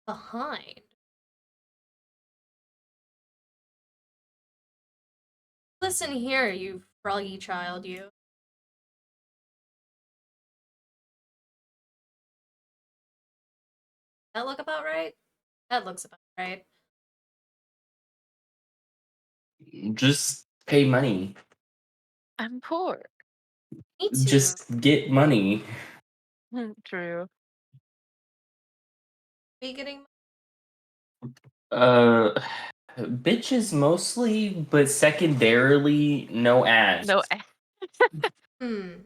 behind. Listen here, you froggy child, you. That look about right? That looks about right. Just pay money. I'm poor. Me too. Just get money. True. Are you getting? Bitches mostly, but secondarily, no ads. No Hmm.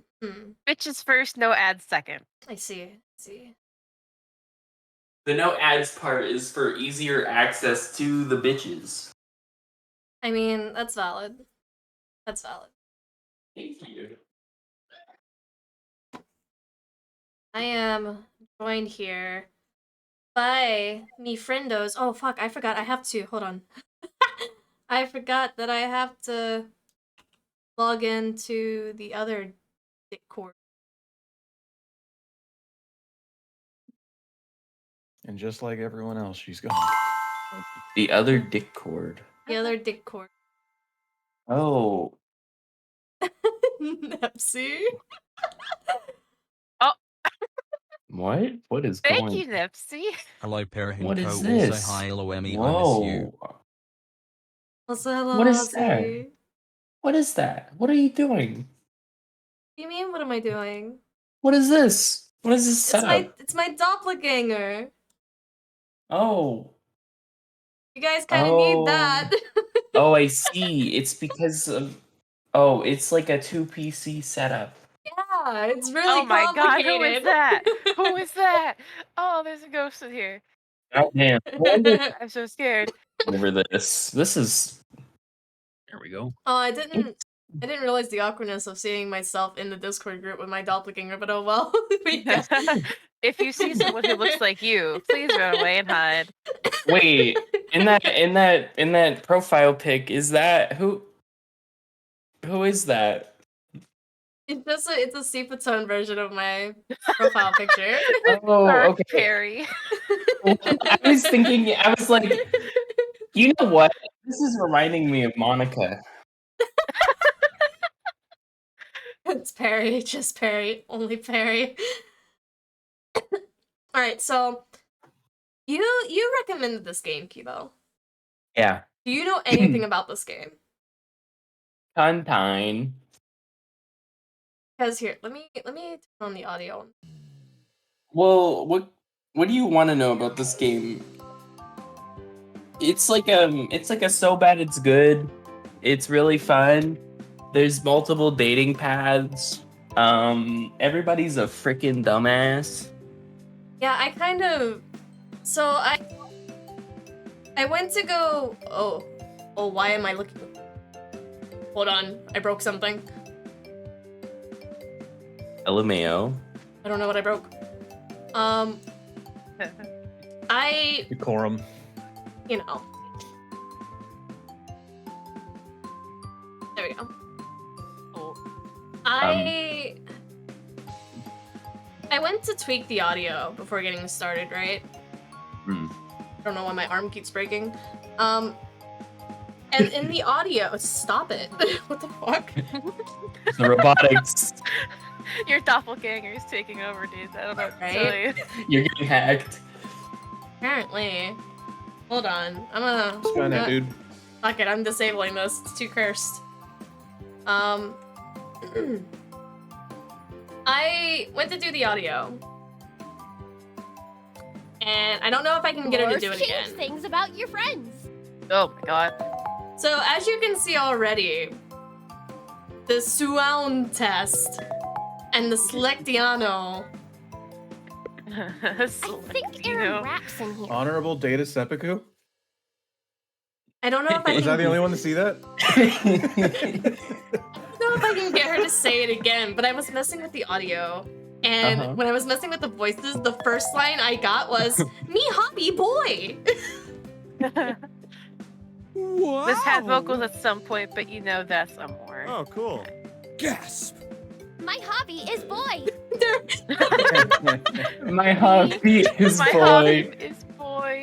bitches first, no ads second. I see. See. The no ads part is for easier access to the bitches. I mean, that's valid. That's valid. Thank you. I am joined here by me friendos. Oh fuck, I forgot I have to. Hold on. I forgot that I have to log into the other Discord. And just like everyone else, she's gone. The other dick cord. The other Discord. Oh. Nepsy. Oh. What? What is Thank going? you, Nipsey. Hello, Perhinko. What is Also, this? hi, Loemi. I miss Whoa. you. Also, hello, What is Ozzy. that? What is that? What are you doing? What do you mean? What am I doing? What is this? What is this setup? It's my doppelganger. Oh. You guys kind of need that. Oh, I see. It's because of. Oh, it's like a 2 PC setup. Yeah, it's really Oh my god, complicated. who is that? Who is that? Oh, there's a ghost in here. Oh damn! I'm so scared. Over this. This is. There we go. Oh, I didn't realize the awkwardness of seeing myself in the Discord group with my doppelganger, but oh well. If you see someone who looks like you, please run away and hide. Wait, in that profile pic, is that who? Who is that? It's a sepia tone version of my profile picture. Oh, Dark okay. Perry. I was thinking. I was like, you know what? This is reminding me of Monica. It's Perry, just Perry, only Perry. Alright, so you recommended this game, Kibo. Yeah. Do you know anything about this game? Cuntine. Because here, let me turn on the audio. Well, what do you want to know about this game? It's like a so bad it's good. It's really fun. There's multiple dating paths. Everybody's a freaking dumbass. Yeah, I kind of. So I went to go. Oh, why am I looking? Hold on, I broke something. LMAO. I don't know what I broke. I. Decorum. You know. There we go. I went to tweak the audio before getting started, right? I don't know why my arm keeps breaking. And in the audio, stop it. What the fuck? The robotics. Your doppelganger is taking over, dude. I don't know what to tell you. You're getting hacked. Apparently. Hold on. I'm gonna... What's going on, dude? Fuck it, I'm disabling this. It's too cursed. I went to do the audio. And I don't know if I can get her to do it again. Things about your friends. Oh my god. So as you can see already, the Suoun test and the Selectiano. I think Aaron Raps in here. Honorable Data Seppuku? I don't know if I Was I can... the only one to see that? I don't know if I can get her to say it again, but I was messing with the audio. And when I was messing with the voices, the first line I got was, "Me hobby boy." Wow. This had vocals at some point, but you know that's some more. Oh, cool. Gasp. My hobby is boy. My hobby is My boy. hobby is boy.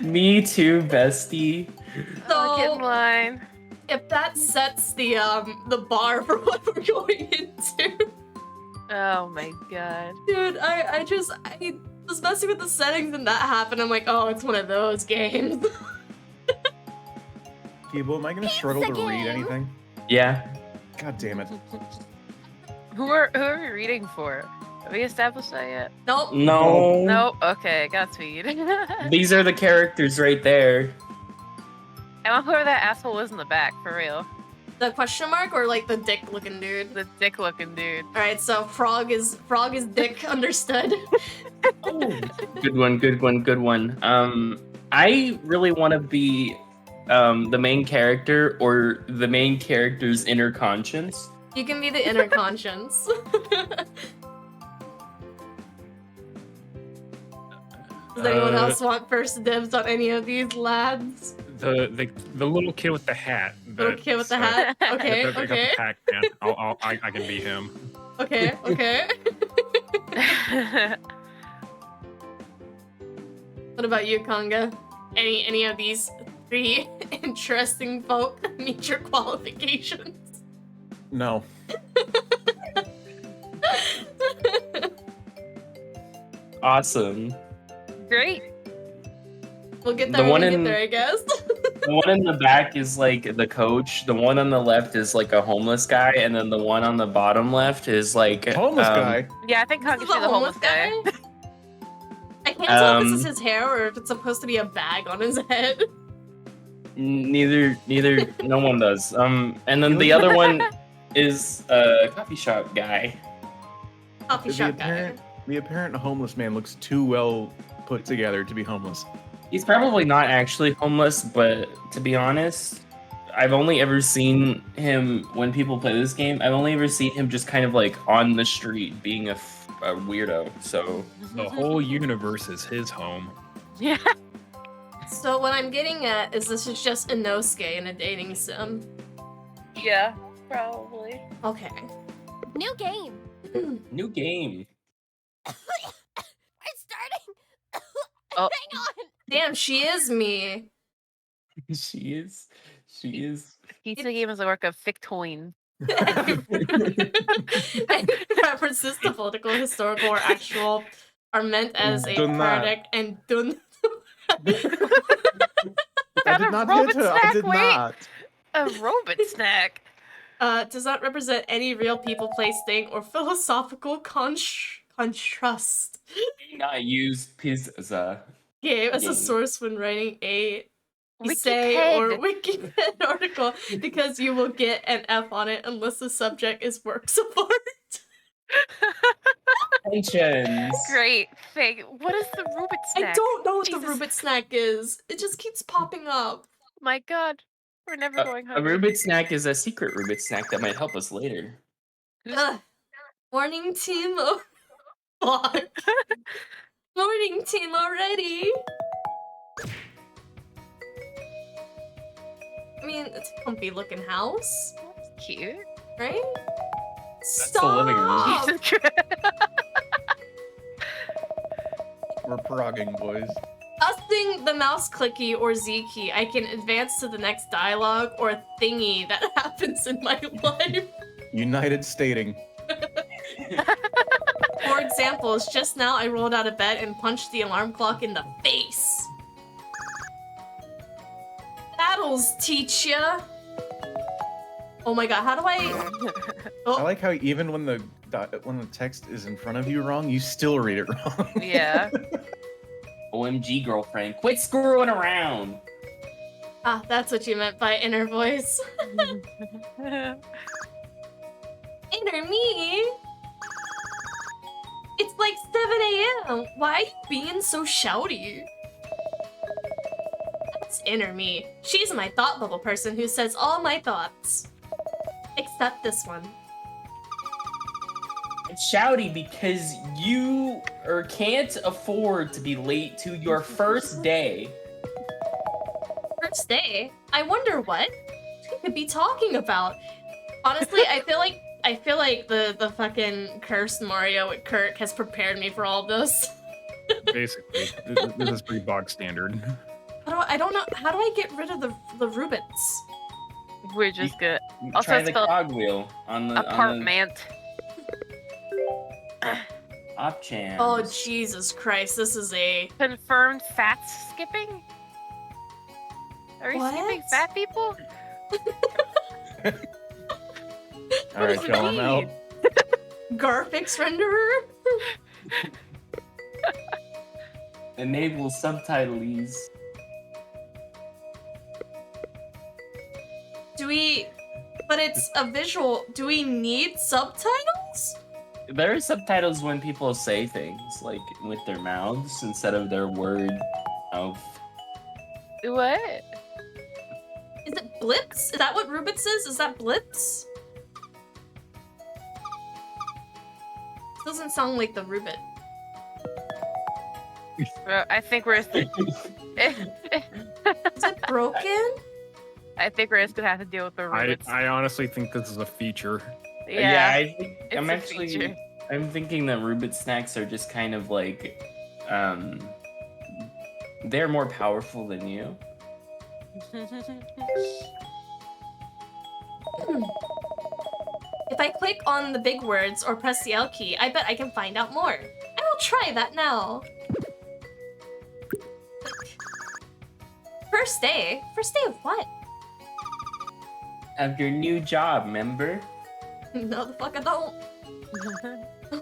Me too, bestie. Oh, get in So line. if that sets the bar for what we're going into, Oh my god. dude, I was messing with the settings and that happened. I'm like, oh, it's one of those games. Keeble, am I gonna struggle to read anything? Yeah. God damn it. Who are we reading for? Have we established that yet? Nope. No. Nope. Okay, Godspeed. These are the characters right there. I want whoever that asshole was in the back, for real. The question mark or like the dick looking dude? The dick-looking dude. Alright, so frog is dick, understood. Good one, good one, good one. I really want to be the main character or the main character's inner conscience. You can be the inner conscience. Does anyone else want first dibs on any of these lads? The little kid with the hat. Little kid with the hat? Okay, that got the okay. Pac-Man. I can be him. Okay, okay. What about you, Conga? Any of these 3 interesting folk meet your qualifications? No. Awesome. Great. We'll get The there one when we in- get there, I guess. The one in the back is like the coach. The one on the left is like a homeless guy, and then the one on the bottom left is like Homeless guy. Yeah, I think Conga This should is be the homeless guy. I can't tell if this is Um, his hair or if it's supposed to be a bag on his head. Neither. No one does. And then the other one is a coffee shop guy. Coffee The shop guy. apparent homeless man looks too well put together to be homeless. He's probably not actually homeless, but to be honest, I've only ever seen him when people play this game. I've only ever seen him just kind of like on the street being a weirdo. So The whole universe is his home. Yeah. So what I'm getting at is this is just Inosuke in a dating sim. Yeah, probably. Okay. New game. new game. We're starting. Oh. Hang on. Damn, she is me. She is. Pizza game is a work of Fictoin. References to political, historical, or actual are meant as a Done that. product and done. I Found did a not robot hit her. I snack, did wait. not. A robot snack. Does not represent any real people, place, thing, or philosophical contrast. Not use pizza. Game as a Game. source when writing a Wikipedia. essay or Wikipedia article because you will get an F on it unless the subject is works of art. Tensions. Great. Fake. What is the robot snack? I don't know what Jesus. the Rubit snack is. It just keeps popping up. My god. We're never going A hungry. Rubit snack is a secret Rubit snack that might help us later. Ugh. Morning team. Oh, fuck. Morning team already. I mean, it's a comfy looking house, That's cute. right? That's the living room. Jesus Christ. We're progging, boys. Using the mouse clicky or Z key, I can advance to the next dialogue or thingy that happens in my life. United stating. For examples, just now I rolled out of bed and punched the alarm clock in the face. Battles teach ya. Oh my god, how do I... I Oh, like how even when the text is in front of you wrong, you still read it wrong. Yeah. OMG, girlfriend. Quit screwing around. ah, that's what you meant by inner voice. Inner me? It's like 7 a.m. Why are you being so shouty? That's inner me. She's my thought bubble person who says all my thoughts. Except this one. It's shouty because you can't afford to be late to your first day. First day? I wonder what we could be talking about. Honestly, I feel like the fucking cursed Mario with Kirk has prepared me for all this. Basically, this is pretty bog standard. I don't know. How do I get rid of the Rubits? We're just good. Also, Try it's the spelled cogwheel on the apartment. op chance. Oh Jesus Christ! This is a Confirmed fat skipping? Are you What? skipping fat people? All right, does it y'all, I'm out. mean? Garfix renderer. Enable subtitles. Do we? But it's a visual. Do we need subtitles? There are subtitles when people say things like with their mouths instead of their word mouth. What? Is it blips? Is that what Rubits is? Is that blips? Doesn't sound like the Rubit. Well, I think we're. Is it broken? I think we're just gonna have to deal with the roots. I honestly think this is a feature. Yeah. I think it's I'm a actually feature. I'm thinking that Rubit snacks are just kind of like they're more powerful than you. If I click on the big words or press the L key, I bet I can find out more. I will try that now. First day? First day of what? Of your new job, member? No, the fuck I don't.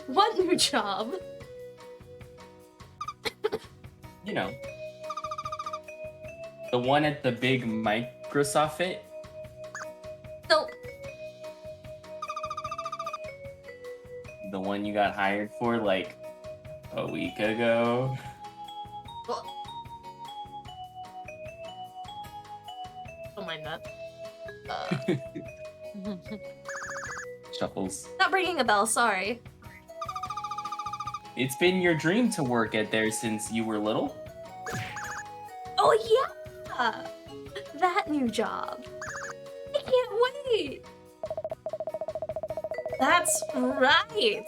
What new job? You know. The one at the big Microsoft it? Nope. The one you got hired for like a week ago? Don't mind that. Shuffles. Not ringing a bell, sorry. It's been your dream to work at there since you were little? Oh yeah! That new job. I can't wait! That's right!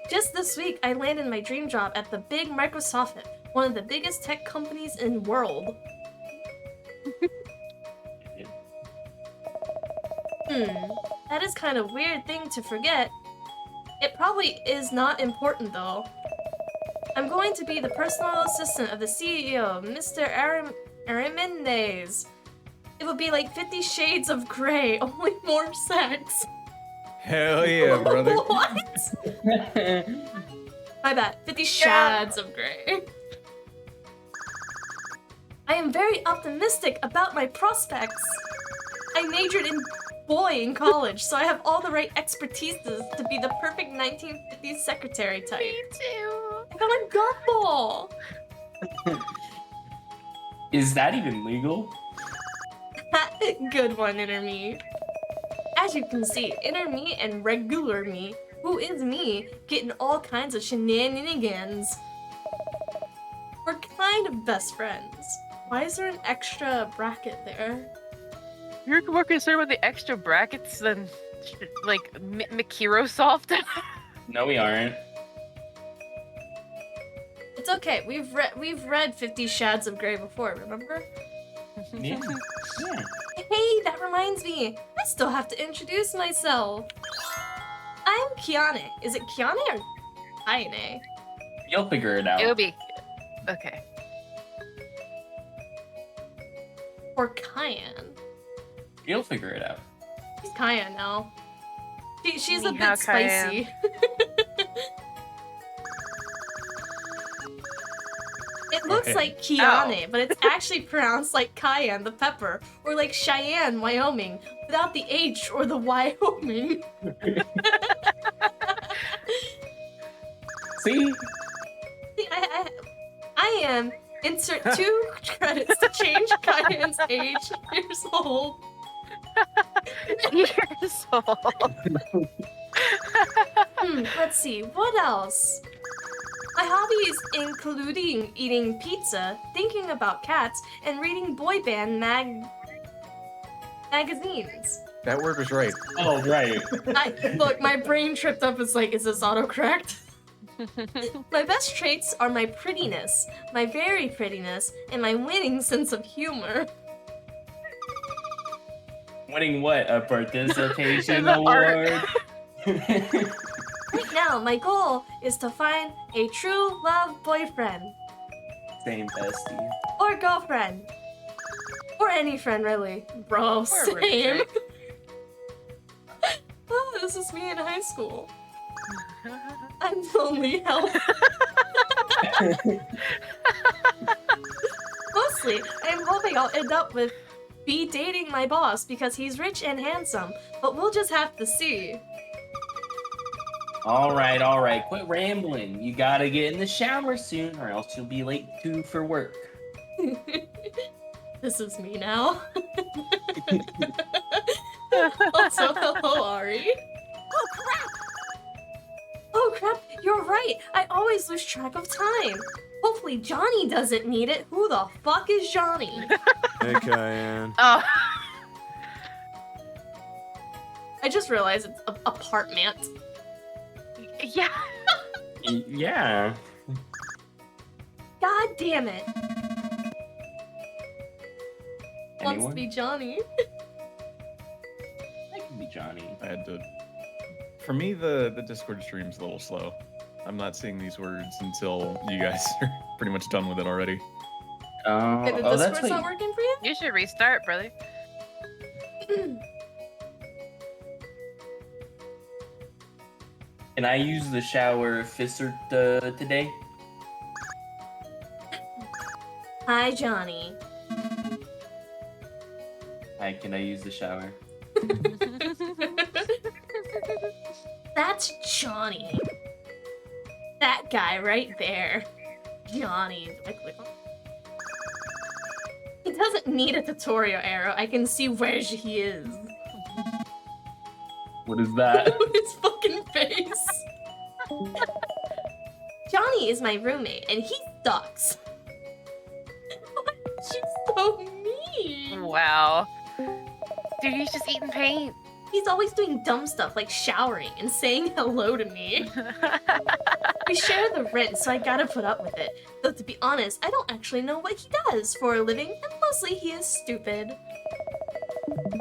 Just this week, I landed my dream job at the big Microsoft, one of the biggest tech companies in the world. That is kind of weird thing to forget. It probably is not important though. I'm going to be the personal assistant of the CEO, Mr. Arimendes. It will be like 50 Shades of Grey, only more sex. Hell yeah, brother. What? My bad. 50 Shads of Grey. I am very optimistic about my prospects. I majored in boy in college, so I have all the right expertise to be the perfect 1950s secretary type. Me too. I got a gumball. Is that even legal? Good one, Inner Me. As you can see, Inner Me and Regular Me, who is me, getting all kinds of shenanigans. We're kind of best friends. Why is there an extra bracket there? You're more concerned with the extra brackets than like Microsoft. No, we aren't. It's okay. We've read 50 Shads of Grey before, remember? Yeah. Yeah. Hey, that reminds me. I still have to introduce myself. I'm Kiane. Is it Kiane or Kiane? You'll figure it out. It'll be okay. Or Cayenne? You'll figure it out. She's Cayenne now. She's a Ni hao, bit spicy. It looks Okay. like Kiane, but it's actually pronounced like Cayenne, the pepper, or like Cheyenne, Wyoming, without the H or the Wyoming. See? See, I am. Insert 2 credits to change Cayenne's age. Years old. Years old. Let's see, what else? My hobbies including eating pizza, thinking about cats, and reading boy band magazines. That word was right. Oh, right. Look, my brain tripped up. It's like, is this autocorrect? My best traits are my prettiness, my very prettiness, and my winning sense of humor. Winning what? A participation The art. award? Right now, my goal is to find a true love boyfriend. Same bestie. Or girlfriend. Or any friend, really. Bro, same. roommate. Oh, this is me in high school. I'm lonely, help. Mostly, I'm hoping I'll end up with be dating my boss because he's rich and handsome, but we'll just have to see. All right. Quit rambling. You gotta get in the shower soon, or else you'll be late too for work. This is me now. Also, hello, Ari. Oh crap, you're right. I always lose track of time. Hopefully Johnny doesn't need it. Who the fuck is Johnny? Hey, Cayenne. Oh. I just realized it's a apartment. Yeah. Yeah. God damn it. Wants to Anyone? be Johnny. That could be Johnny. I had to. For me, the Discord stream's a little slow. I'm not seeing these words until you guys are pretty much done with it already. Okay, the Oh, that's Discord's not what. working for you? You should restart, brother. Can I use the shower fisser today? Hi, Johnny. Hi, can I use the shower? That's Johnny. That guy right there. Johnny. Do I click on? He doesn't need a tutorial arrow. I can see where he is. What is that? His fucking face. Johnny is my roommate, and he sucks. Why is she so mean? Wow. Dude, he's just eating paint. He's always doing dumb stuff like showering and saying hello to me. We share the rent, so I gotta put up with it. Though to be honest, I don't actually know what he does for a living, and mostly he is stupid.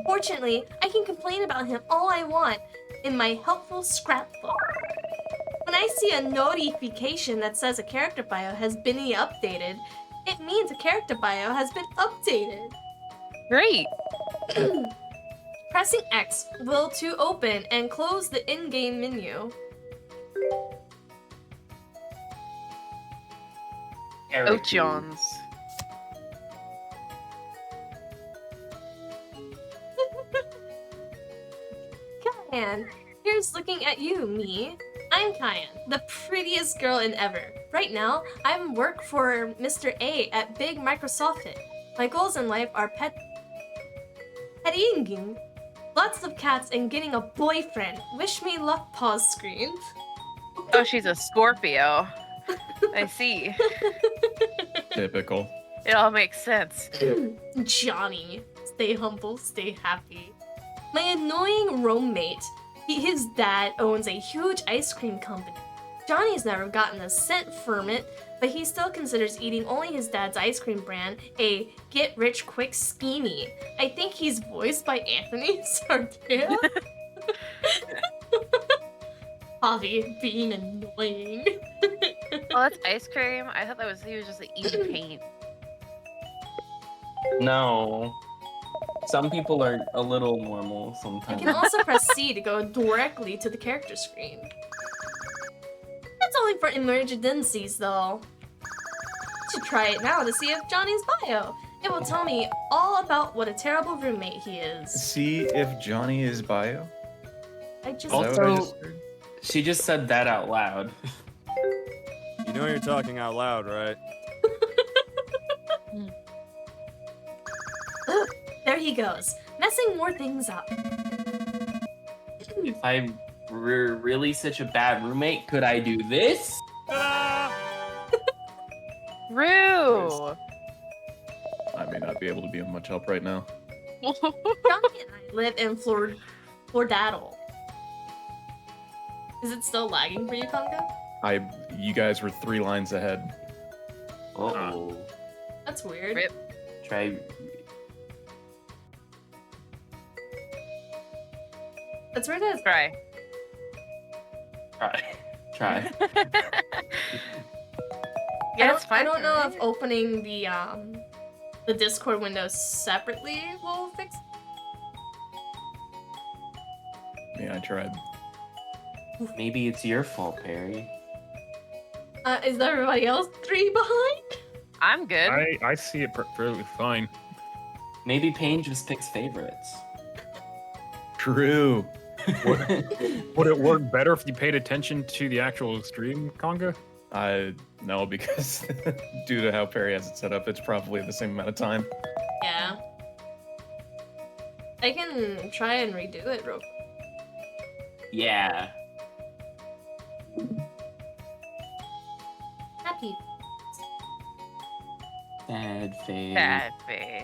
Fortunately, I can complain about him all I want in my helpful scrapbook. When I see a notification that says a character bio has been updated, it means a character bio has been updated. Great. Pressing X will to open and close the in-game menu. Ochons. Kyan, here's looking at you, me. I'm Kyan, the prettiest girl in ever. Right now, I work for Mr. A at Big Microsoft. My goals in life are petting, lots of cats, and getting a boyfriend. Wish me luck, pause screen. Oh, she's a Scorpio. I see. Typical. It all makes sense. Johnny, stay humble, stay happy. My annoying roommate. His dad owns a huge ice cream company. Johnny's never gotten a cent from it, but he still considers eating only his dad's ice cream brand a get-rich-quick schemey. I think he's voiced by Anthony Sardea. Javi being annoying. Oh, that's ice cream? I thought he was just like eating paint. No. Some people are a little normal I sometimes. can also press C to go directly to the character screen. That's only for emergencies, though. I should try it now to see if Johnny's bio. It will tell me all about what a terrible roommate he is. See if Johnny is bio. I just Is that what I Also- just heard? She just said that out loud. You know you're talking out loud, right? There he goes, messing more things up. If I were really such a bad roommate, could I do this? Rue! I may not be able to be of much help right now. Johnny and I live in Flordaddle. Is it still lagging for you, Conga? You guys were 3 lines ahead. Uh-oh. That's weird. Rip. Try. That's weird as Try. Try. Yeah, it's fine. I don't for know me. if opening the Discord window separately will fix. Yeah, I tried. Maybe it's your fault, Perry. Is everybody else 3 behind? I'm good. I see it fairly fine. Maybe Paige just picks favorites. True. Would it work better if you paid attention to the actual stream, Conga? No, because due to how Perry has it set up, it's probably the same amount of time. Yeah. I can try and redo it real quick. Yeah. Happy. Sad face. Sad face.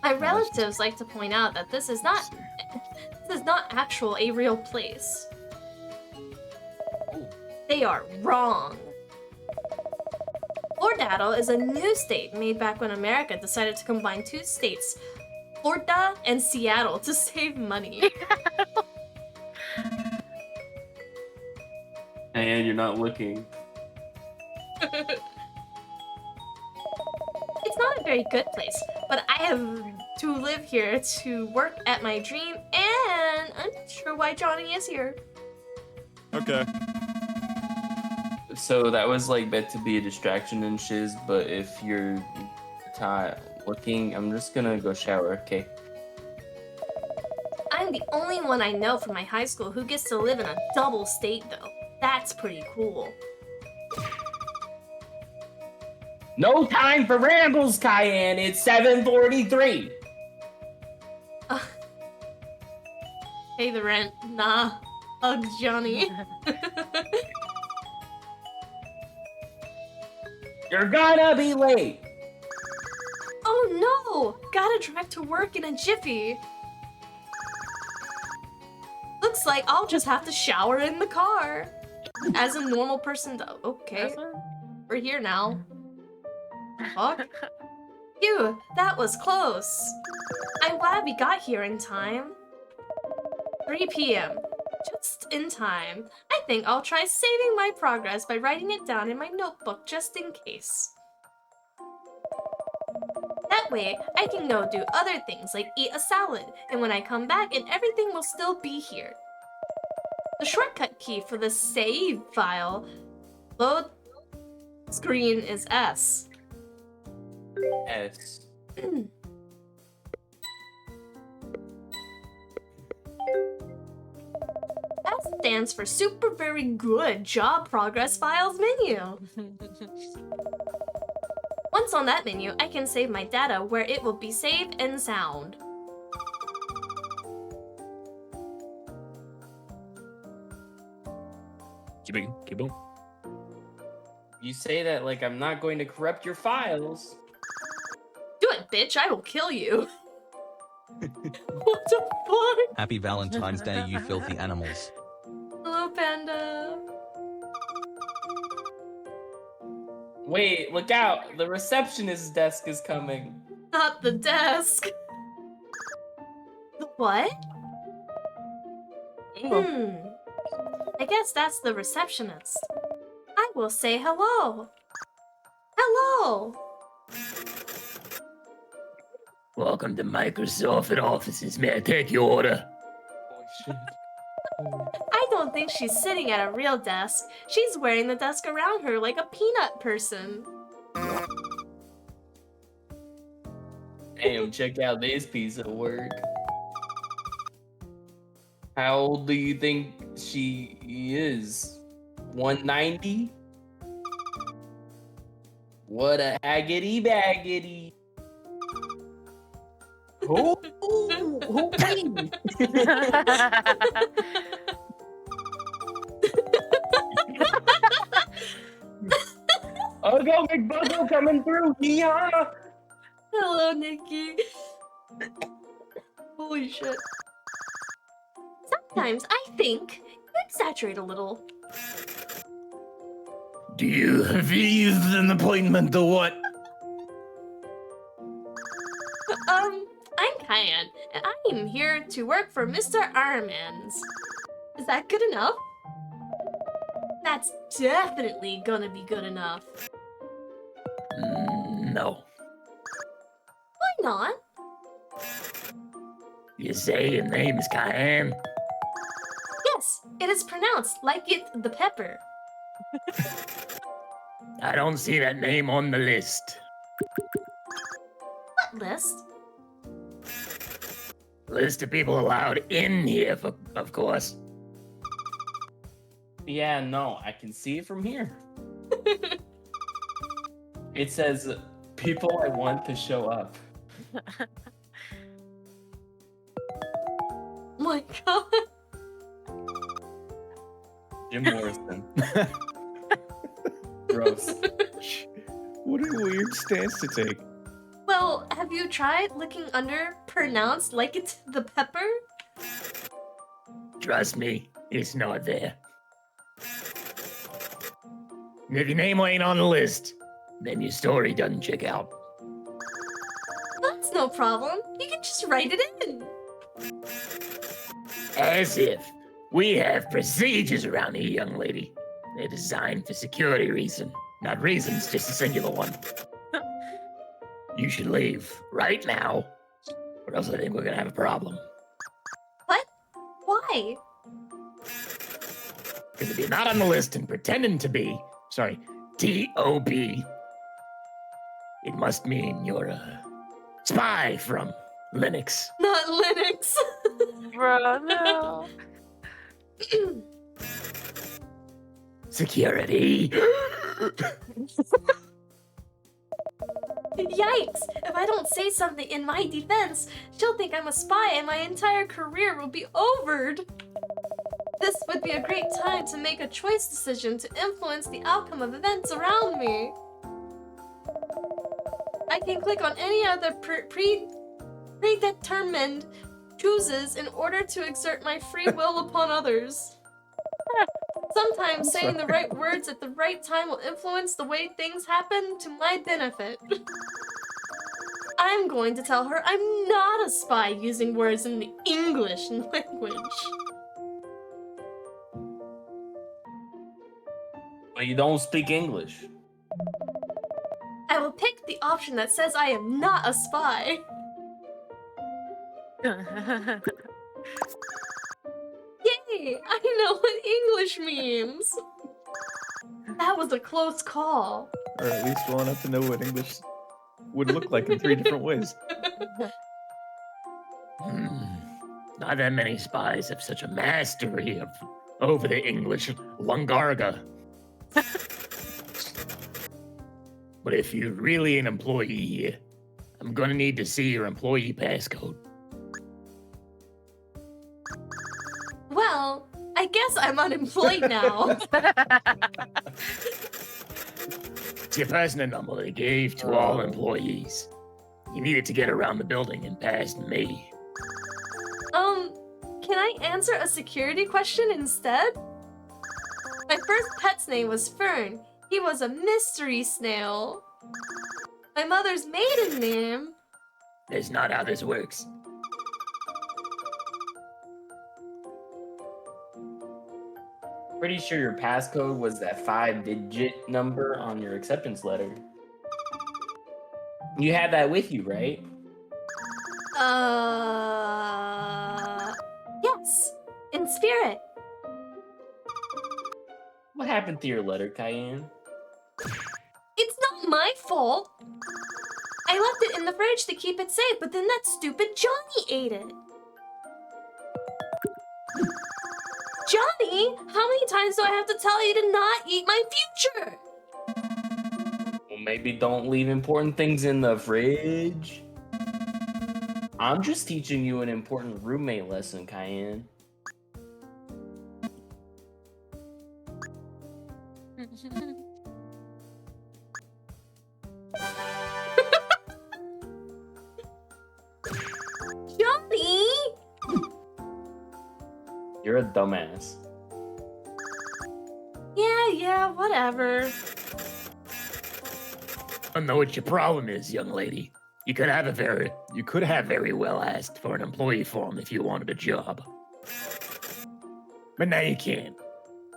My relatives like to point out that this is not actual a real place. They are wrong. Florida is a new state made back when America decided to combine 2 states, Florida and Seattle, to save money. And you're not looking. It's not a very good place, but I have to live here to work at my dream, and I'm not sure why Johnny is here. Okay. So that was like meant to be a distraction and shiz, but if you're looking, I'm just gonna go shower, okay? I'm the only one I know from my high school who gets to live in a double state, though. That's pretty cool. No time for rambles, Cayenne. It's 7:43. Pay the rent. Nah. Ugh, Johnny. You're gonna be late. Oh no! Gotta drive to work in a jiffy. Looks like I'll just have to shower in the car. As a normal person does. Okay, we're here now. Fuck. Phew, that was close. I'm glad we got here in time. 3 p.m. Just in time. I think I'll try saving my progress by writing it down in my notebook just in case. That way, I can go do other things like eat a salad, and when I come back and everything will still be here. The shortcut key for the save file load screen is S. S. S stands for Super Very Good Job Progress Files menu. Once on that menu, I can save my data where it will be saved and sound. Keep on. You say that like I'm not going to corrupt your files. Do it, bitch, I will kill you. What the fuck? Happy Valentine's Day, you filthy animals. Hello, Panda. Wait, look out! The receptionist's desk is coming. Not the desk. The what? I guess that's the receptionist. I will say hello. Hello. Welcome to Microsoft offices. May I take your order? I don't think she's sitting at a real desk. She's wearing the desk around her like a peanut person. Damn, check out this piece of work. How old do you think she is? 190? What a haggity baggity. Who? Who me? I'll go McBuzzle coming through. Yeehaw! Hello, Nikki. Holy shit. Sometimes I think you exaggerate a little. Do you have an appointment or what? I'm Kyan, and I am here to work for Mr. Armans. Is that good enough? That's definitely gonna be good enough. No. Why not? You say your name is Kyan? Yes, it is pronounced like it the pepper. I don't see that name on the list. What list? List of people allowed in here, of course. Yeah, no, I can see it from here. It says, people I want to show up. My god. Jim Morrison. Gross. What a weird stance to take. Well, have you tried looking under pronounced like it's the pepper? Trust me, it's not there. And if your name ain't on the list, then your story doesn't check out. That's no problem. You can just write it in. As if. We have procedures around here, young lady. They're designed for security reason. Not reasons, just a singular one. You should leave right now, or else I think we're gonna have a problem. What? Why? Because if you're not on the list and pretending to be, T.O.B., it must mean you're a spy from Linux. Not Linux. Bro, no. Security. Yikes! If I don't say something in my defense, she'll think I'm a spy and my entire career will be overed. This would be a great time to make a choice decision to influence the outcome of events around me. I can click on any other predetermined chooses in order to exert my free will upon others. Sometimes saying the right words at the right time will influence the way things happen to my benefit. I'm going to tell her I'm not a spy using words in the English language. But you don't speak English. I will pick the option that says I am not a spy. Yay! I know what English means! That was a close call. Or at least well enough to know what English would look like in 3 different ways. Not that many spies have such a mastery over the English Lungarga. But if you're really an employee here, I'm gonna need to see your employee passcode. Well, I guess I'm unemployed now. It's your personal number they gave to all employees. You needed to get around the building and past me. Can I answer a security question instead? My first pet's name was Fern. He was a mystery snail. My mother's maiden name... That's not how this works. Pretty sure your passcode was that 5-digit number on your acceptance letter. You had that with you, right? Yes, in spirit. What happened to your letter, Cayenne? It's not my fault. I left it in the fridge to keep it safe, but then that stupid Johnny ate it. Johnny, how many times do I have to tell you to not eat my future? Well, maybe don't leave important things in the fridge. I'm just teaching you an important roommate lesson, Cayenne. Johnny! You're a dumbass. Yeah, whatever. I know what your problem is, young lady. You could have very well asked for an employee form if you wanted a job. But now you can't,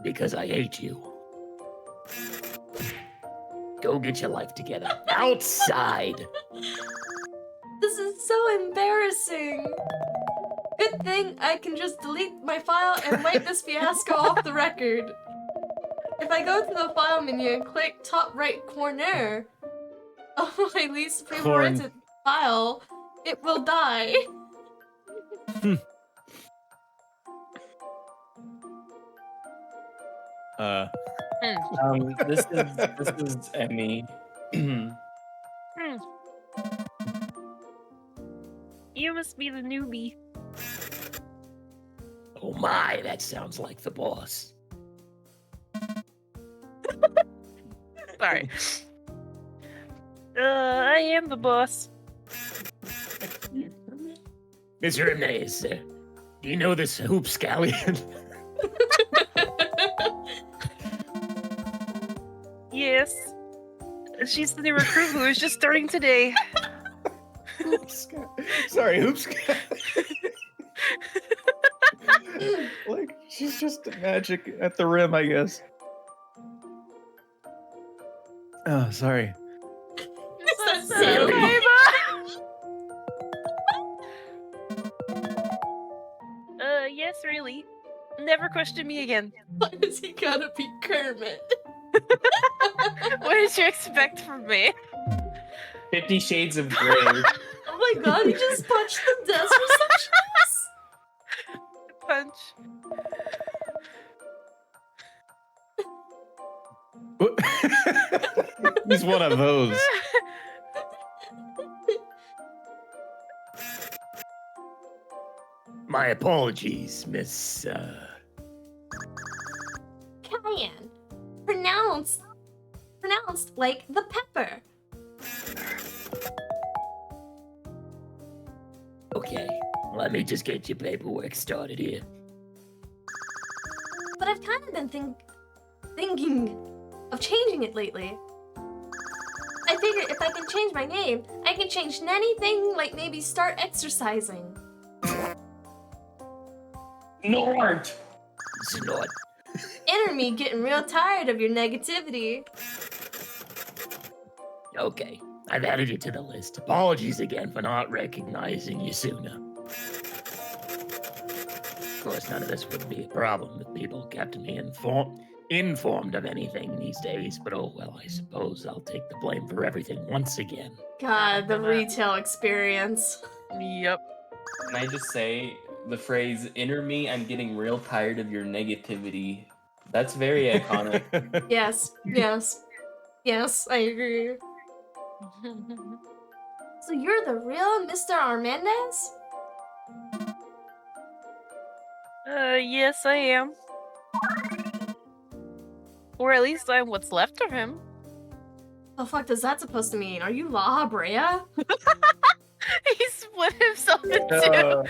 because I hate you. Go get your life together. Outside! This is so embarrassing. Good thing I can just delete my file and wipe this fiasco off the record. If I go to the file menu and click top right corner of my least favorite file, it will die. This is Emmy. You must be the newbie. Oh my, that sounds like the boss. Sorry. I am the boss. Mr. ዄᴄs, do you know this Hoopscallion? Yes. She's the new recruit who is just starting today. Sorry, Hoopscallion. Like, she's just magic at the rim, I guess. Oh, sorry. Is that silly? Yes, really. Never question me again. Why does he gotta be Kermit? What did you expect from me? 50 Shades of Grey. Oh my god, he just punched the desk receptionist! Punch. He's one of those. My apologies, Miss, Cayenne. Pronounced like the pepper. Okay, let me just get your paperwork started here. But I've kind of been thinking of changing it lately. I figured if I can change my name, I can change anything, like maybe start exercising. Nord! Snort. Inner me getting real tired of your negativity. Okay, I've added you to the list. Apologies again for not recognizing you sooner. Of course, none of this would be a problem if people kept me informed of anything these days, but oh well, I suppose I'll take the blame for everything once again. God, the retail experience. Yep. Can I just say the phrase "inner me"? I'm getting real tired of your negativity. That's very iconic. Yes, I agree. So you're the real Mr. Armendez? Yes, I am. Or at least I'm what's left of him. The fuck does that supposed to mean? Are you La Brea? He split himself in two.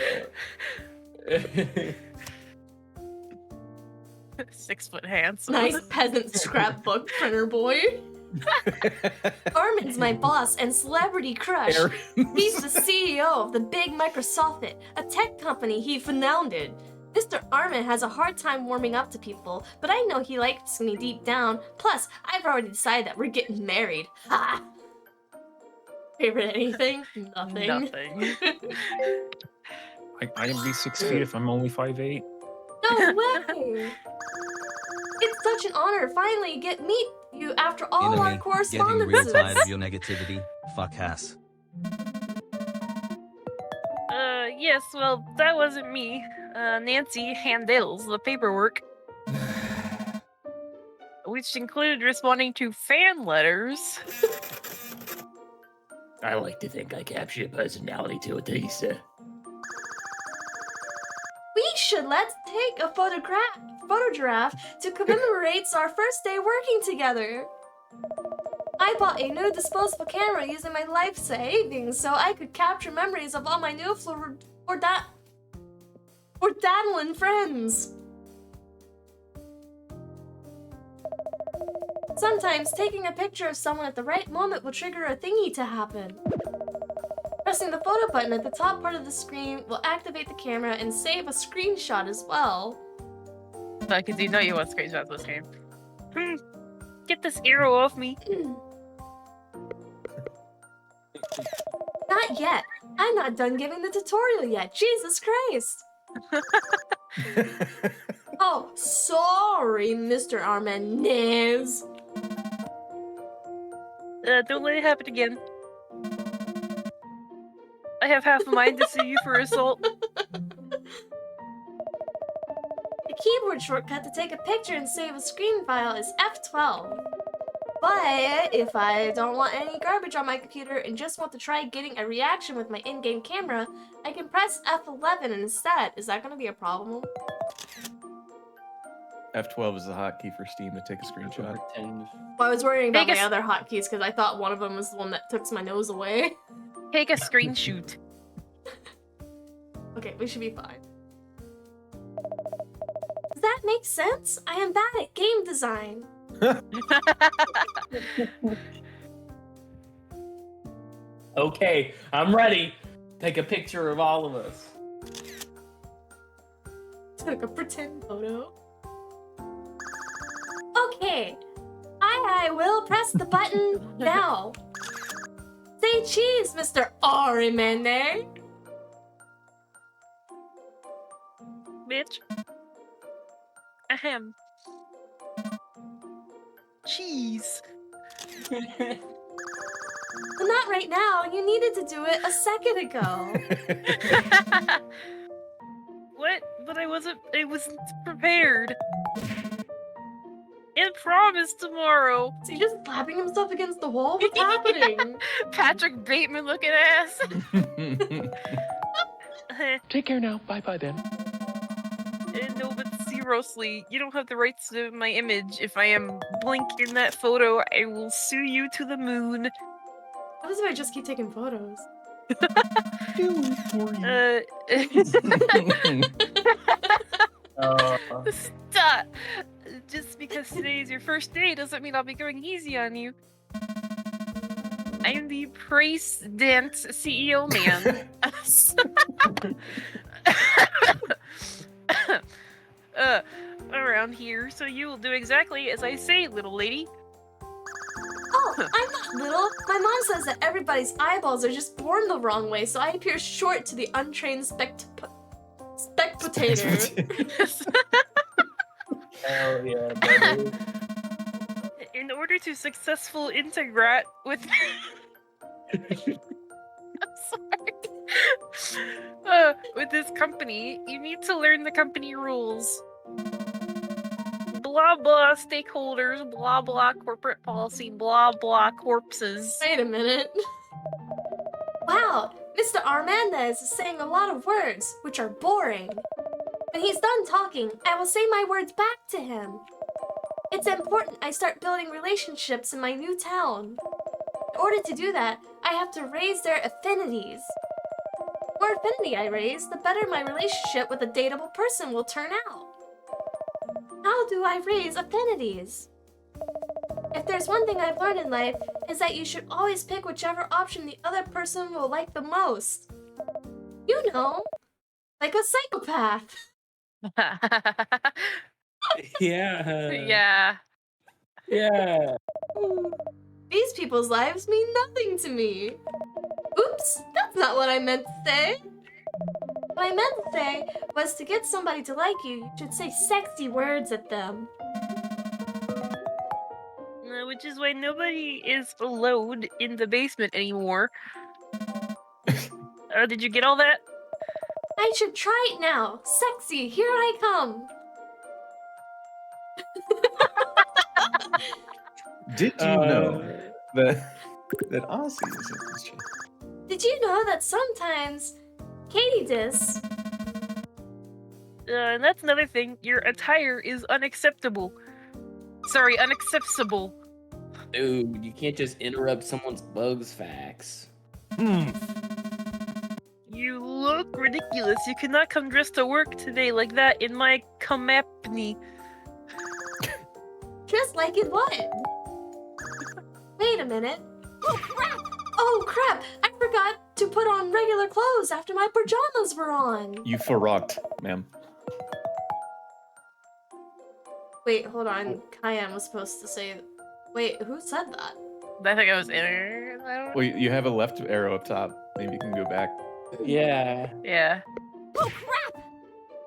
6 foot hands. Nice peasant scrapbook printer boy. Armin's my boss and celebrity crush. He's the CEO of the big Microsoft, a tech company he founded. Mr. Armin has a hard time warming up to people, but I know he likes me deep down. Plus, I've already decided that we're getting married. Ha! Favorite anything? Nothing. Nothing. I can be 6 feet if I'm only 5'8". No way! It's such an honor to finally meet you after all our Enemy, getting real correspondences. tired of your negativity. Fuck ass. Yes, well, that wasn't me. Nancy handles the paperwork. Which included responding to fan letters. I like to think I capture your personality to a T, sir. We should let's take a photograph to commemorate our first day working together. I bought a new disposable camera using my life savings so I could capture memories of all my new Or daddling friends. Sometimes taking a picture of someone at the right moment will trigger a thingy to happen. Pressing the photo button at the top part of the screen will activate the camera and save a screenshot as well. Because you know you want screenshots this game. Get this arrow off me. Not yet. I'm not done giving the tutorial yet. Jesus Christ. Oh, sorry, Mr. Armendez. Don't let it happen again. I have half a mind to sue you for assault. The keyboard shortcut to take a picture and save a screen file is F12. But if I don't want any garbage on my computer and just want to try getting a reaction with my in-game camera, I can press F11 instead. Is that going to be a problem? F12 is the hotkey for Steam to take a screenshot. Pretend. Well, I was worrying about Take my a other hotkeys because I thought one of them was the one that took my nose away. Take a screenshot. Okay, we should be fine. Does that make sense? I am bad at game design. Okay, I'm ready. Take a picture of all of us. Took a pretend photo. Okay, I will press the button now. Say cheese, Mr. Arimene. Bitch. Ahem. Cheese. Well, not right now. You needed to do it a second ago. What? But I wasn't prepared. And prom is tomorrow. Is he just slapping himself against the wall? What's happening? Patrick Bateman looking ass. Take care now. Bye-bye then. No, but seriously, you don't have the rights to my image. If I am blink in that photo, I will sue you to the moon. What if I just keep taking photos? Stop! Just because today is your first day doesn't mean I'll be going easy on you. I am the Praise Dance CEO man. Around here, so you will do exactly as I say, little lady. Oh, I'm not little. My mom says that everybody's eyeballs are just born the wrong way, so I appear short to the untrained spectator. Oh yeah, buddy. In order to successful integrate with I'm sorry. With this company, you need to learn the company rules. Blah blah stakeholders, blah blah corporate policy, blah blah corpses. Wait a minute. Wow, Mr. Armendez is saying a lot of words, which are boring. When he's done talking, I will say my words back to him. It's important I start building relationships in my new town. In order to do that, I have to raise their affinities. The more affinity I raise, the better my relationship with a dateable person will turn out. How do I raise affinities? If there's one thing I've learned in life, is that you should always pick whichever option the other person will like the most. You know, like a psychopath. Yeah. Yeah. Yeah. These people's lives mean nothing to me. Oops, that's not what I meant to say. What I meant to say was to get somebody to like you, you should say sexy words at them. Which is why nobody is allowed in the basement anymore. Did you get all that? I should try it now. Sexy, here I come. Did you know that Ozzy is in this chat? Did you know that sometimes Katie dis? And that's another thing. Your attire is unacceptable. Sorry, unacceptable. Dude, you can't just interrupt someone's bugs facts. You You look ridiculous. You cannot come dressed to work today like that in my company. Just like it would. Wait a minute. Oh crap! Oh crap! I forgot to put on regular clothes after my pajamas were on. You forrocked, ma'am. Wait, hold on. Kyan was supposed to say. Wait, who said that? I think I was in her. I don't know. Well, you have a left arrow up top. Maybe you can go back. Yeah. Yeah. Oh crap!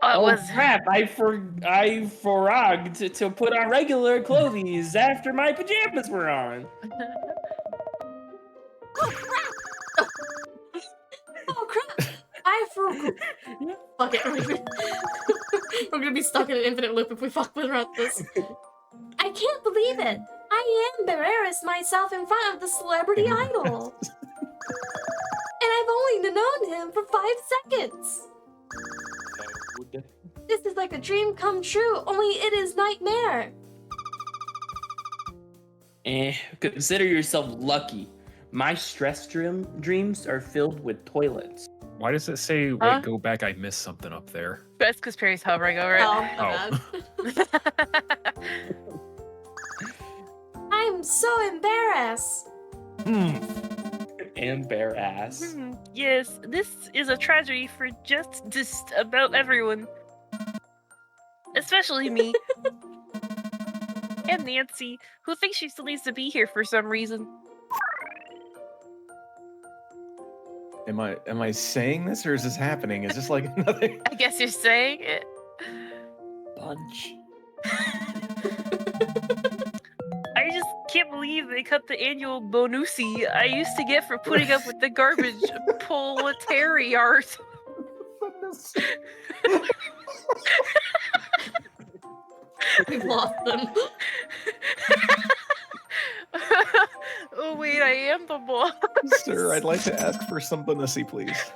Oh, it Oh was. crap! I forgot to put on regular clothes after my pajamas were on. Oh crap! Oh crap! I forgot. Fuck it. We're gonna be stuck in an infinite loop if we fuck with this. I can't believe it. I am embarrassed myself in front of the celebrity idol. And I've only known him for 5 seconds. This is like a dream come true, only it is nightmare. Consider yourself lucky. My stress dreams are filled with toilets. Why does it say, wait, Huh? go back, I missed something up there? That's because Perry's hovering over it. Oh, my bad. I'm so embarrassed. Embarrass. Yes, this is a tragedy for just about everyone. Especially me. And Nancy, who thinks she still needs to be here for some reason. Am I saying this or is this happening? Is this like another I guess you're saying it. Bunch. I just can't believe they cut the annual bonusi I used to get for putting up with the garbage proletary art. We've lost them. Oh wait, I am the boss. Sir, I'd like to ask for some bonusi, please.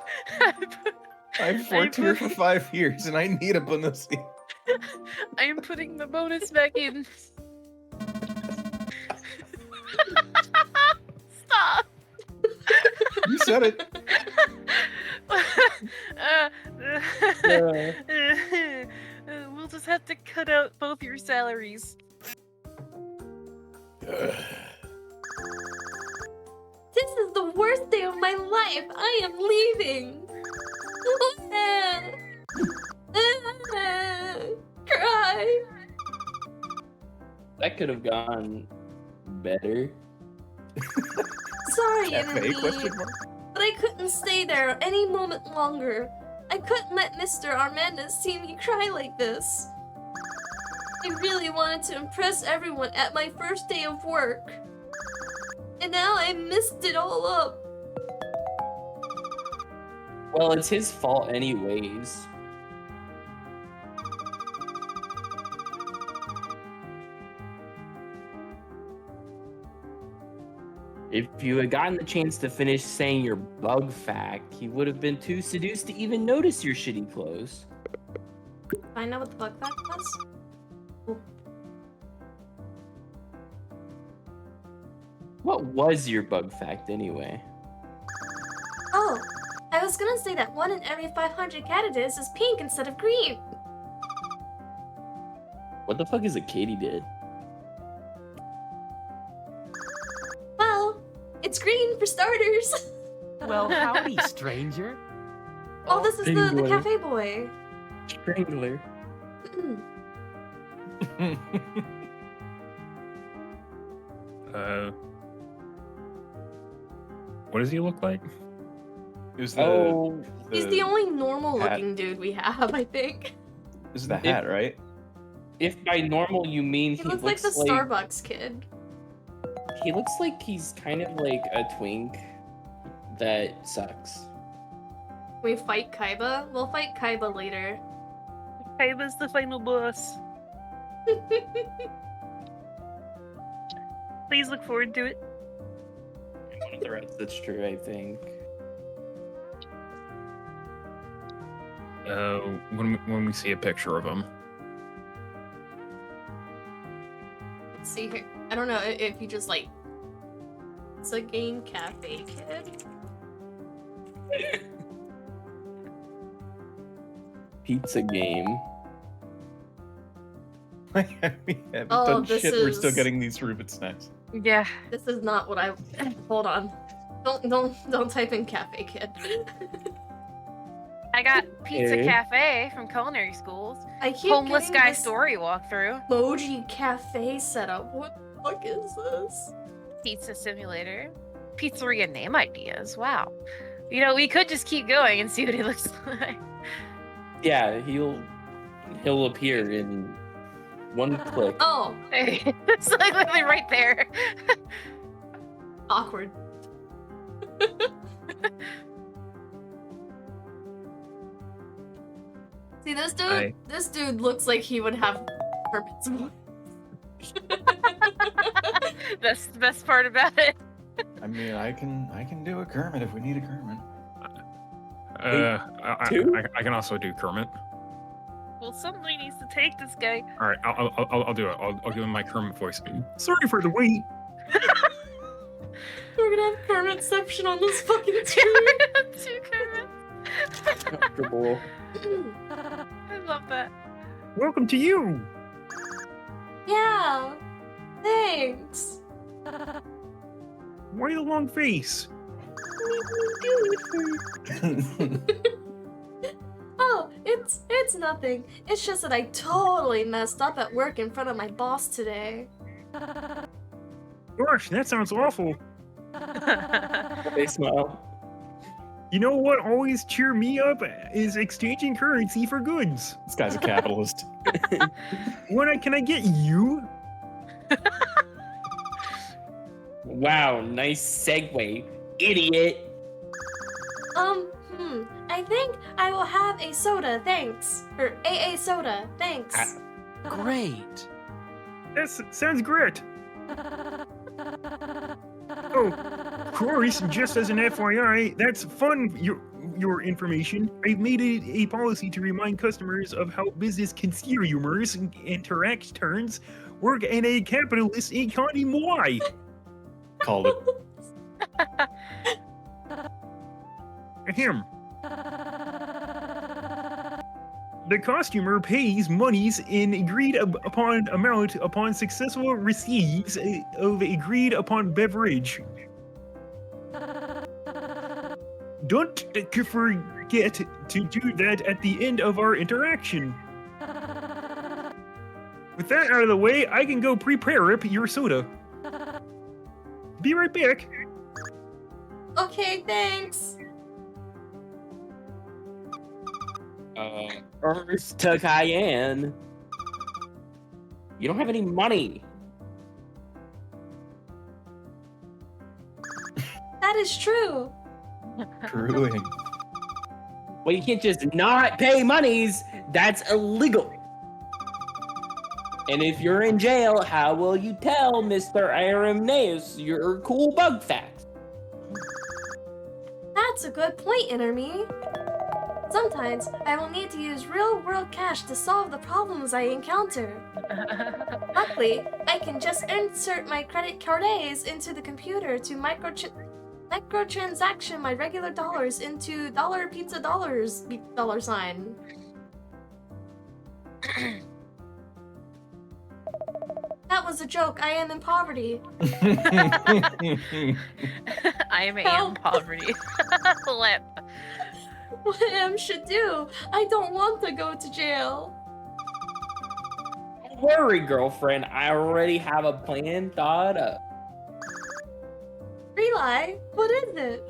I've worked here for 5 years and I need a bonusi. I am putting the bonus back in. Stop. You said it. We'll just have to cut out both your salaries. This is the worst day of my life. I am leaving. Cry. That could have gone better. Sorry, Cafe, enemy. question mark? But I couldn't stay there any moment longer. I couldn't let Mr. Armandus see me cry like this. I really wanted to impress everyone at my first day of work. And now I messed it all up. Well, it's his fault anyways. If you had gotten the chance to finish saying your bug fact, he would have been too seduced to even notice your shitty clothes. Find out what the bug fact was? What was your bug fact anyway? Oh, I was gonna say that 1 in every 500 candidates is pink instead of green. What the fuck is a katydid? Well, it's green for starters. Well, howdy, stranger. Oh, this is the Strangler. cafe boy. Strangler. What does he look like? Is the, Oh, He's the only normal looking dude we have, I think. This is the hat, right? if by normal you mean He looks like the Starbucks kid. He looks like he's kind of like a twink that sucks. We fight Kaiba? We'll fight Kaiba later. Kaiba's the final boss. Please look forward to it. One of the rest, that's true, I think. When we see a picture of him. Let's see here. I don't know if you just like... It's a game cafe kid. pizza game. we haven't Oh, done this shit. We're still is- getting these Reuben snacks. Yeah. This is not what I. Hold on. Don't type in cafe kid. I got Pizza Okay. Cafe from culinary schools. I keep Homeless getting guy this story walkthrough. emoji cafe setup. What the fuck is this? Pizza simulator. Pizzeria name ideas. Wow. You know, we could just keep going and see what he looks like. Yeah, he'll appear in one click. Oh, It's like literally right there. awkward. See this dude? Hi. This dude looks like he would have Kermit's voice. That's the best part about it. I mean, I can do a Kermit if we need a Kermit. I can also do Kermit. Well, somebody needs to take this guy. All right, I'll do it. I'll give him my Kermit voice. Sorry for the wait. We're gonna have Kermitception on this fucking stream. Two Kermits. Comfortable. I love that. Welcome to you. Yeah. Thanks. Why the long face? Oh, it's nothing. It's just that I totally messed up at work in front of my boss today. Gosh, that sounds awful. They smile. You know what always cheer me up is exchanging currency for goods. This guy's a capitalist. Can I get you? Wow, nice segue, idiot. I think I will have a soda, thanks. Or AA soda, thanks. Great. That sounds great. Oh, of course, just as an FYI, that's fun, your information. I've made a policy to remind customers of how business consumers interact turns work in a capitalist economy. Called it. Ahem. The costumer pays monies in agreed upon amount upon successful receives of agreed upon beverage. Don't forget to do that at the end of our interaction. With that out of the way, I can go prepare up your soda. Be right back. Okay, thanks. First to Cayenne. You don't have any money. That is true. Brewing. Well, you can't just not pay monies. That's illegal. And if you're in jail, how will you tell Mr. ᴛᴇs your cool bug facts? That's a good point, Enemy. Sometimes I will need to use real-world cash to solve the problems I encounter. Luckily, I can just insert my credit cards into the computer to microtransaction my regular dollars into dollar pizza dollars $. That was a joke. I am in poverty. I am Help. poverty. Lip. What I should do? I don't want to go to jail. Don't worry, girlfriend. I already have a plan thought up. Ḻi, what is it?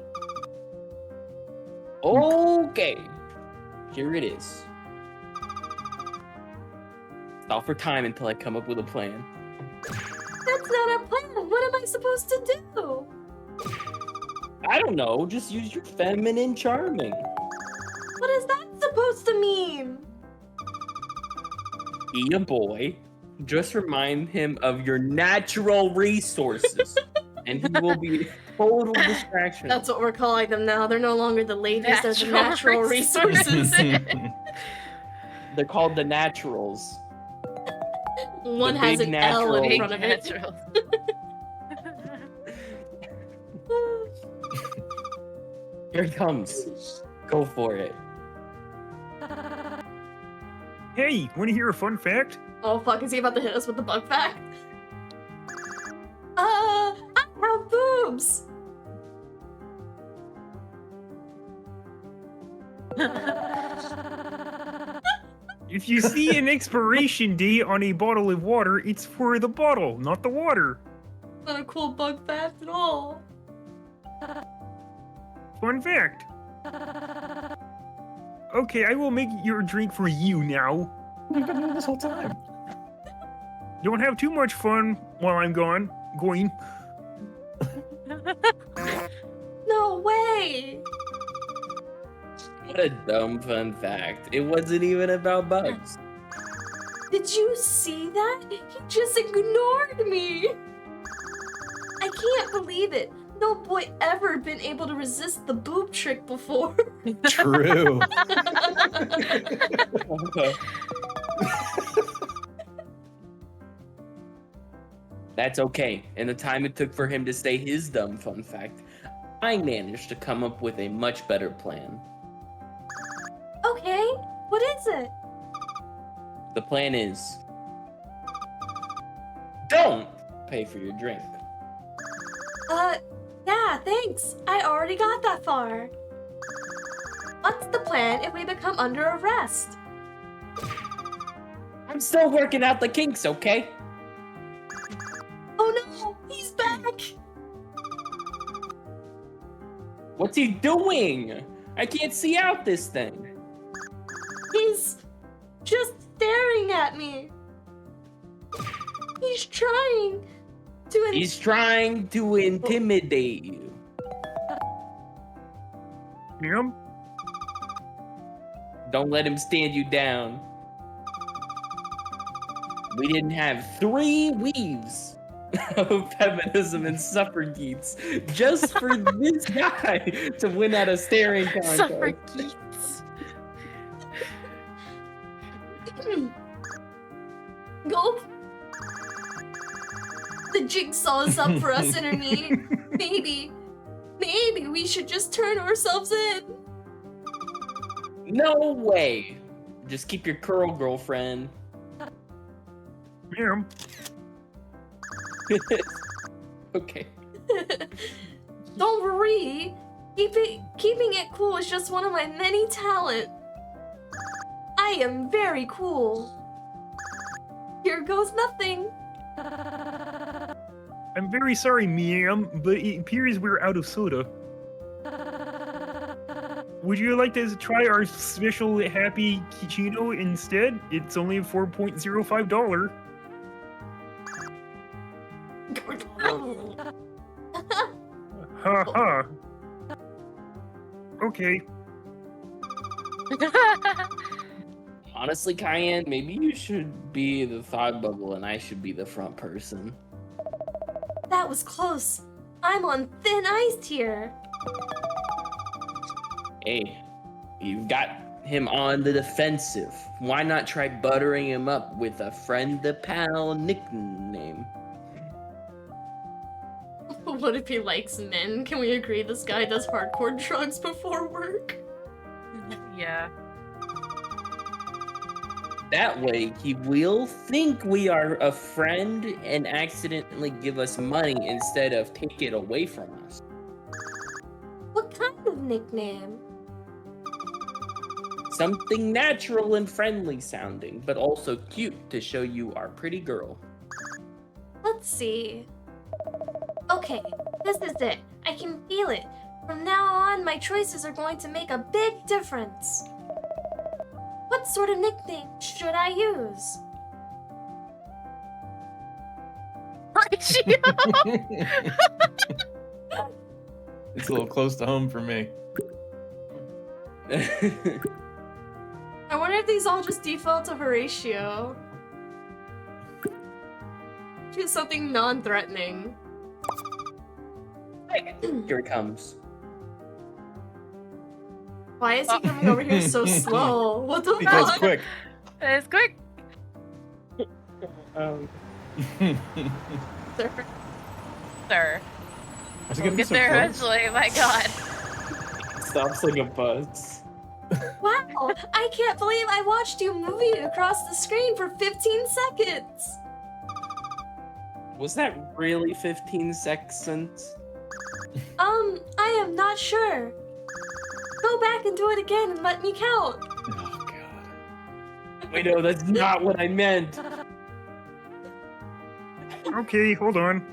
Okay. Here it is. Stall for time until I come up with a plan. That's not a plan. What am I supposed to do? I don't know. Just use your feminine charming. What is that supposed to mean? Be a boy. Just remind him of your natural resources. And he will be total distraction. That's what we're calling them now. They're no longer the ladies, they're the natural resources. They're called the naturals. One The has big an L in natural. front of it. Natural. Here he comes. Go for it. Hey, want to hear a fun fact? Oh fuck, is he about to hit us with the bug fact? I have boobs! If you see an expiration date on a bottle of water, it's for the bottle, not the water. Not a cool bug fact at all. Fun fact. Okay, I will make your drink for you now. We've been doing this whole time. Don't have too much fun while I'm gone. Going. No way! What a dumb fun fact. It wasn't even about bugs. Did you see that? He just ignored me! I can't believe it. No boy ever been able to resist the boob trick before. True. That's okay. In the time it took for him to say his dumb fun fact, I managed to come up with a much better plan. Okay, what is it? The plan is, don't pay for your drink. Yeah, thanks. I already got that far. What's the plan if we become under arrest? I'm still working out the kinks, okay? Oh no, he's back! What's he doing? I can't see out this thing. He's just staring at me. He's trying to... He's trying to intimidate you. Ma'am? Don't let him stand you down. We didn't have 3 weaves of feminism and suffragettes just for this guy to win at a staring contest. Suffragettes. Go. The jigsaw is up for us and her knee. Maybe we should just turn ourselves in. No way. Just keep your curl, girlfriend. Ma'am? Okay. Don't worry. Keeping it cool is just one of my many talents. I am very cool. Here goes nothing. I'm very sorry, ma'am, but it appears we're out of soda. Would you like to try our special Happy Cappuccino instead? It's only $4.05. Ha ha. Okay. Honestly, Cayenne, maybe you should be the thought bubble and I should be the front person. That was close. I'm on thin ice here. Hey, you've got him on the defensive. Why not try buttering him up with a friend-to-pal nickname? What if he likes men? Can we agree this guy does hardcore drugs before work? Yeah. That way, he will think we are a friend and accidentally give us money instead of take it away from us. What kind of nickname? Something natural and friendly sounding, but also cute to show you our pretty girl. Let's see. Okay, this is it. I can feel it. From now on, my choices are going to make a big difference. What sort of nickname should I use? It's a little close to home for me. I wonder if these all just default to Horatio. Choose something non-threatening. Here it comes. Why is he coming over here so slow? What the Because fuck? quick. It's quick. Sir. Sir. Was it We'll gonna be get so there close? eventually, my god. Stops like a bus. Wow, I can't believe I watched you moving across the screen for 15 seconds. Was that really 15 seconds? I am not sure. Go back and do it again and let me count. Oh god. Wait, no, that's not what I meant. Okay, hold on.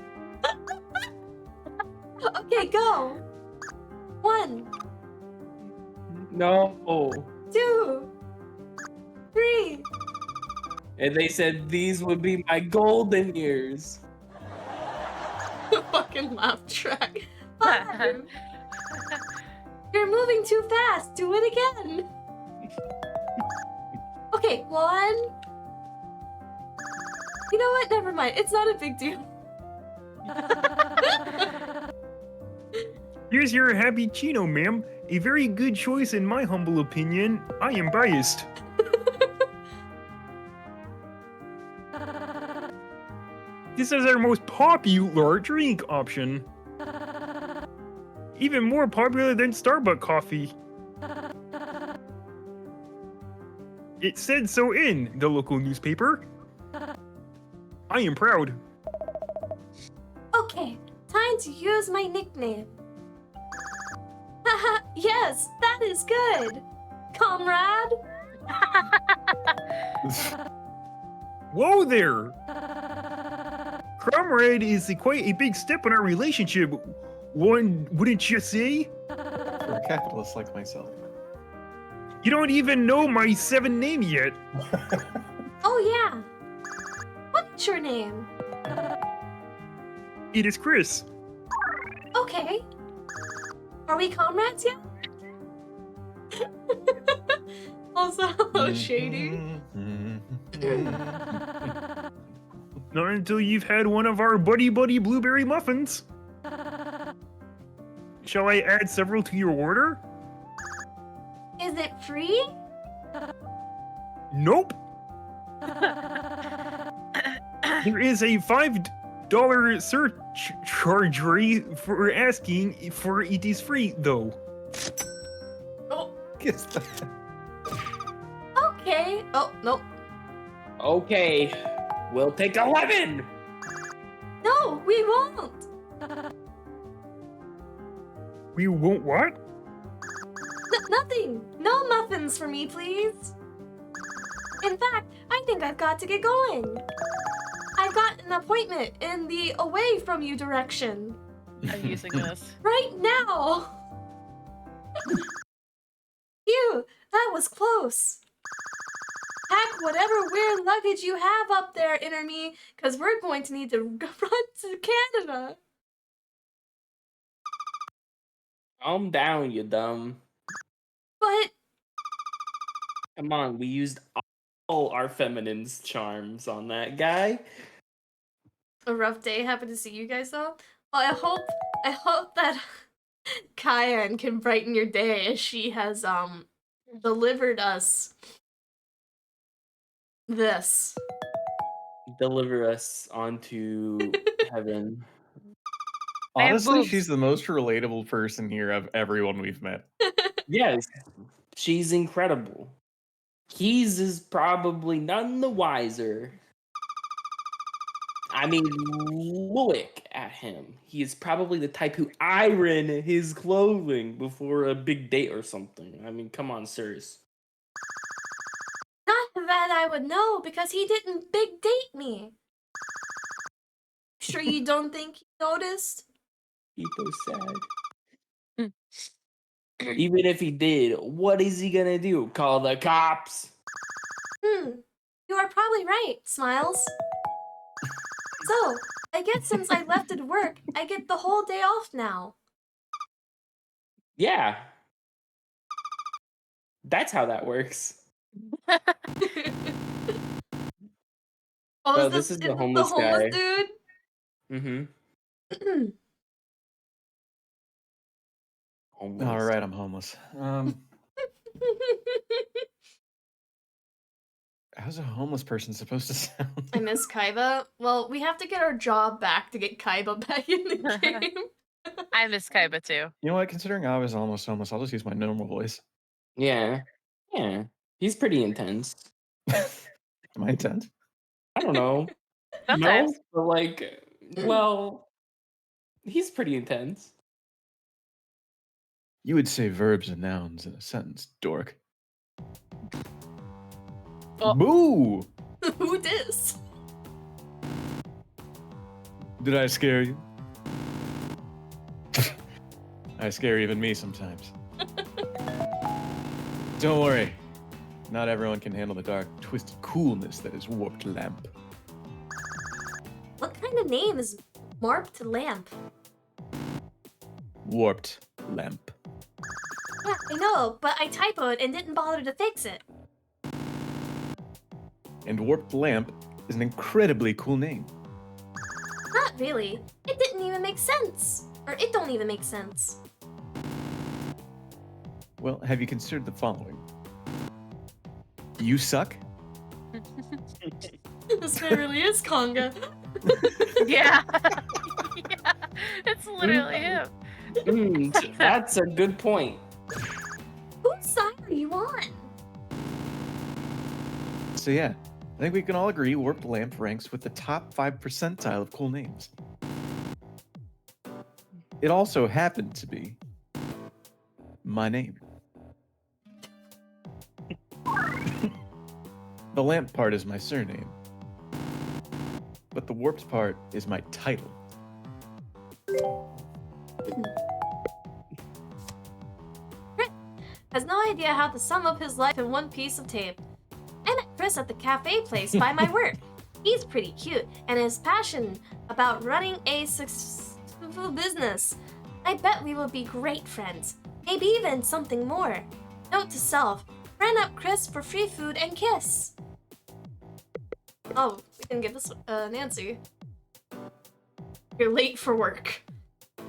Okay, go. 1, No. 2, 3. And they said these would be my golden years. Fucking laugh track. 5. You're moving too fast. Do it again. Okay, 1. You know what? Never mind. It's not a big deal. Here's your happy Chino, ma'am. A very good choice in my humble opinion. I am biased. This is our most popular drink option. Even more popular than Starbucks coffee. It said so in the local newspaper. I am proud. Okay, time to use my nickname. Haha, yes, that is good. Comrade? Whoa there! Comrade is quite a big step in our relationship. One, wouldn't you say? For a capitalist like myself. You don't even know my 7 name yet. Oh yeah. What's your name? It is Chris. Okay. Are we comrades yet? Also, hello, Shady. Not until you've had one of our buddy blueberry muffins. Shall I add several to your order? Is it free? Nope. There is a $5 surcharge for asking for it is free, though. Oh, Guess that. okay. Oh, no. Okay, we'll take 11. No, we won't. We won't what? Nothing. No muffins for me, please. In fact, I think I've got to get going. I've got an appointment in the away from you direction. I'm using this. Right now. Phew, that was close. Pack whatever weird luggage you have up there, Inner Me, because we're going to need to run to Canada. Calm down, you dumb. But Come on, we used all our feminine's charms on that guy. a rough day. Happy to see you guys though. Well, I hope that Cayenne can brighten your day as she has delivered us this. Deliver us onto heaven. I have Honestly, boobs. she's the most relatable person here of everyone we've met. Yes, she's incredible. Keys is probably none the wiser. I mean, look at him. He is probably the type who iron his clothing before a big date or something. I mean, come on, sirs. Not that I would know because he didn't big date me. Sure you don't think he noticed? He's so sad. Even if he did, what is he gonna do? Call the cops? You are probably right, Smiles. So, I guess since I left at work, I get the whole day off now. Yeah. That's how that works. Oh, Oh, is this is the the homeless guy. dude? Mm-hmm. Homeless. All right, I'm homeless. How's a homeless person supposed to sound? I miss Kaiba. Well, we have to get our job back to get Kaiba back in the game. I miss Kaiba too. You know what? Considering I was almost homeless, I'll just use my normal voice. Yeah. Yeah. He's pretty intense. Am I intense? I don't know. Sometimes. No, but like, well, he's pretty intense. You would say verbs and nouns in a sentence, dork. Oh. Boo! Who dis? Did I scare you? I scare even me sometimes. Don't worry. Not everyone can handle the dark, twisted coolness that is warped lamp. What kind of name is Warped Lamp? Warped lamp. Yeah, I know, but I typoed and didn't bother to fix it. And warped lamp is an incredibly cool name. Not really. It didn't even make sense. Or it don't even make sense. Well, have you considered the following? You suck? This man really is Conga. Yeah. Yeah. It's literally him. That's a good point. Whose side are you on? So yeah, I think we can all agree warped lamp ranks with the top 5 percentile of cool names. It also happened to be my name. The lamp part is my surname, but the warped part is my title. Has no idea how to sum up his life in one piece of tape. I met Chris at the cafe place by my work. He's pretty cute and is passionate about running a successful business. I bet we will be great friends. Maybe even something more. Note to self, friend up Chris for free food and kiss. Oh, we can give this Nancy. You're late for work.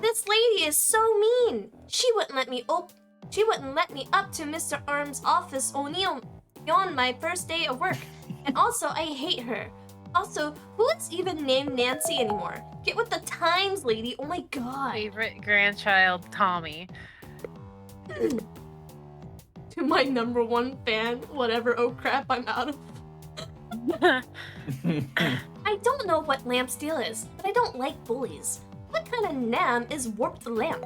This lady is so mean. She wouldn't let me up to Mr. Arm's office O'Neill on my first day of work. And also, I hate her. Also, who is even named Nancy anymore? Get with the times, lady. Oh my god. Favorite grandchild, Tommy. To my #1 fan, whatever, oh crap, I'm out of. I don't know what lamp steel is, but I don't like bullies. What kind of nam is warped lamp?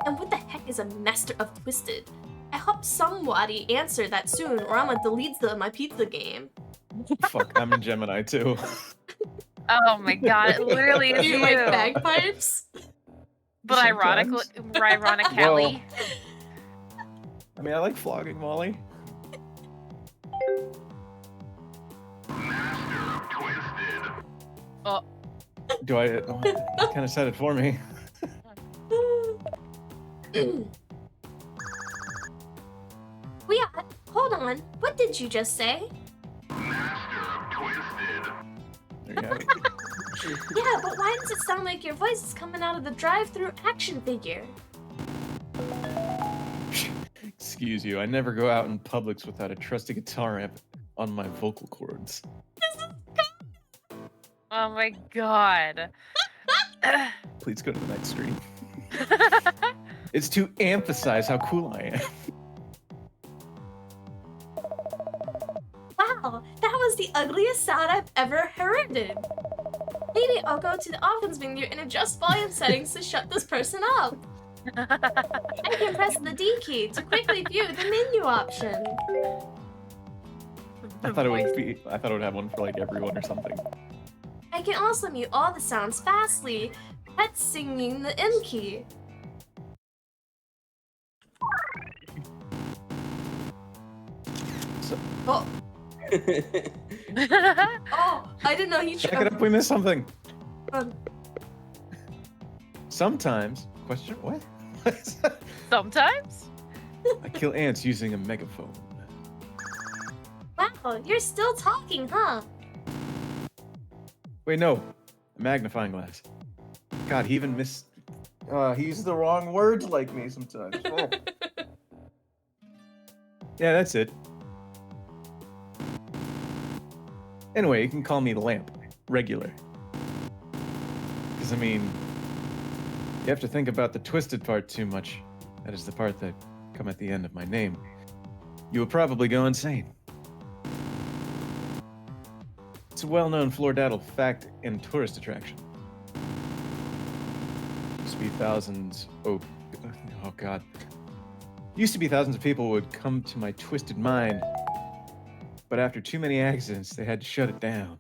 And what the heck is a master of twisted? I hope somebody answer that soon, or I'ma delete my pizza game. Fuck, I'm in Gemini too. Oh my god, it literally is Do you like bagpipes? But ironically, Whoa. I mean, I like flogging Molly. Oh. Do I? Oh, kind of said it for me. Well, yeah, hold on. What did you just say? There you have it. Yeah, but why does it sound like your voice is coming out of the drive-through action figure? Excuse you, I never go out in Publix without a trusty guitar amp on my vocal cords. Oh my god. Please go to the next screen. It's to emphasize how cool I am. Wow, that was the ugliest sound I've ever heard. Maybe I'll go to the options menu and adjust volume settings to shut this person up. I can press the D key to quickly view the menu option. I thought it would have one for like everyone or something. I can also mute all the sounds fastly. Pets singing the M key. So, Oh. Oh, I didn't know he check it up, we missed something. Um, Sometimes, question, what? Sometimes? I kill ants using a megaphone. wow, you're still talking, huh? Wait, no, a magnifying glass. God, he even he uses the wrong words like me sometimes. Oh. Yeah, that's it. Anyway, you can call me the lamp. Regular. Because, I mean, you have to think about the twisted part too much. That is the part that come at the end of my name. you would probably go insane. It's a well-known Floridaddle fact and tourist attraction. Used to be thousands. Oh God. Used to be thousands of people would come to my twisted mind, but after too many accidents, they had to shut it down.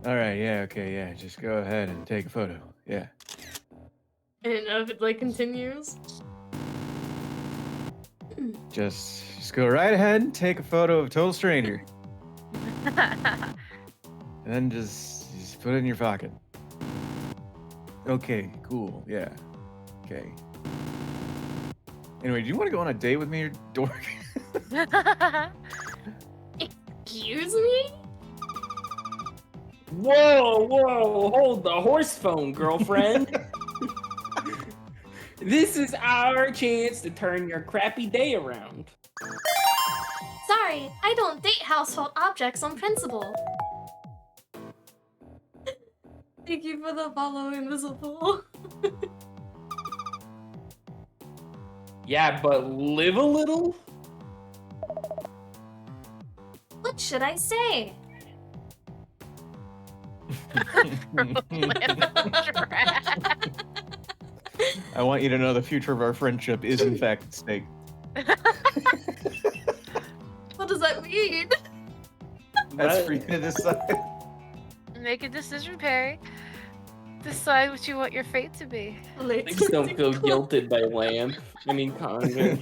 All right, yeah, okay, yeah. Just go ahead and take a photo. Yeah. And if it like continues. Just go right ahead and take a photo of a total stranger. And then just put it in your pocket. Okay, cool, yeah. Okay. Anyway, do you want to go on a date with me, or dork? Excuse me? Whoa, hold the horse phone, girlfriend. This is our chance to turn your crappy day around. Sorry, I don't date household objects on principle. Thank you for the follow, Invisible. Yeah, but live a little? What should I say? I want you to know the future of our friendship is in fact at stake. What does that mean? That's for you to decide. Make a decision, Perry. Decide what you want your fate to be. Please don't feel guilted by Lamp. I mean, Conga.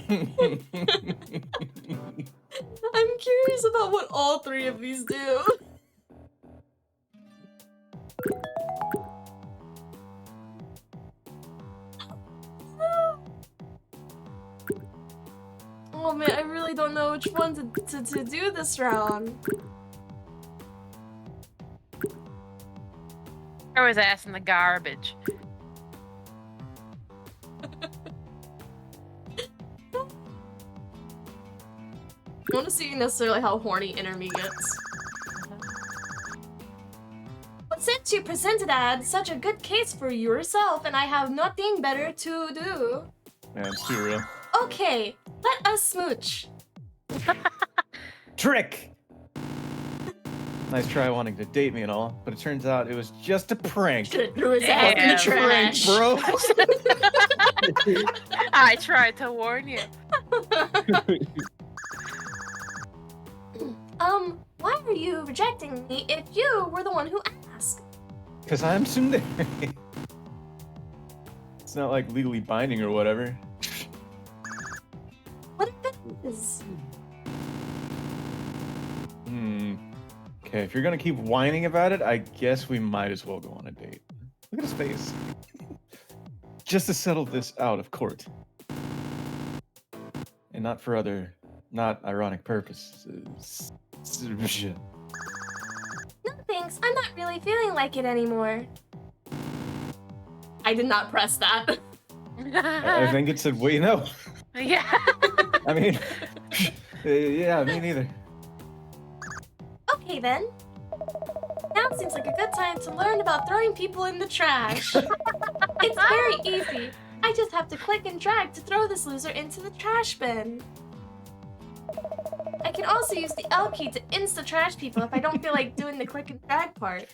I'm curious about what all three of these do. Oh man, I really don't know which one to do this round. Throw his ass in the garbage. I want to see necessarily how horny Enemy gets. But since you presented such a good case for yourself, and I have nothing better to do. Man, it's too real. Okay, let us smooch. Trick! Nice try wanting to date me and all, but it turns out it was just a prank. Should've threw his ass in the trash. Bro. I tried to warn you. Why are you rejecting me if you were the one who asked? Because I'm Tsundere. It's not like legally binding or whatever. What if it is? Okay, if you're gonna keep whining about it, I guess we might as well go on a date. Look at his face. Just to settle this out of court. And not for other, not ironic purposes. No thanks, I'm not really feeling like it anymore. I did not press that. I think it said, wait, no. Yeah. I mean, yeah, me neither. Okay then. Now seems like a good time to learn about throwing people in the trash. It's very easy. I just have to click and drag to throw this loser into the trash bin. I can also use the L key to insta-trash people if I don't feel like doing the click and drag part.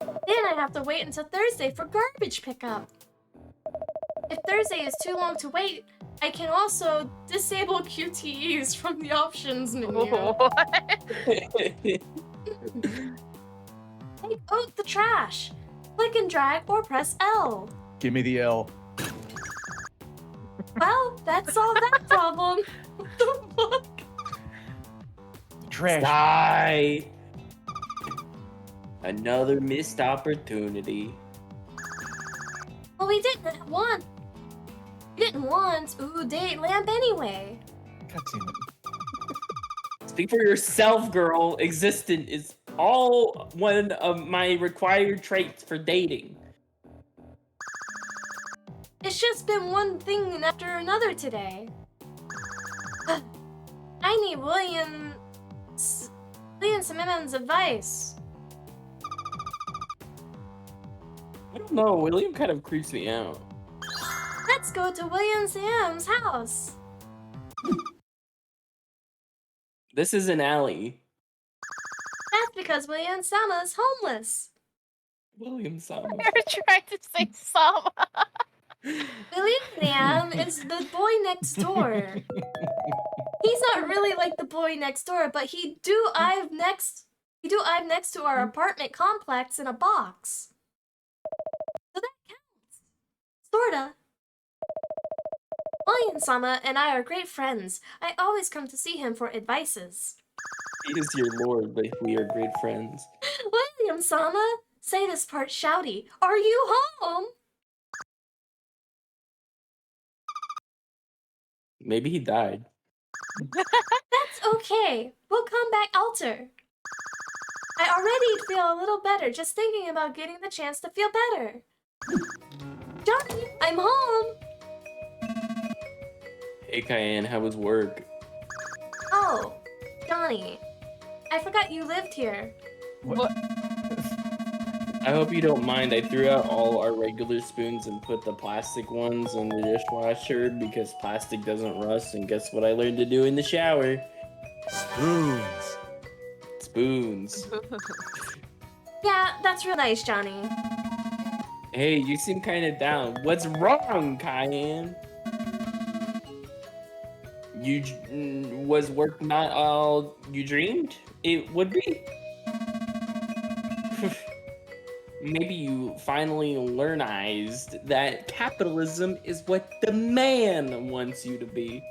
Then I have to wait until Thursday for garbage pickup. If Thursday is too long to wait, I can also disable QTEs from the options menu. Take out the trash. Click and drag or press L. Give me the L. Well, that solved that problem. What the fuck? Trash. Die. Another missed opportunity. Well, we didn't want. Ooh, date Lamp anyway. God damn it. Speak for yourself, girl. Existent is all one of my required traits for dating. It's just been one thing after another today. I need William's advice. I don't know. William kind of creeps me out. That's let's go to William Sam's house. This is an alley. That's because William Sama's homeless. William Sama. You're trying to say Sama. William Sam is the boy next door. He's not really like the boy next door, but he do I've next to our apartment complex in a box. So that counts. Sorta. William Sama and I are great friends. I always come to see him for advices. He is your lord, but we are great friends. William Sama, say this part shouty. Are you home? Maybe he died. That's okay. We'll come back alter. I already feel a little better just thinking about getting the chance to feel better. Johnny, I'm home. Hey, Cayenne, how was work? Oh, Johnny, I forgot you lived here. What? I hope you don't mind. I threw out all our regular spoons and put the plastic ones in the dishwasher because plastic doesn't rust. And guess what I learned to do in the shower? Spoons. Spoons. Yeah, that's real nice, Johnny. Hey, you seem kind of down. What's wrong, Cayenne? Was work not all you dreamed it would be? Maybe you finally learnized that capitalism is what the man wants you to be.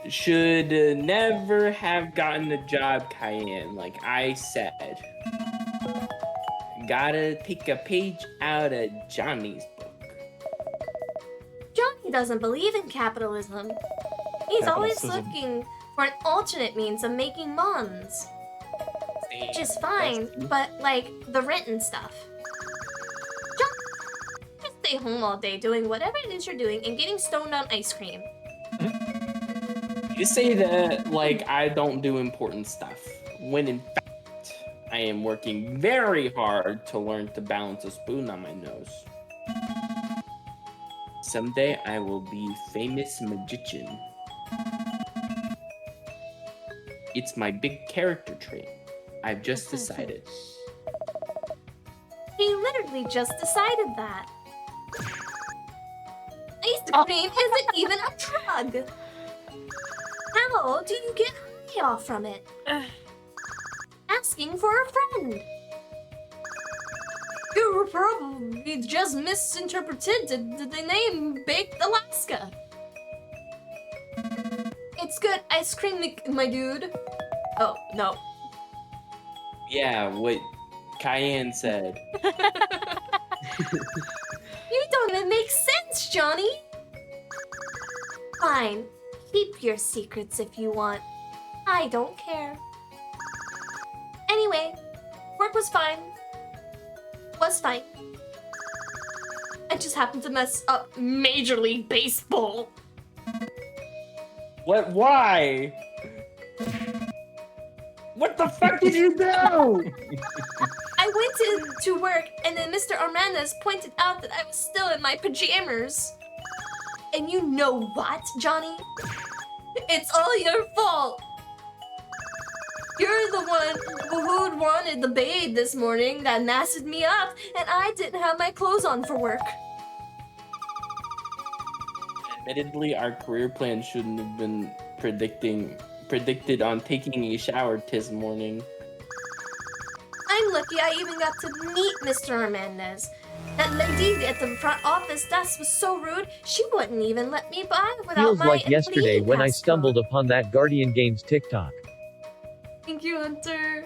Should never have gotten a job, Cayenne, like I said. Gotta take a page out of Johnny's book. Johnny doesn't believe in capitalism. He's always Capitalism. looking for an alternate means of making mons. Which is fine, but like the rent and stuff. Just stay home all day doing whatever it is you're doing and getting stoned on ice cream. You say that like I don't do important stuff, when in fact I am working very hard to learn to balance a spoon on my nose. Someday I will be famous magician. It's my big character trait. I've just decided. He literally just decided that. Ice cream isn't even a drug. How do you get high off from it? Asking for a friend. You were probably just misinterpreted the name Baked Alaska. It's good ice cream, my dude. Oh, no. Yeah, what Cayenne said. You don't even make sense, Johnny. Fine. Keep your secrets if you want. I don't care. Anyway, work was fine. Was fine. I just happened to mess up Major League Baseball. What? Why? What the fuck did you do? I went to work and then Mr. Armandez pointed out that I was still in my pajamas. And you know what, Johnny? It's all your fault. You're the one who wanted the bathe this morning that messed me up, and I didn't have my clothes on for work. Admittedly, our career plan shouldn't have been predicted on taking a shower this morning. I'm lucky I even got to meet Mr. Armandez. That lady at the front office desk was so rude, she wouldn't even let me by without Feels my like yesterday employee when I pass stumbled code. upon that Guardian Games TikTok. Thank you, Hunter.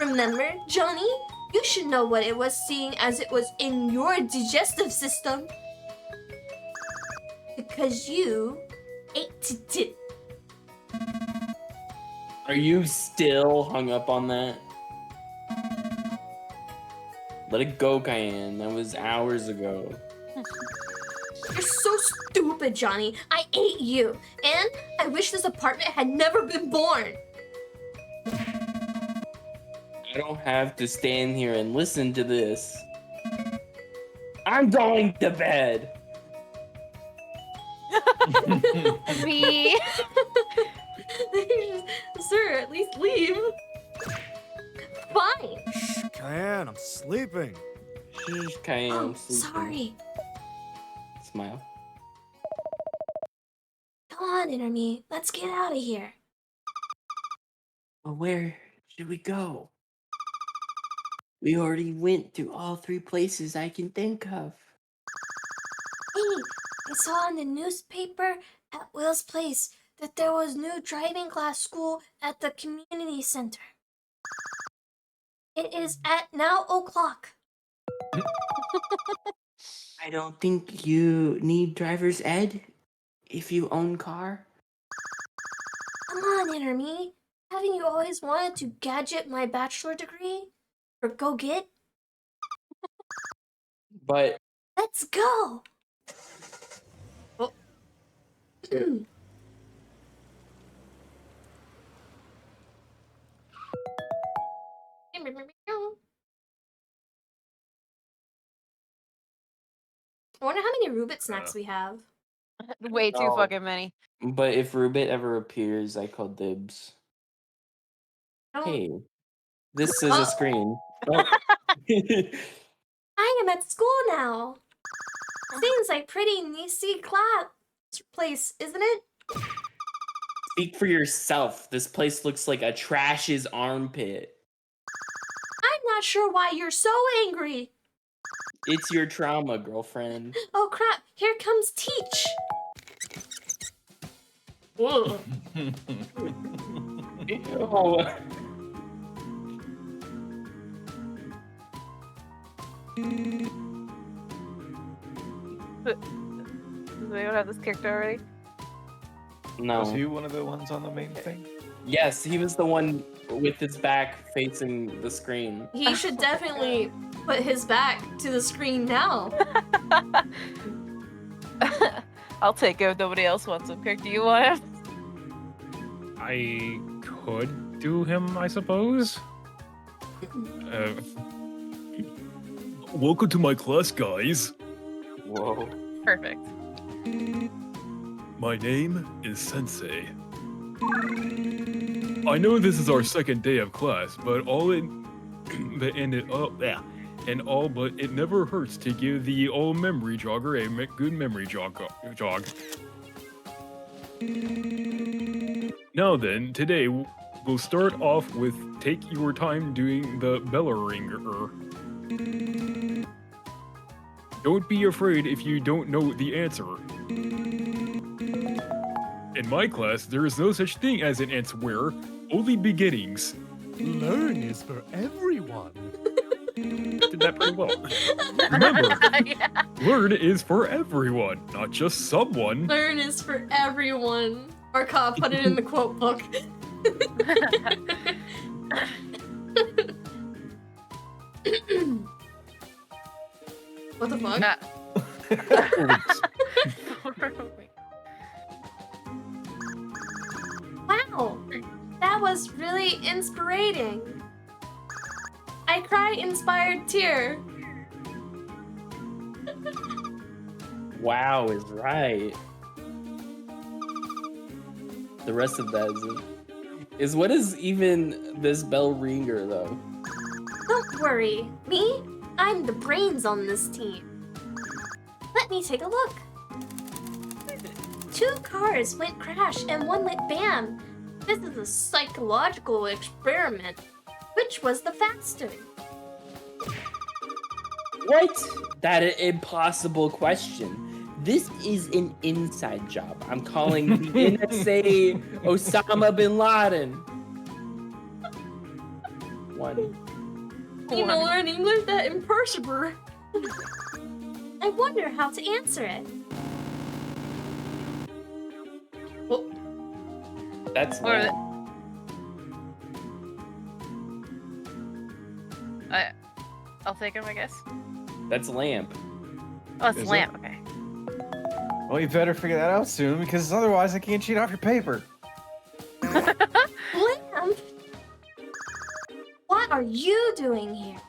Remember, Johnny? You should know what it was seeing as it was in your digestive system. Because you ate it. Are you still hung up on that? Let it go, Cayenne. That was hours ago. You're so stupid, Johnny. I ate you. And I wish this apartment had never been born. I don't have to stand here and listen to this. I'm going to bed. Me. Sir, at least leave. Fine. Cayenne, I'm sleeping. Shh, Cayenne, Oh, I'm sleeping. sorry. Smile. Come on, Interme. Let's get out of here. Well, where should we go? We already went to all 3 places I can think of. Hey, I saw in the newspaper at Will's place that there was new driving class school at the community center. It is at now o'clock. I don't think you need driver's ed if you own car. Come on, Interme. Haven't you always wanted to gadget my bachelor degree? Or go get? But Let's go! Oh. I wonder how many Rubit snacks we have. Way too No. fucking many. But if Rubit ever appears, I call dibs. Hey, this is a screen. Oh. I am at school now. Seems like pretty nicey class place, isn't it? Speak for yourself. This place looks like a trash's armpit. I'm not sure why you're so angry. It's your trauma, girlfriend. Oh crap, here comes Teach. Whoa. Ew. Does anyone have this character already? No. Was he one of the ones on the main thing? Yes, he was the one with his back facing the screen. He should definitely put his back to the screen now. I'll take it if nobody else wants him. Kirk, do you want him? I could do him, I suppose. Welcome to my class, guys. Whoa. Perfect. My name is Sensei. I know this is our second day of class, but it never hurts to give the old memory jogger a good memory jog. Now then, today we'll start off with take your time doing the belleringer. Don't be afraid if you don't know the answer. In my class, there is no such thing as an answer, only beginnings. Learn is for everyone. Did that pretty well. Remember, learn is for everyone, not just someone. Learn is for everyone. Our cop put it in the quote book. What the fuck? Wow, that was really inspiring. I cry inspired tear. Wow is right. The rest of that is what is even this bell ringer though? Don't worry, me? I'm the brains on this team. Let me take a look. 2 cars went crash and 1 went bam. This is a psychological experiment. Which was the faster? What? That impossible question. This is an inside job. I'm calling the NSA Osama bin Laden. 1. You know, learn English that imperishable. I wonder how to answer it. Oh. That's Or I'll take him, I guess. That's lamp. Oh, it's Is lamp. it? Okay. Well, you better figure that out soon, because otherwise I can't cheat off your paper. Lamp? What are you doing here?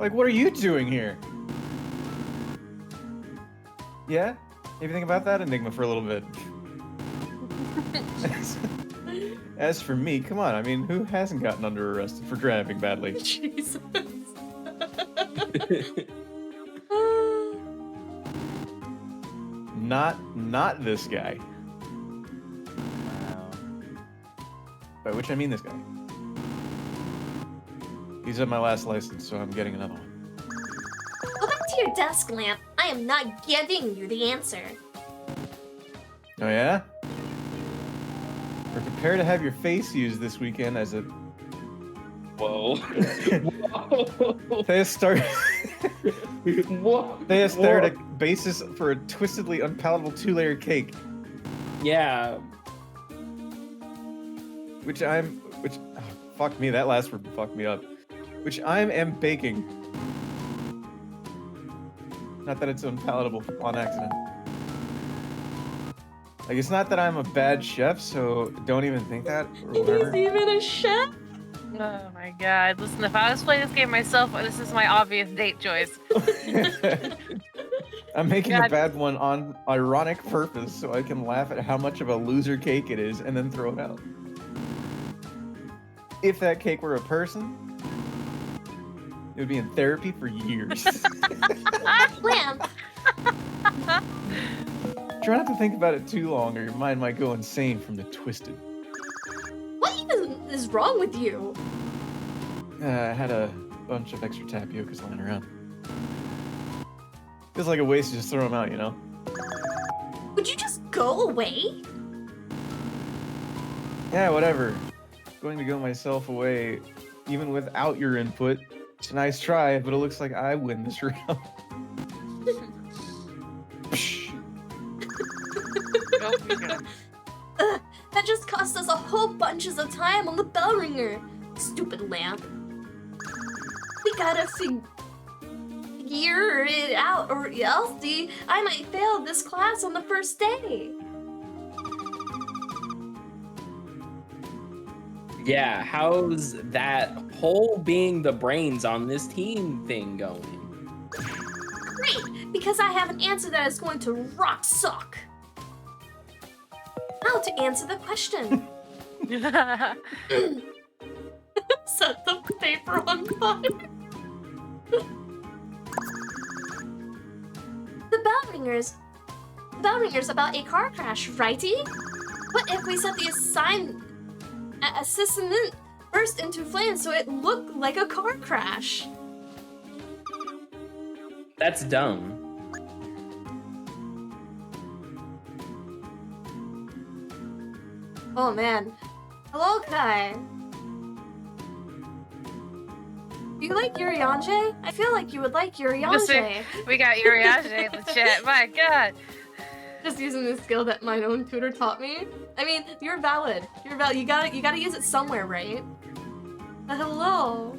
Like, what are you doing here? Yeah? Anything about that enigma for a little bit? As for me, come on. I mean, who hasn't gotten under arrest for driving badly? Jesus. Not this guy. Wow. By which I mean this guy. He's at my last license, so I'm getting another one. Go back to your desk, Lamp. I am not giving you the answer. Oh yeah? We're prepared to have your face used this weekend as a... Whoa. Theoretic basis for a twistedly unpalatable 2-layer cake. Yeah. Fuck me, that last word fucked me up. Which I am baking. Not that it's unpalatable on accident. Like, it's not that I'm a bad chef, so don't even think that, or whatever. He's even a chef? Oh my god. Listen, if I was playing this game myself, this is my obvious date choice. I'm making a bad one on ironic purpose so I can laugh at how much of a loser cake it is and then throw it out. If that cake were a person, it would be in therapy for years. Lamp. Try not to think about it too long or your mind might go insane from the twisted. What even is wrong with you? I had a bunch of extra tapiocas lying around. Feels like a waste to just throw them out, you know? Would you just go away? Yeah, whatever. Going to go myself away, even without your input. It's a nice try, but it looks like I win this round. That just cost us a whole bunches of time on the bell ringer. Stupid Lamp. We gotta figure it out, or else I might fail this class on the first day. Yeah, how's that whole being the brains on this team thing going? Great, because I have an answer that is going to rock suck. How to answer the question. Set the paper on fire. The bell ringer's about a car crash, righty? What if we set the assistant burst into flames so it looked like a car crash? That's dumb. Oh man. Hello, Kai. Do you like uriange? I feel like you would like uriange. We got uriange in the chat. My god. Just using the skill that my own tutor taught me. I mean, you're valid. You're valid. You gotta use it somewhere, right? Hello.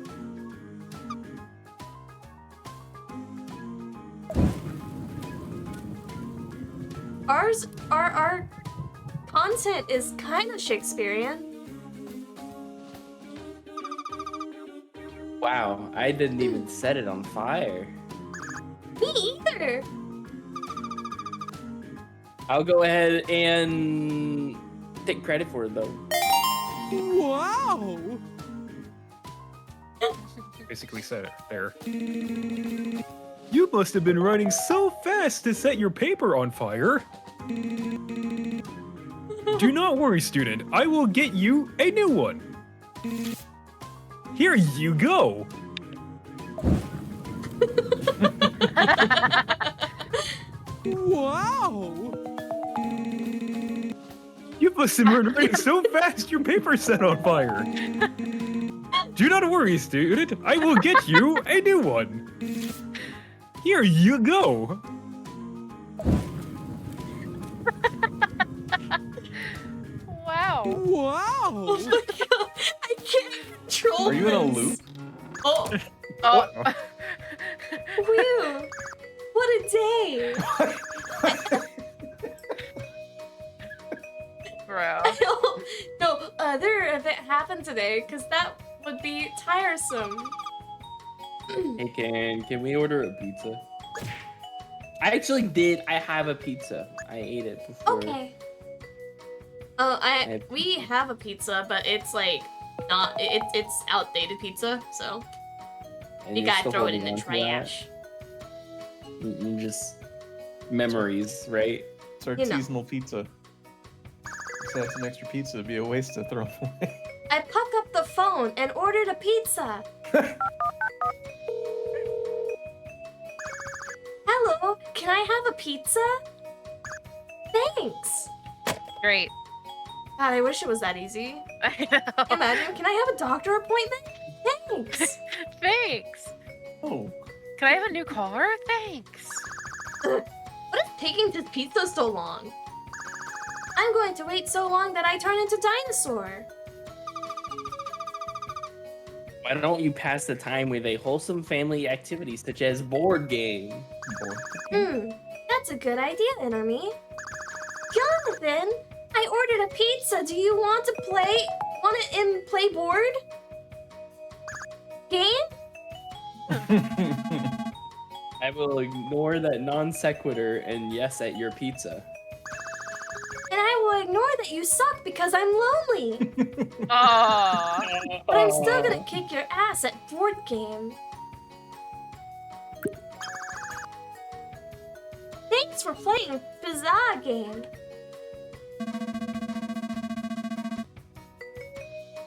Our content is kind of Shakespearean. Wow, I didn't even set it on fire. Me either. I'll go ahead and take credit for it though. Wow! Basically said it there. You must have been running so fast to set your paper on fire. Do not worry, student. I will get you a new one. Here you go. Wow! You must have been running so fast your paper set on fire. Do not worry, student. I will get you a new one. Here you go. Wow. Wow! Oh my god, I can't control Are you in a this. loop? Oh, Oh. whew. What a day. Bro. No, other event happened today, because that would be tiresome. Hey, can we order a pizza? I actually did. I have a pizza. I ate it before. Okay. We have a pizza, but it's like not. It's outdated pizza, so And you you're gotta still throw it in holding the on to that? trash. Just memories, right? It's our You know. seasonal pizza. Just add some extra pizza. It'd be a waste to throw away. I puck up the phone and ordered a pizza. Hello, can I have a pizza? Thanks. Great. God, I wish it was that easy. I know. Imagine, can I have a doctor appointment? Thanks. Thanks. Oh. Can I have a new car? Thanks. What is taking this pizza so long? I'm going to wait so long that I turn into dinosaur. Why don't you pass the time with a wholesome family activity such as board game? That's a good idea, Enemy. Jonathan, I ordered a pizza. Do you want to play board game? I will ignore that non sequitur and yes at your pizza. And I will ignore that you suck because I'm lonely. Aww. But I'm still gonna kick your ass at board game. Thanks for playing Pizza game.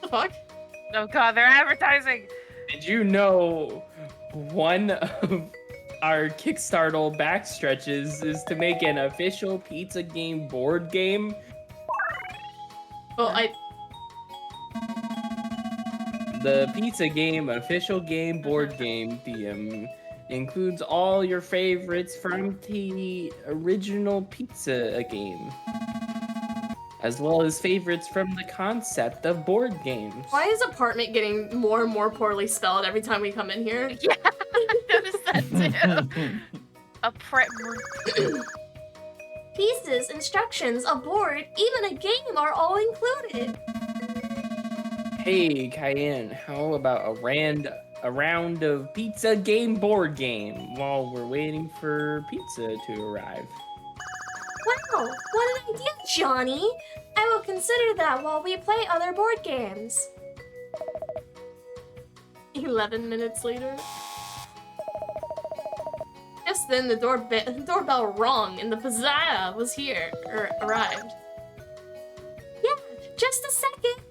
The fuck? Oh god, they're advertising. Did you know one of our Kickstarter backstretches is to make an official pizza game board game? Well, The pizza game official game board game theme includes all your favorites from the original pizza game, as well as favorites from the concept of board games. Why is apartment getting more and more poorly spelled every time we come in here? Yeah, I noticed that too. A prep. Pieces, instructions, a board, even a game are all included. Hey, Cayenne, how about a round of pizza game board game while we're waiting for pizza to arrive? Wow, what an idea, Johnny! I will consider that while we play other board games. 11 minutes later. Just then the doorbell rung and the pizza was here, or arrived. Yeah, just a second.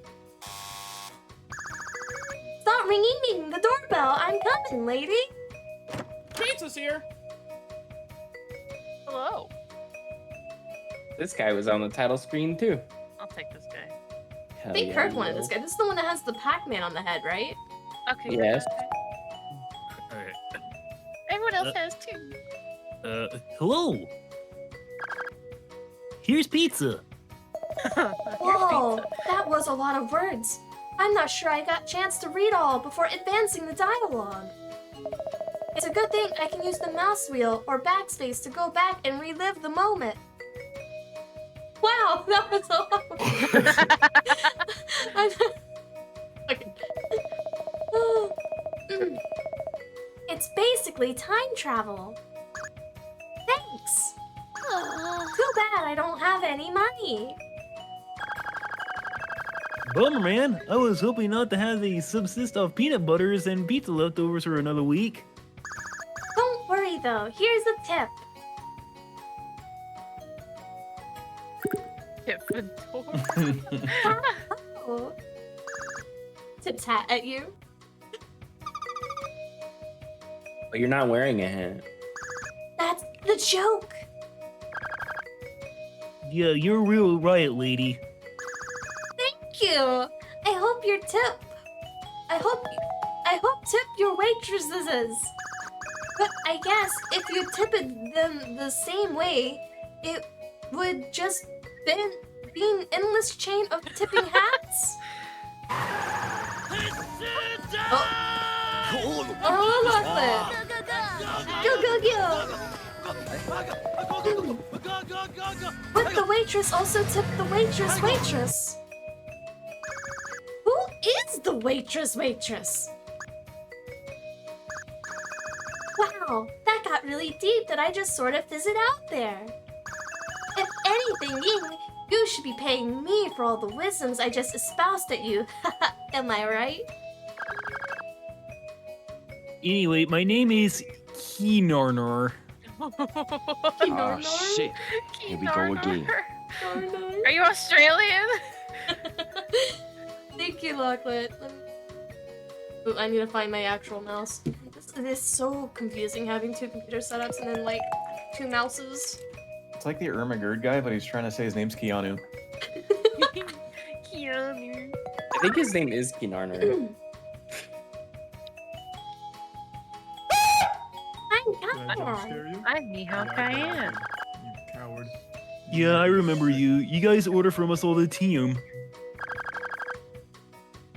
Stop ringing the doorbell. I'm coming, lady. Pizza's here. Hello. This guy was on the title screen too. I'll take this guy. I think Kirk wanted this guy. This is the one that has the Pac-Man on the head, right? Okay. Yes. Alright. Everyone else has too. Hello. Here's pizza. Whoa, that was a lot of words. I'm not sure I got a chance to read all before advancing the dialogue. It's a good thing I can use the mouse wheel or backspace to go back and relive the moment. Wow, that was a lot. It's basically time travel. Thanks. Too bad I don't have any money. Bummer, man. I was hoping not to have the subsist of peanut butters and pizza leftovers for another week. Don't worry though, here's a tip. Tip for door. Oh. Tip's hat at you. But you're not wearing a hat. That's the joke. Yeah, you're real right, lady. Thank you. I hope your tip. I hope tip your waitresses. But I guess if you tipped them the same way, it would just be an endless chain of tipping hats. Oh, Lachlan. Go. Would the waitress also tip the waitress? Who is the waitress? Wow, that got really deep that I just sort of fizzed out there. If anything, you should be paying me for all the wisdoms I just espoused at you. Am I right? Anyway, my name is Çınar. Oh shit! Here we go again. Are you Australian? Thank you, Locklet. Ooh, I need to find my actual mouse. This is so confusing having two computer setups and then like two mouses. It's like the Ermagerd guy, but he's trying to say his name's Keanu. Keanu. I think his name is Kinarner. I'm Mihawk Cayenne. You coward. Yeah, I remember you. You guys order from us all the time.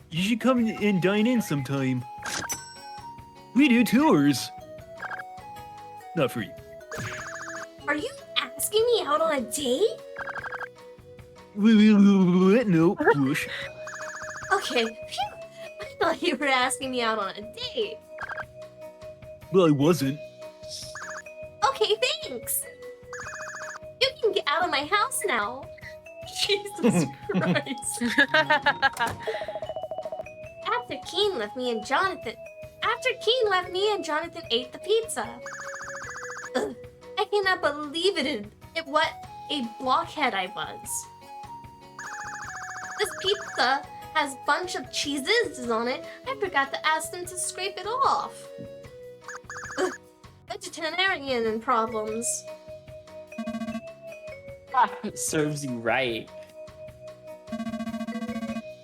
You should come and dine in sometime. We do tours. Not for you. Are you asking me out on a date? No, push. Okay, phew. I thought you were asking me out on a date. Well, I wasn't. Okay, thanks. You can get out of my house now. Jesus Christ. After Keen left me and Jonathan ate the pizza. Ugh, I cannot believe it. What a blockhead I was. This pizza has a bunch of cheeses on it. I forgot to ask them to scrape it off. Ugh, vegetarian problems. Serves you right.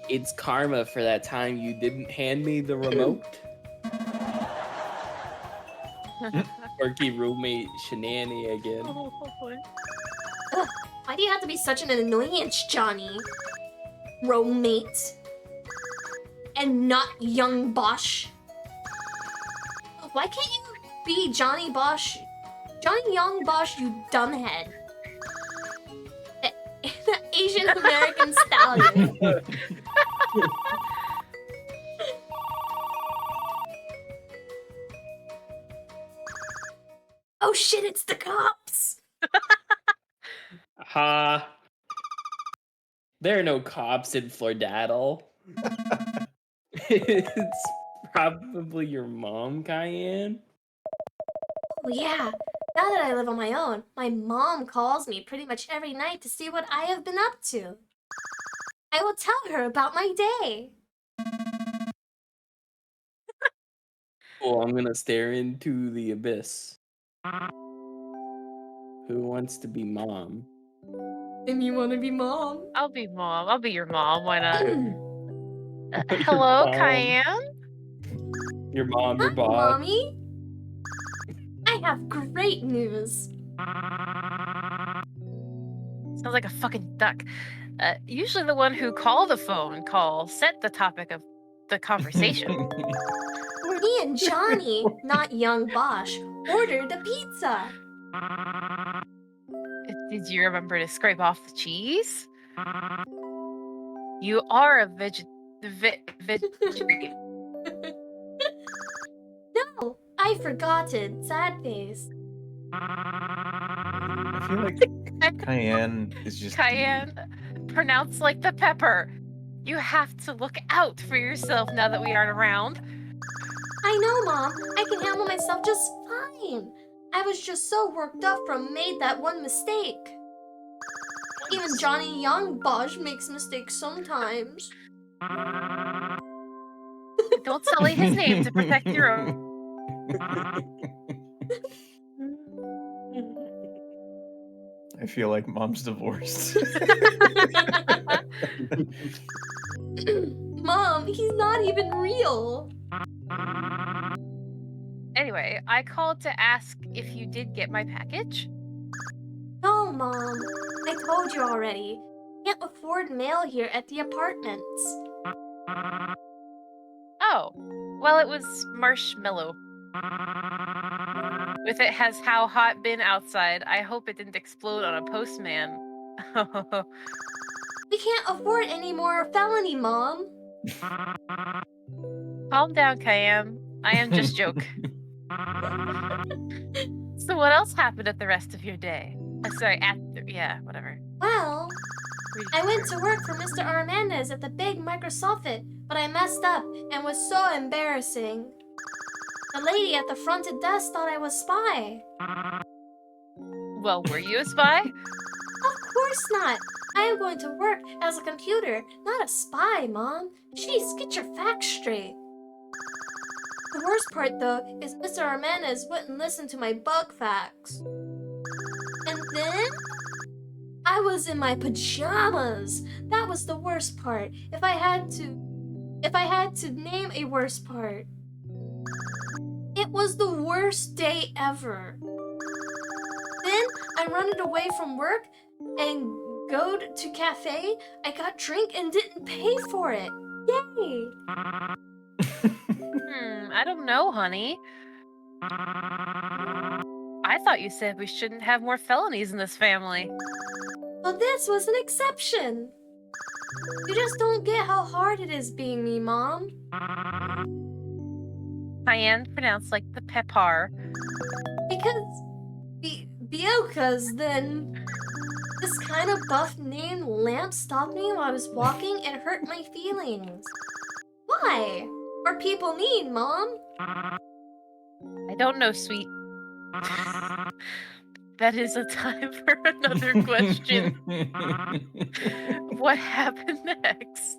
It's karma for that time you didn't hand me the remote. Quirky roommate shenanigans again. Ugh, why do you have to be such an annoyance, Johnny? Roommate. And not young Bosch. Why can't you be Johnny Bosch? Johnny Young Bosch, you dumbhead. The Asian American stallion. Oh shit, it's the cops! Ha! There are no cops in Flordaddle. It's probably your mom, Cayenne. Oh yeah, now that I live on my own, my mom calls me pretty much every night to see what I have been up to. I will tell her about my day. Cool, I'm gonna stare into the abyss. Who wants to be mom? And you want to be mom? I'll be mom. I'll be your mom. Why not? Hello, Mom. Cayenne? Your mom, your Hi, boss. Mommy. I have great news. Sounds like a fucking duck. Usually the one who called the phone call set the topic of the conversation. Me and Johnny, not young Bosch, ordered a pizza. Did you remember to scrape off the cheese? You are a vegetarian. No, I forgot it. Sad face. I feel like Cayenne is just. Cayenne, pronounced like the pepper. You have to look out for yourself now that we aren't around. I know, Mom. I can handle myself just fine. I was just so worked up from made that one mistake. Even Johnny Young Bosch makes mistakes sometimes. Don't sully his name to protect your own. I feel like mom's divorced. Mom, he's not even real. Anyway, I called to ask if you did get my package. No, Mom. I told you already. Can't afford mail here at the apartments. Oh, well, it was marshmallow. With it has how hot been outside. I hope it didn't explode on a postman. We can't afford any more felony, Mom. Calm down, Cayenne. I am just joke. So what else happened at the rest of your day? Sorry, yeah, whatever. Well, I went to work for Mr. Armendez at the big Microsoft, but I messed up and was so embarrassing. The lady at the front desk thought I was spy. Well, were you a spy? Of course not. I am going to work as a computer, not a spy, Mom. Jeez, get your facts straight. The worst part, though, is Mr. Armendez wouldn't listen to my bug facts. And then I was in my pajamas. That was the worst part. If I had to name a worst part, it was the worst day ever. Then I running away from work and go to cafe. I got drink and didn't pay for it. Yay! I don't know, honey. I thought you said we shouldn't have more felonies in this family. Well, this was an exception. You just don't get how hard it is being me, Mom. Cayenne pronounced like the pepper. Because then this kind of buff named Lamp stopped me while I was walking and hurt my feelings. Why? Are people mean, Mom? I don't know, sweet. That is a time for another question. What happened next?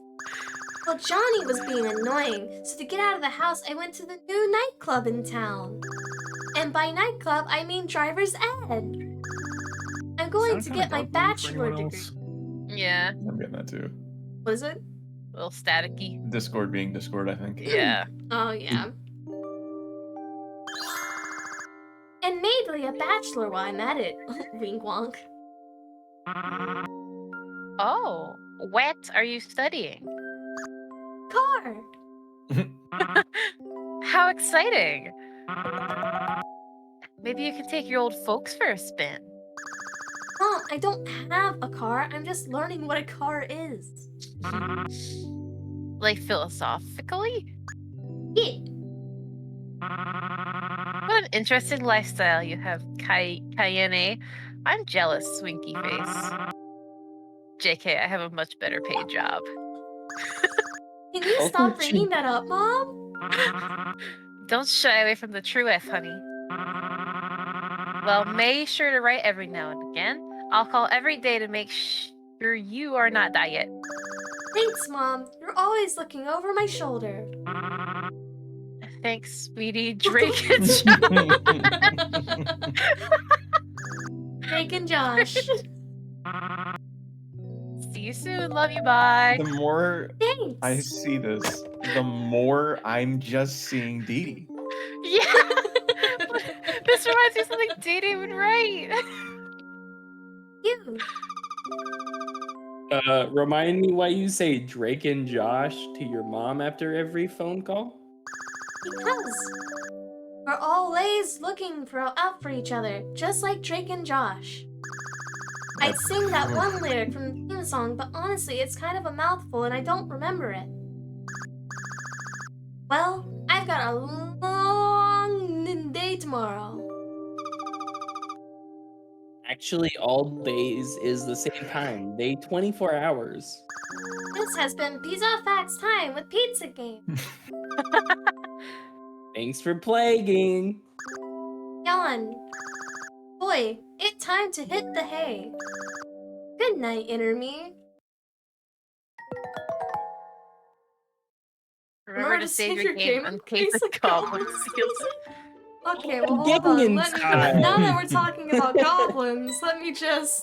Well, Johnny was being annoying, so to get out of the house, I went to the new nightclub in town. And by nightclub, I mean Driver's Ed. I'm going to get my bachelor degree. Yeah. I'm getting that too. What is it? A little staticky. Discord being Discord, I think. Yeah. Oh, yeah. And maybe a bachelor while I'm at it. Wink wonk. Oh, what are you studying? Car. How exciting! Maybe you can take your old folks for a spin. Mom, I don't have a car. I'm just learning what a car is. Like philosophically? Yeah. What an interesting lifestyle you have, Cayenne. I'm jealous, Swinky Face. JK, I have a much better paid job. Can you stop bringing that up, Mom? Don't shy away from the true F, honey. Well, make sure to write every now and again. I'll call every day to make sure you are not diet. Thanks, Mom. You're always looking over my shoulder. Thanks, sweetie. Drake and Josh. Drake and Josh. See you soon. Love you. Bye. The more Thanks. I see this, the more I'm just seeing Dee Dee. Yeah. This reminds me of something Dee Dee would write. You. Remind me why you say Drake and Josh to your mom after every phone call? Because we're always looking out for each other, just like Drake and Josh. I'd sing that one lyric from the theme song, but honestly, it's kind of a mouthful and I don't remember it. Well, I've got a long day tomorrow. Actually, all days is the same time. Day 24 hours. This has been Pizza Facts Time with Pizza Game. Thanks for playing. Yawn. Boy, it's time to hit the hay. Good night, Inner Me. Remember to save your game in case a goblin steals it. Okay, well, hold on. Now that we're talking about goblins, let me just...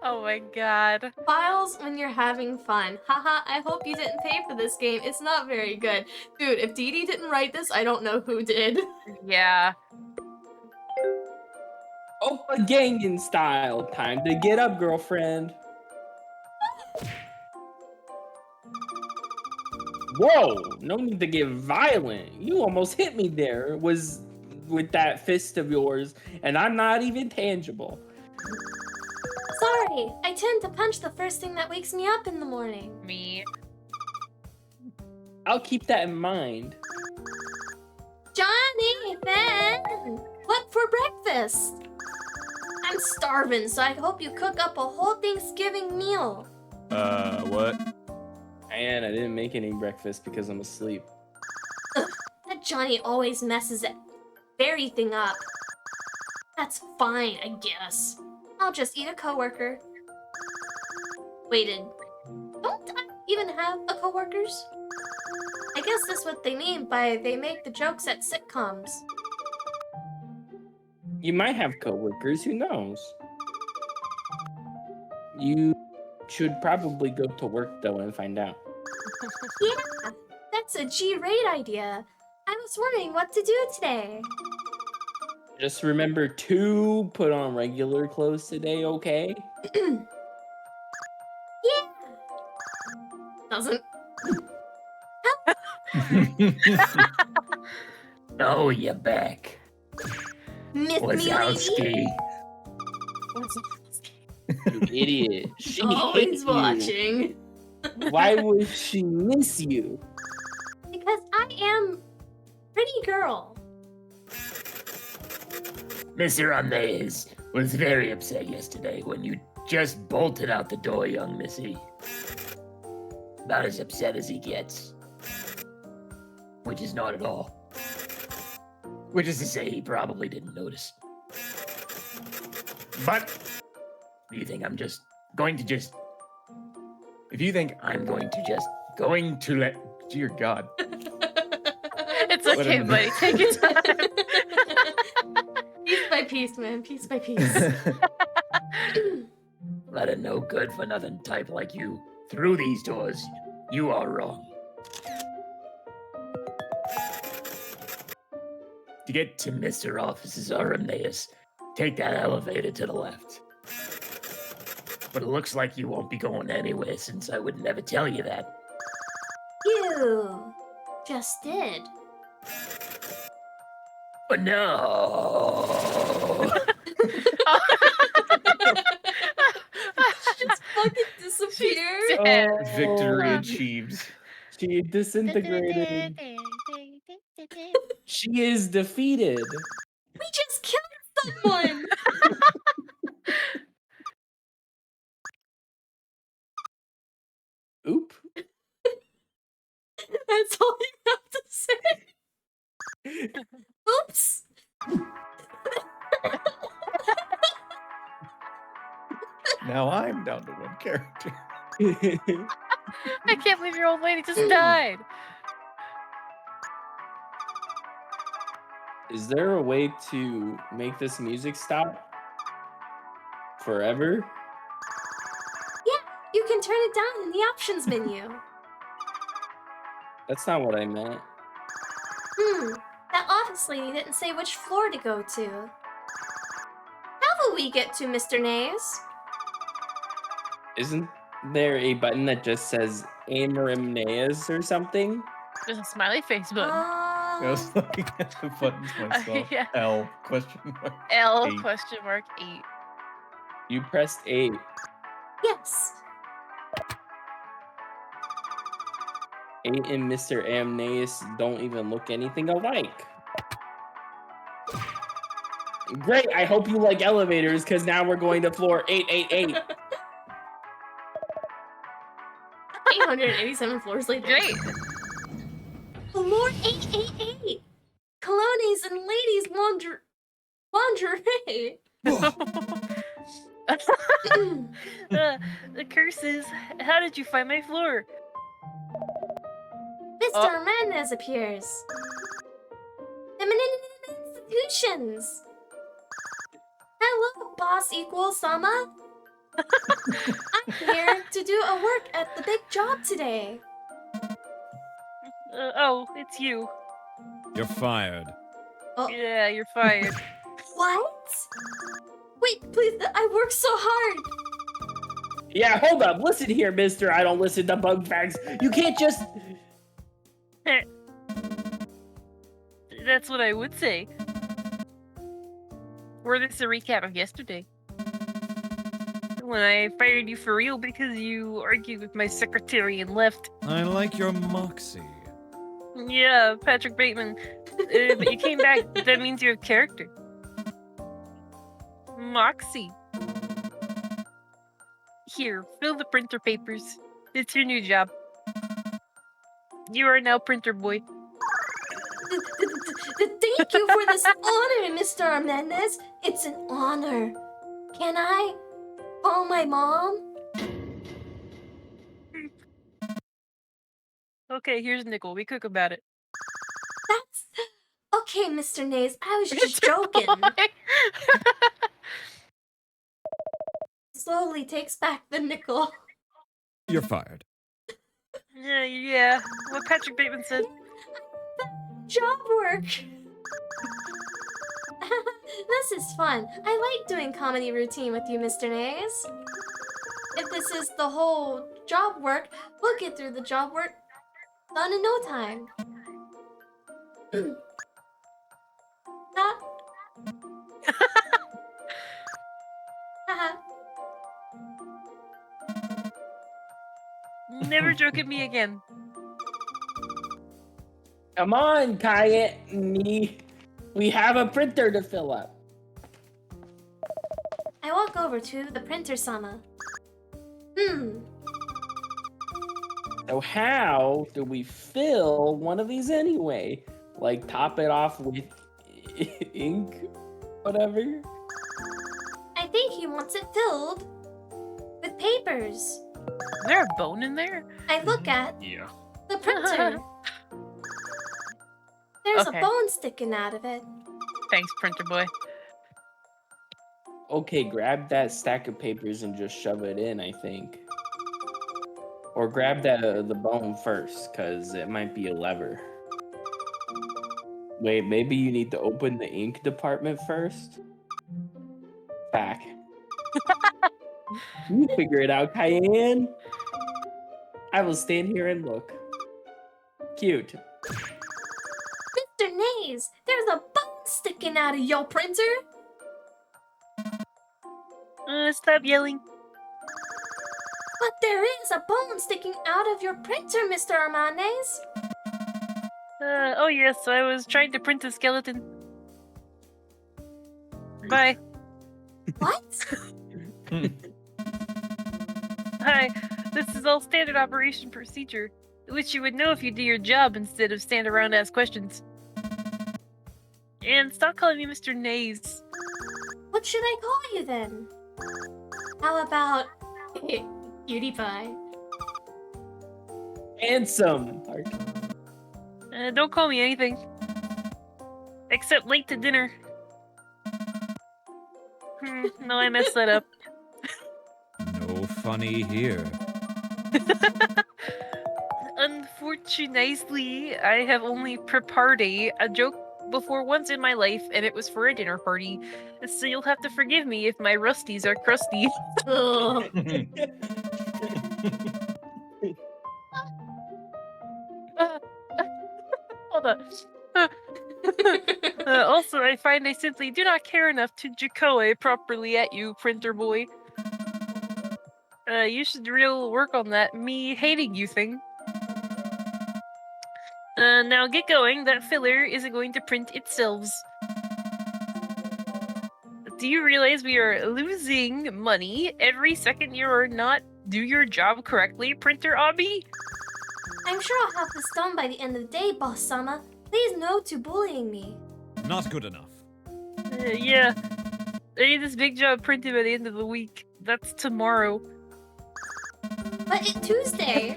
Oh my god. Files when you're having fun. Haha, I hope you didn't pay for this game. It's not very good. Dude, if Dee Dee didn't write this, I don't know who did. Yeah. Oh, a Gangnam Style. Time to get up, girlfriend. Whoa, no need to get violent. You almost hit me there with that fist of yours, and I'm not even tangible. Sorry, I tend to punch the first thing that wakes me up in the morning. Me. I'll keep that in mind. Johnny, Ben, what for breakfast? I'm starving, so I hope you cook up a whole Thanksgiving meal. What? And I didn't make any breakfast because I'm asleep. That Johnny always messes everything up. That's fine, I guess. I'll just eat a coworker. Waited. Don't I even have a coworkers? I guess that's what they mean by they make the jokes at sitcoms. You might have coworkers, who knows? You should probably go to work though and find out. Yeah, that's a G-rate idea. I was wondering what to do today. Just remember to put on regular clothes today, okay? Yeah. Doesn't. Oh, you're back. Miss me, lady. Wazowski. You idiot. She Always hates you. watching. Why would she miss you? Because I am pretty girl. Mr. ᴛᴇs was very upset yesterday when you just bolted out the door, young missy. About as upset as he gets. Which is not at all. Which is to say, he probably didn't notice. But, do you think I'm just going to just... If you think I'm going to let... Dear God. It's okay, buddy. Take your time. Piece by piece, man. Piece by piece. Let a no good for nothing type like you through these doors. You are wrong. To get to Mr. Office's ᴛᴇs, take that elevator to the left. But it looks like you won't be going anywhere since I would never tell you that. You just did. But no. Just fucking disappeared. Yeah. Victory achieved. She disintegrated. She is defeated. We just killed someone. Oop. That's all you have to say. Oops. Now I'm down to one character. I can't believe your old lady just died. Is there a way to make this music stop? Forever? Yeah, you can turn it down in the options menu. That's not what I meant. That office lady didn't say which floor to go to. How will we get to Mr. Nays? Isn't there a button that just says ᴛᴇs or something? There's a smiley face button. I was looking at the buttons myself. Yeah. L question mark. L 8. question mark 8. You pressed 8. Yes. 8 and Mr. ᴛᴇs don't even look anything alike. Great, I hope you like elevators, because now we're going to floor 888. 887 floors later. Great. Floor 888. Colonies and ladies lingerie. The curses. How did you find my floor? Mr. Menez appears. Feminine institutions. Hello, boss equal Sama. I'm here to do a work at the big job today. Oh, it's you. You're fired. Oh. Yeah, you're fired. What? Wait, please, I worked so hard. Yeah, hold up. Listen here, mister. I don't listen to bug facts. You can't just... That's what I would say. Or this is a recap of yesterday. When I fired you for real because you argued with my secretary and left. I like your moxie. Yeah, Patrick Bateman. But you came back. That means you have character. Moxie. Here, fill the printer papers. It's your new job. You are now printer boy. Thank you for this honor, Mr. Hernandez. It's an honor. Can I call my mom? Okay, here's nickel. Be quick about it. That's okay, Mr. Nays. I was just joking. Slowly takes back the nickel. You're fired. Yeah, what Patrick Bateman said. Job work. This is fun. I like doing comedy routine with you, Mr. Nays. If this is the whole job work, we'll get through the job work done in no time. Never joke at me again. Come on, Kaya. We have a printer to fill up. I walk over to the printer sama. So how do we fill one of these anyway? Like top it off with ink, whatever? I think he wants it filled with papers. Is there a bone in there? I look at Yeah. the printer. There's Okay. a bone sticking out of it. Thanks, printer boy. Okay, grab that stack of papers and just shove it in, I think. Or grab the bone first, because it might be a lever. Wait, maybe you need to open the ink department first? Back. You figure it out, Cayenne. I will stand here and look. Cute. Mr. Nays, there's a bone sticking out of your printer. Stop yelling. But there is a bone sticking out of your printer, Mr. Hernandez. Oh yes, I was trying to print a skeleton. Bye. What? Hi, this is all standard operation procedure, which you would know if you do your job instead of stand around and ask questions. And stop calling me Mr. Nays. What should I call you then? How about Cutie Pie? Handsome. Don't call me anything. Except late to dinner. No, I messed that up. No funny here. Unfortunately, I have only prepared a joke before once in my life, and it was for a dinner party. So you'll have to forgive me if my rusties are crusty. Hold on. Also, I find I simply do not care enough to jacoe properly at you, printer boy. You should real work on that me hating you thing. Now get going. That filler isn't going to print itself. Do you realize we are losing money every second you are not do your job correctly, printer obby? I'm sure I'll have this done by the end of the day, Boss Sama. Please no to bullying me. Not good enough. Yeah. I need this big job printed by the end of the week. That's tomorrow. But it's Tuesday.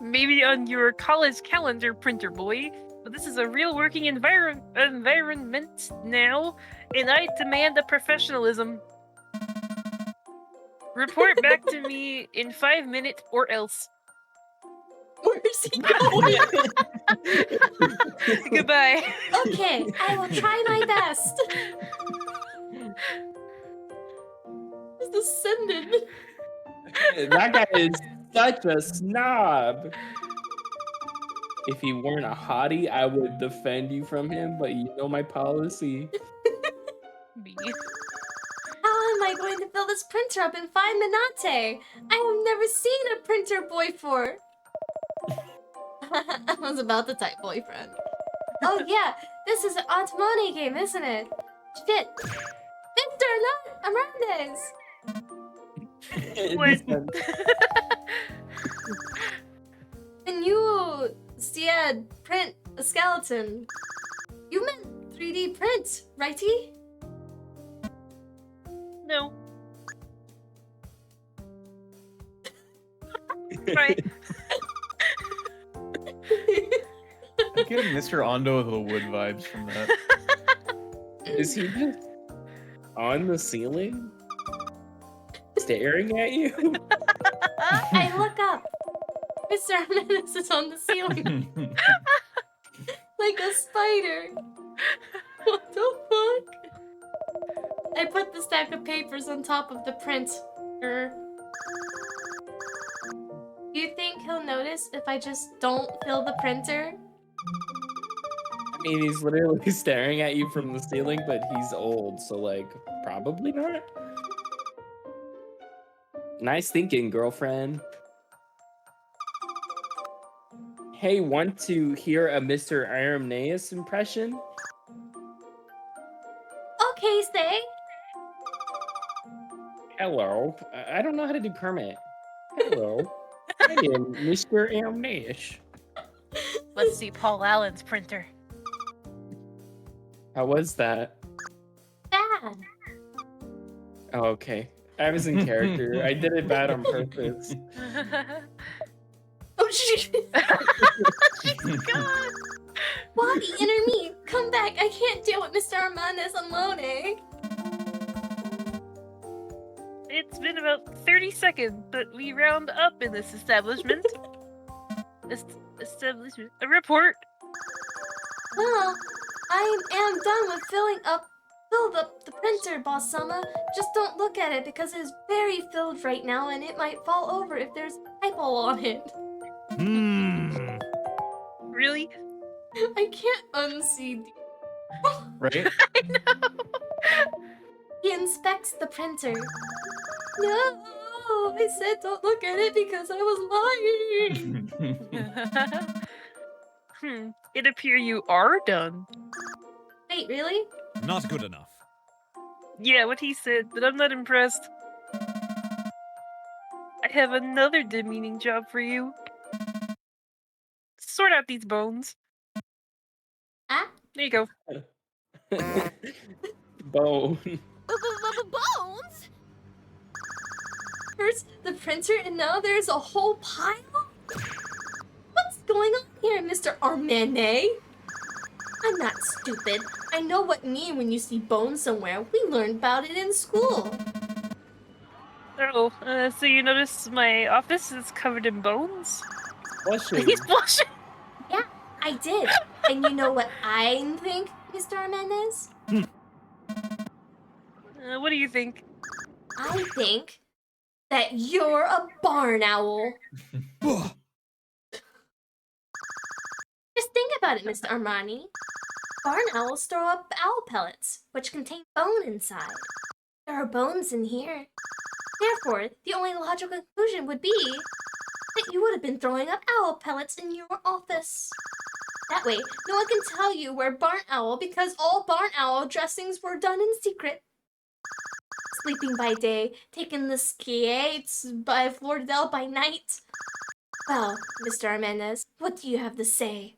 Maybe on your college calendar, printer boy. But this is a real working environment now, and I demand a professionalism. Report back to me in 5 minutes or else. Where's he going? Goodbye. Okay, I will try my best. Just ascended. That guy is such a snob. If he weren't a hottie, I would defend you from him, but you know my policy. How am I going to fill this printer up in 5 minutes? I have never seen a printer boy for. I was about to type boyfriend. Oh yeah, this is an Automone game, isn't it? Shit. Mr. Hernandez! What? When you said print a skeleton, you meant 3D print, righty? No. Right. I'm getting Mr. Ondo the Wood vibes from that. Is he just on the ceiling? Staring at you? I look up. Mr. Hernandez is on the ceiling. Like a spider. What the fuck? I put the stack of papers on top of the printer. Do you think he'll notice if I just don't fill the printer? I mean, he's literally staring at you from the ceiling, but he's old, so like, probably not. Nice thinking, girlfriend. Hey, want to hear a Mr. ÄRMNÄIS impression? Okay, say. Hello. I don't know how to do Kermit. Hello. I am Mr. ÄRMNÄIS. Let's see Paul Allen's printer. How was that? Bad. Oh, okay. I was in character. I did it bad on purpose. Oh shit! God! Bobby, inner me, come back! I can't deal with Mr. Hernandez alone, eh? It's been about 30 seconds, but we round up in this establishment. Establishment. A report. Well, I am done with filling up. Fill up the printer, Boss Sama. Just don't look at it because it is very filled right now and it might fall over if there's a typo on it. Really? I can't unsee. Right? I know. He inspects the printer. No, I said don't look at it because I was lying. It appears you are done. Wait, really? Not good enough. Yeah, what he said, but I'm not impressed. I have another demeaning job for you. Sort out these bones. Ah? There you go. Bone. Bones? First the printer and now there's a whole pile? What's going on here, Mr. Armene? I'm not stupid. I know what you mean when you see bones somewhere. We learned about it in school. Oh, so you notice my office is covered in bones? Blushing. He's blushing! Yeah, I did. And you know what I think, Mr. Armendez? What do you think? I think that you're a barn owl. Just think about it, Mr. Armani. Barn owls throw up owl pellets, which contain bone inside. There are bones in here. Therefore, the only logical conclusion would be that you would have been throwing up owl pellets in your office. That way, no one can tell you we're barn owl because all barn owl dressings were done in secret. Sleeping by day, taking the skates by Flordell by night. Well, Mr. Armendez, what do you have to say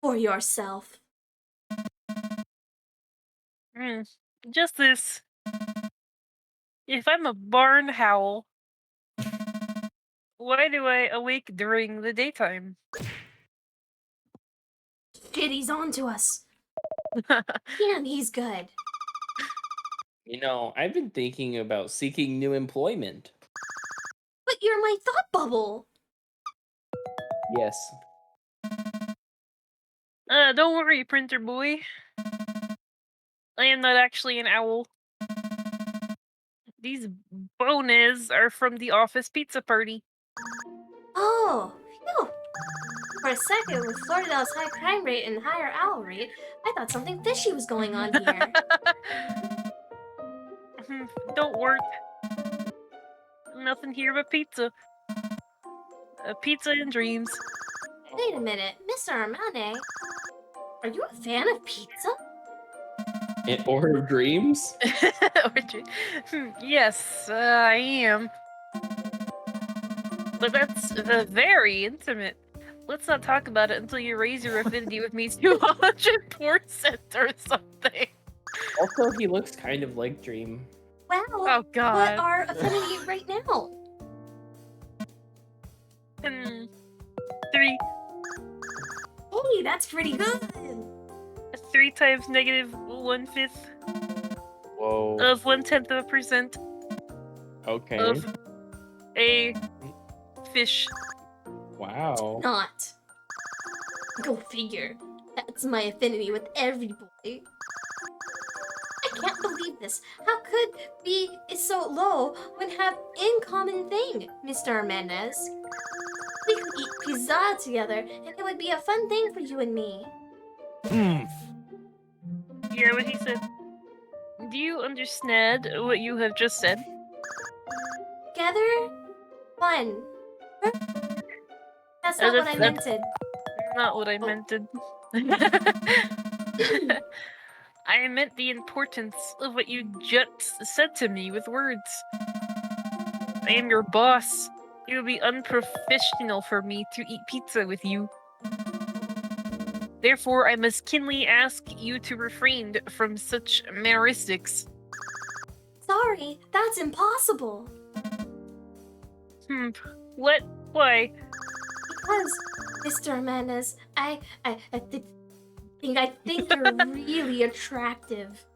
for yourself? Just this. If I'm a barn owl, why do I awake during the daytime? Shit, he's on to us. Damn, he's good. You know, I've been thinking about seeking new employment. But you're my thought bubble. Yes. Don't worry, printer boy. I am not actually an owl. These bones are from the office pizza party. Oh, phew. For a second, with Florida's high crime rate and higher owl rate, I thought something fishy was going on here. Don't work. Nothing here but pizza. Pizza and dreams. Wait a minute, Mr. Armane. Are you a fan of pizza? Or of dreams? Yes, I am. But that's very intimate. Let's not talk about it until you raise your affinity with me to 100% or something. Also, he looks kind of like Dream. Wow. Oh God. What are affinity right now? 3. Hey, that's pretty good. 3 times -1/5 Whoa. of 1/10%. Okay. Of a fish. Wow. Not. Go figure. That's my affinity with every boy. I can't believe this. How could be so low when have in common thing, Mr. Hernandez? We could eat pizza together, and it would be a fun thing for you and me. Yeah, what he said. Do you understand what you have just said? Together? Fun. That's not what I meant. Not what I meant. I meant the importance of what you just said to me with words. I am your boss. It would be unprofessional for me to eat pizza with you. Therefore, I must keenly ask you to refrain from such mannerisms. Sorry, that's impossible. What? Why? Because, Mr. Hernandez, I think you're really attractive.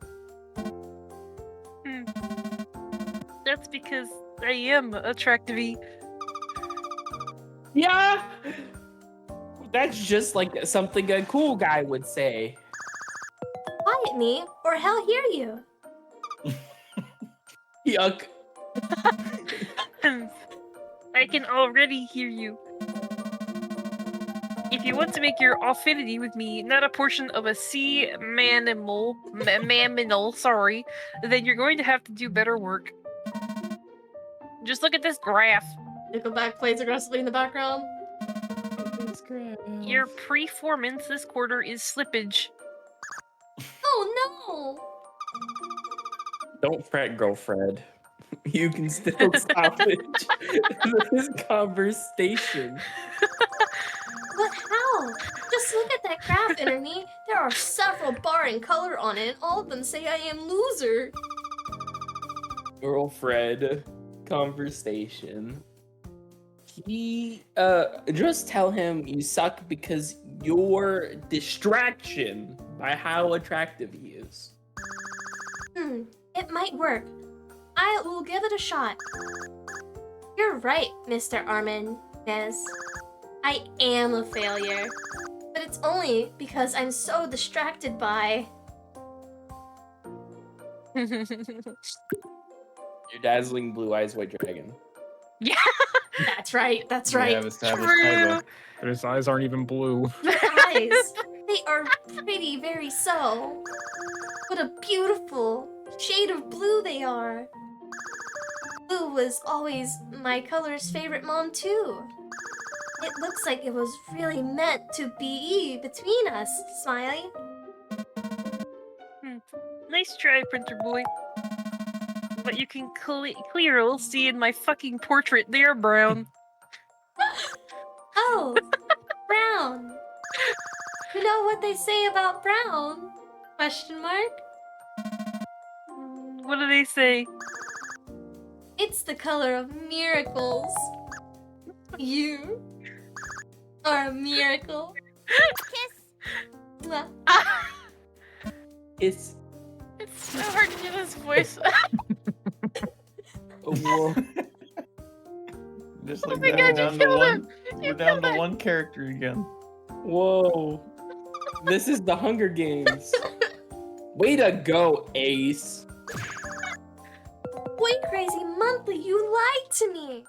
That's because I am attractive. Yeah! That's just like something a cool guy would say. Quiet me, or hell hear you. Yuck. I can already hear you. If you want to make your affinity with me not a portion of a sea mammal, sorry, then you're going to have to do better work. Just look at this graph. Nickelback plays aggressively in the background. Your performance this quarter is slippage. Oh no! Don't fret, girlfriend. You can still salvage this conversation. But how? Just look at that graph, Internet. There are several bar and color on it, and all of them say I am loser. Girlfriend conversation. He just tell him you suck because you're distraction by how attractive he is. It might work. I will give it a shot. You're right, Mr. Armandez. I am a failure. But it's only because I'm so distracted by... Your dazzling blue eyes white dragon. Yeah! That's right, that's We right. have established Tybo. But his eyes aren't even blue. Your eyes, they are pretty, very so. What a beautiful shade of blue they are. Blue was always my color's favorite mom too. It looks like it was really meant to be between us, Smiley. Nice try, printer boy. But you can clearly see in my fucking portrait there, Brown. Oh, brown. You know what they say about brown? Question mark? What do they say? It's the color of miracles. You are a miracle. Kiss. Mwah. It's so hard to do this voice. whoa. Just Oh like my that, God, we're you down to killed one. him! We're down to one character again. Whoa. This is the Hunger Games. Way to go, Ace. Boy Crazy Monthly, you lied to me.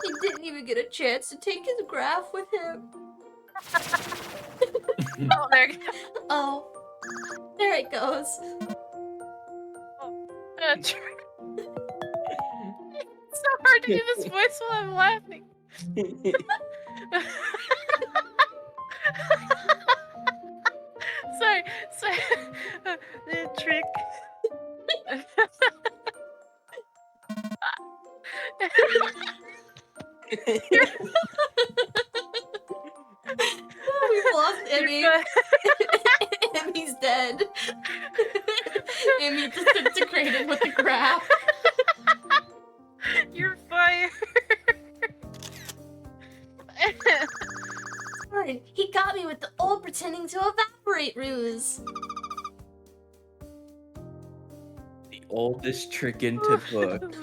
He didn't even get a chance to take his graph with him. Oh, there. Oh, there it goes. It's so hard to do this voice while I'm laughing. Sorry. The trick. We've lost Emmy. You're Emmy's dead. Emmy disintegrated with the graph. You're fired. Darn, he got me with the old pretending to evaporate ruse. The oldest trick into book.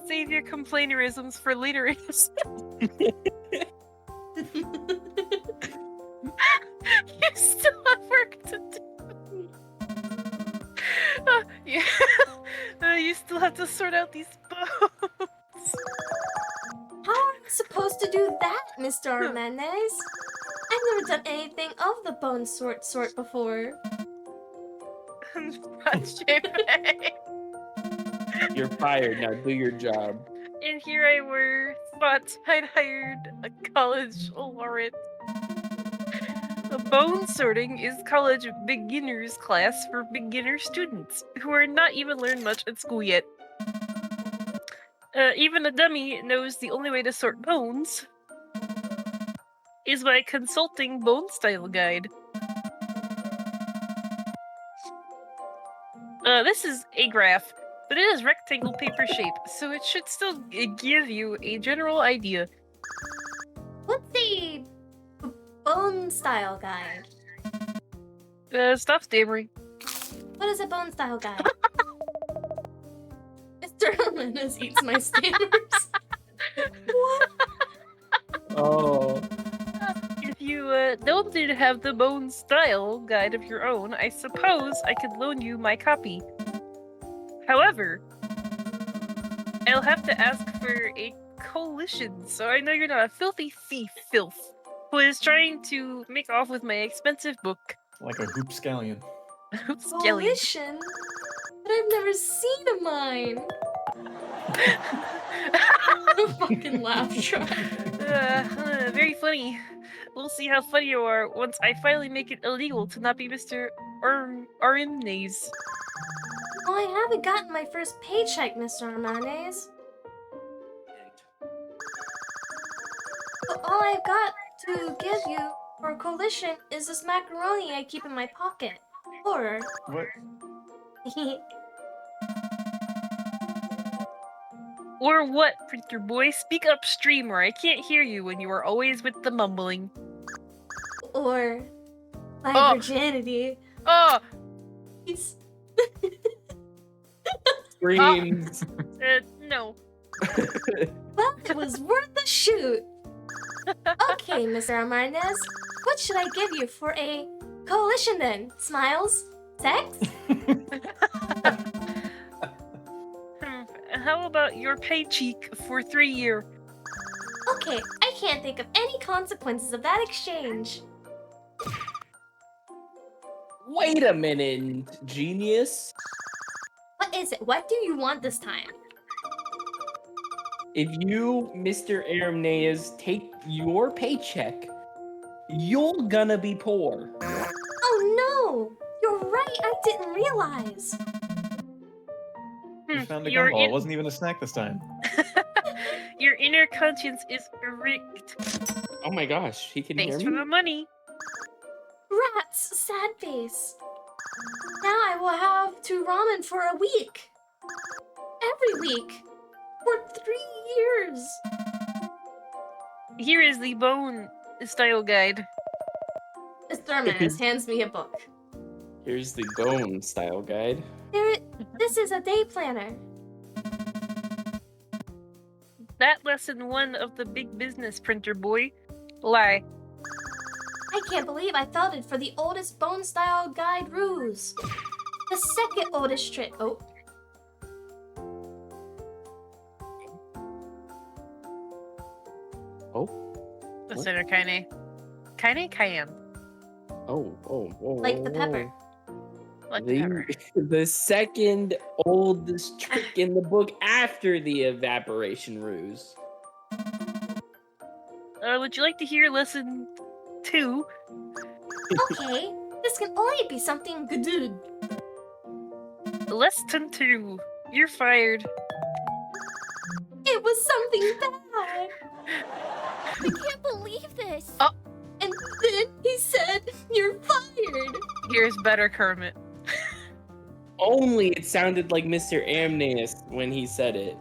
Save your complainerisms for later. You still have work to do. Yeah. You still have to sort out these bones. How are we supposed to do that, Mr. Armendez? I've never done anything of the bone sort before. You're fired. Now do your job. And here I were, thought I'd hired a college laureate. The bone sorting is college beginners class for beginner students who are not even learned much at school yet. Even a dummy knows the only way to sort bones is by consulting Bone Style Guide. This is a graph, but it is rectangle paper shape, so it should still give you a general idea. What's the bone style guide? Stop stammering. What is a bone style guide? Mr. Armendez eats my stammers. What? Oh. If you don't have the Bone Style Guide of your own, I suppose I could loan you my copy. However, I'll have to ask for a coalition, so I know you're not a filthy thief who is trying to make off with my expensive book. Like a hoop scallion. Coalition? But I've never seen a mine. Fucking laugh track. Very funny. We'll see how funny you are once I finally make it illegal to not be Mr. Armendez. Well, I haven't gotten my first paycheck, Mr. Armendez. But all I've got to give you for coalition is this macaroni I keep in my pocket. Or... What? Or what, printer boy? Speak up, streamer. I can't hear you when you are always with the mumbling. Or... my virginity. Oh! He's... Screams. No. Well, it was worth the shoot. Okay, Mr. Armendez, what should I give you for a coalition then? Smiles? Sex? How about your pay cheek for 3 years? Okay, I can't think of any consequences of that exchange. Wait a minute, genius. What is it? What do you want this time? If you, Mr. Armendez, take your paycheck, you're gonna be poor. Oh no! You're right, I didn't realize. You found a gumball. It wasn't even a snack this time. Your inner conscience is erect. Oh my gosh, he can hear me? Thanks for the money. Rats, sad face. Now I will have to ramen for a week. Every week. For 3 years. Here is the Bone Style Guide. Mr. Armendez hands me a book. Here's the Bone Style Guide. This is a day planner. That lesson 1 of the big business, printer boy. Lie. I can't believe I felt it for the oldest bone style guide ruse. The second oldest trick. Oh. Oh? The center Kaine. Kaine Cayenne. Oh. Like the pepper. Whatever. The second oldest trick in the book after the evaporation ruse. Would you like to hear lesson 2? Okay, this can only be something good. Lesson 2. You're fired. It was something bad. I can't believe this. Oh. And then he said, "You're fired." Here's better, Kermit. Only it sounded like Mr. Amneas when he said it.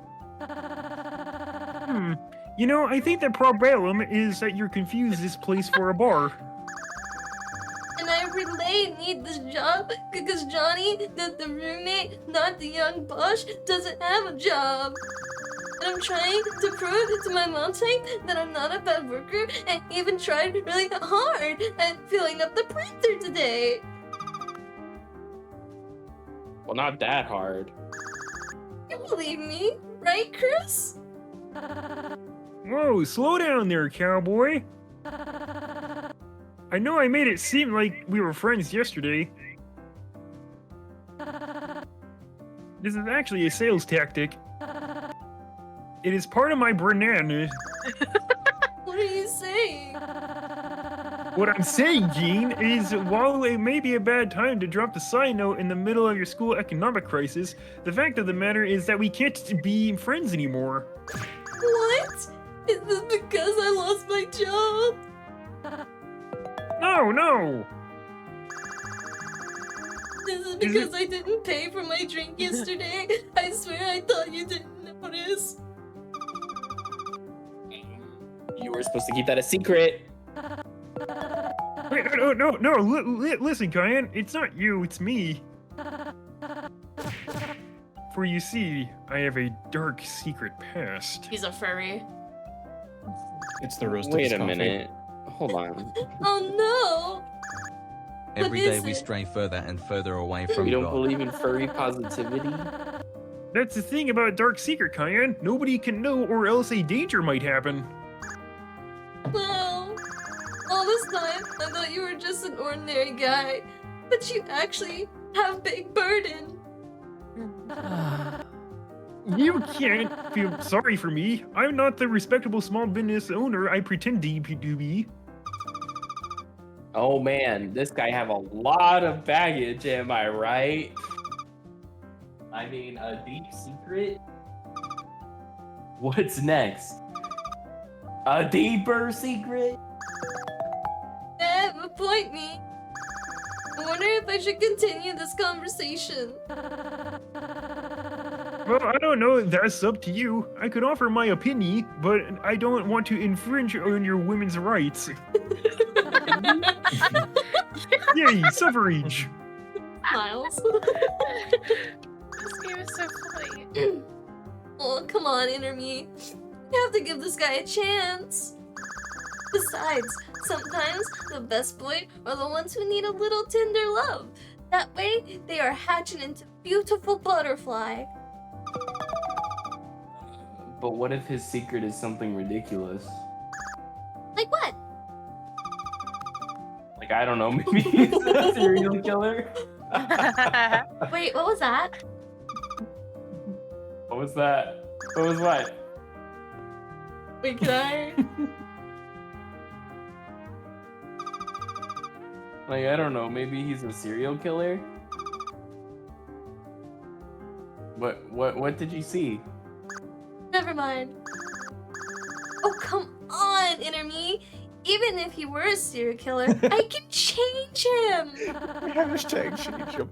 You know, I think the problem is that you're confused this place for a bar. And I really need this job because Johnny, the roommate, not the young Bosch, doesn't have a job. And I'm trying to prove to my mom that I'm not a bad worker and even tried really hard at filling up the printer today. Well, not that hard. You believe me, right, Chris? Whoa, slow down there, cowboy. I know I made it seem like we were friends yesterday. This is actually a sales tactic. It is part of my brand. What are you saying? What I'm saying, Gene, is while it may be a bad time to drop the side note in the middle of your school economic crisis, the fact of the matter is that we can't be friends anymore. What? Is this because I lost my job? No. This is because I didn't pay for my drink yesterday. I swear I thought you didn't notice. You were supposed to keep that a secret. Wait, no. Listen, Kyan, it's not you, it's me. For you see, I have a dark secret past. He's a furry. It's the roast Wait of a coffee. minute. Hold on. Oh no! Every What day is we it? stray further and further away from You don't God. believe in furry positivity? That's the thing about dark secret, Kyan. Nobody can know or else a danger might happen. Well, all this time I thought you were just an ordinary guy, but you actually have big burden. You can't feel sorry for me. I'm not the respectable small business owner I pretend to be. Oh man, this guy have a lot of baggage, am I right? I mean, a deep secret? What's next? A deeper secret? Appoint me. I wonder if I should continue this conversation. Well, I don't know. That's up to you. I could offer my opinion, but I don't want to infringe on your women's rights. Yay, suffrage! Miles. This game is so funny. Oh, come on, Interme. You have to give this guy a chance. Besides, sometimes the best boys are the ones who need a little tender love. That way, they are hatching into beautiful butterfly. But what if his secret is something ridiculous? Like what? Like, I don't know, maybe he's a serial killer? Wait, what was that? What was that? What was what? Wait, can I? Like, I don't know, maybe he's a serial killer? What did you see? Never mind. Oh, come on, Interme. Even if he were a serial killer, I can change him. Hashtag change him.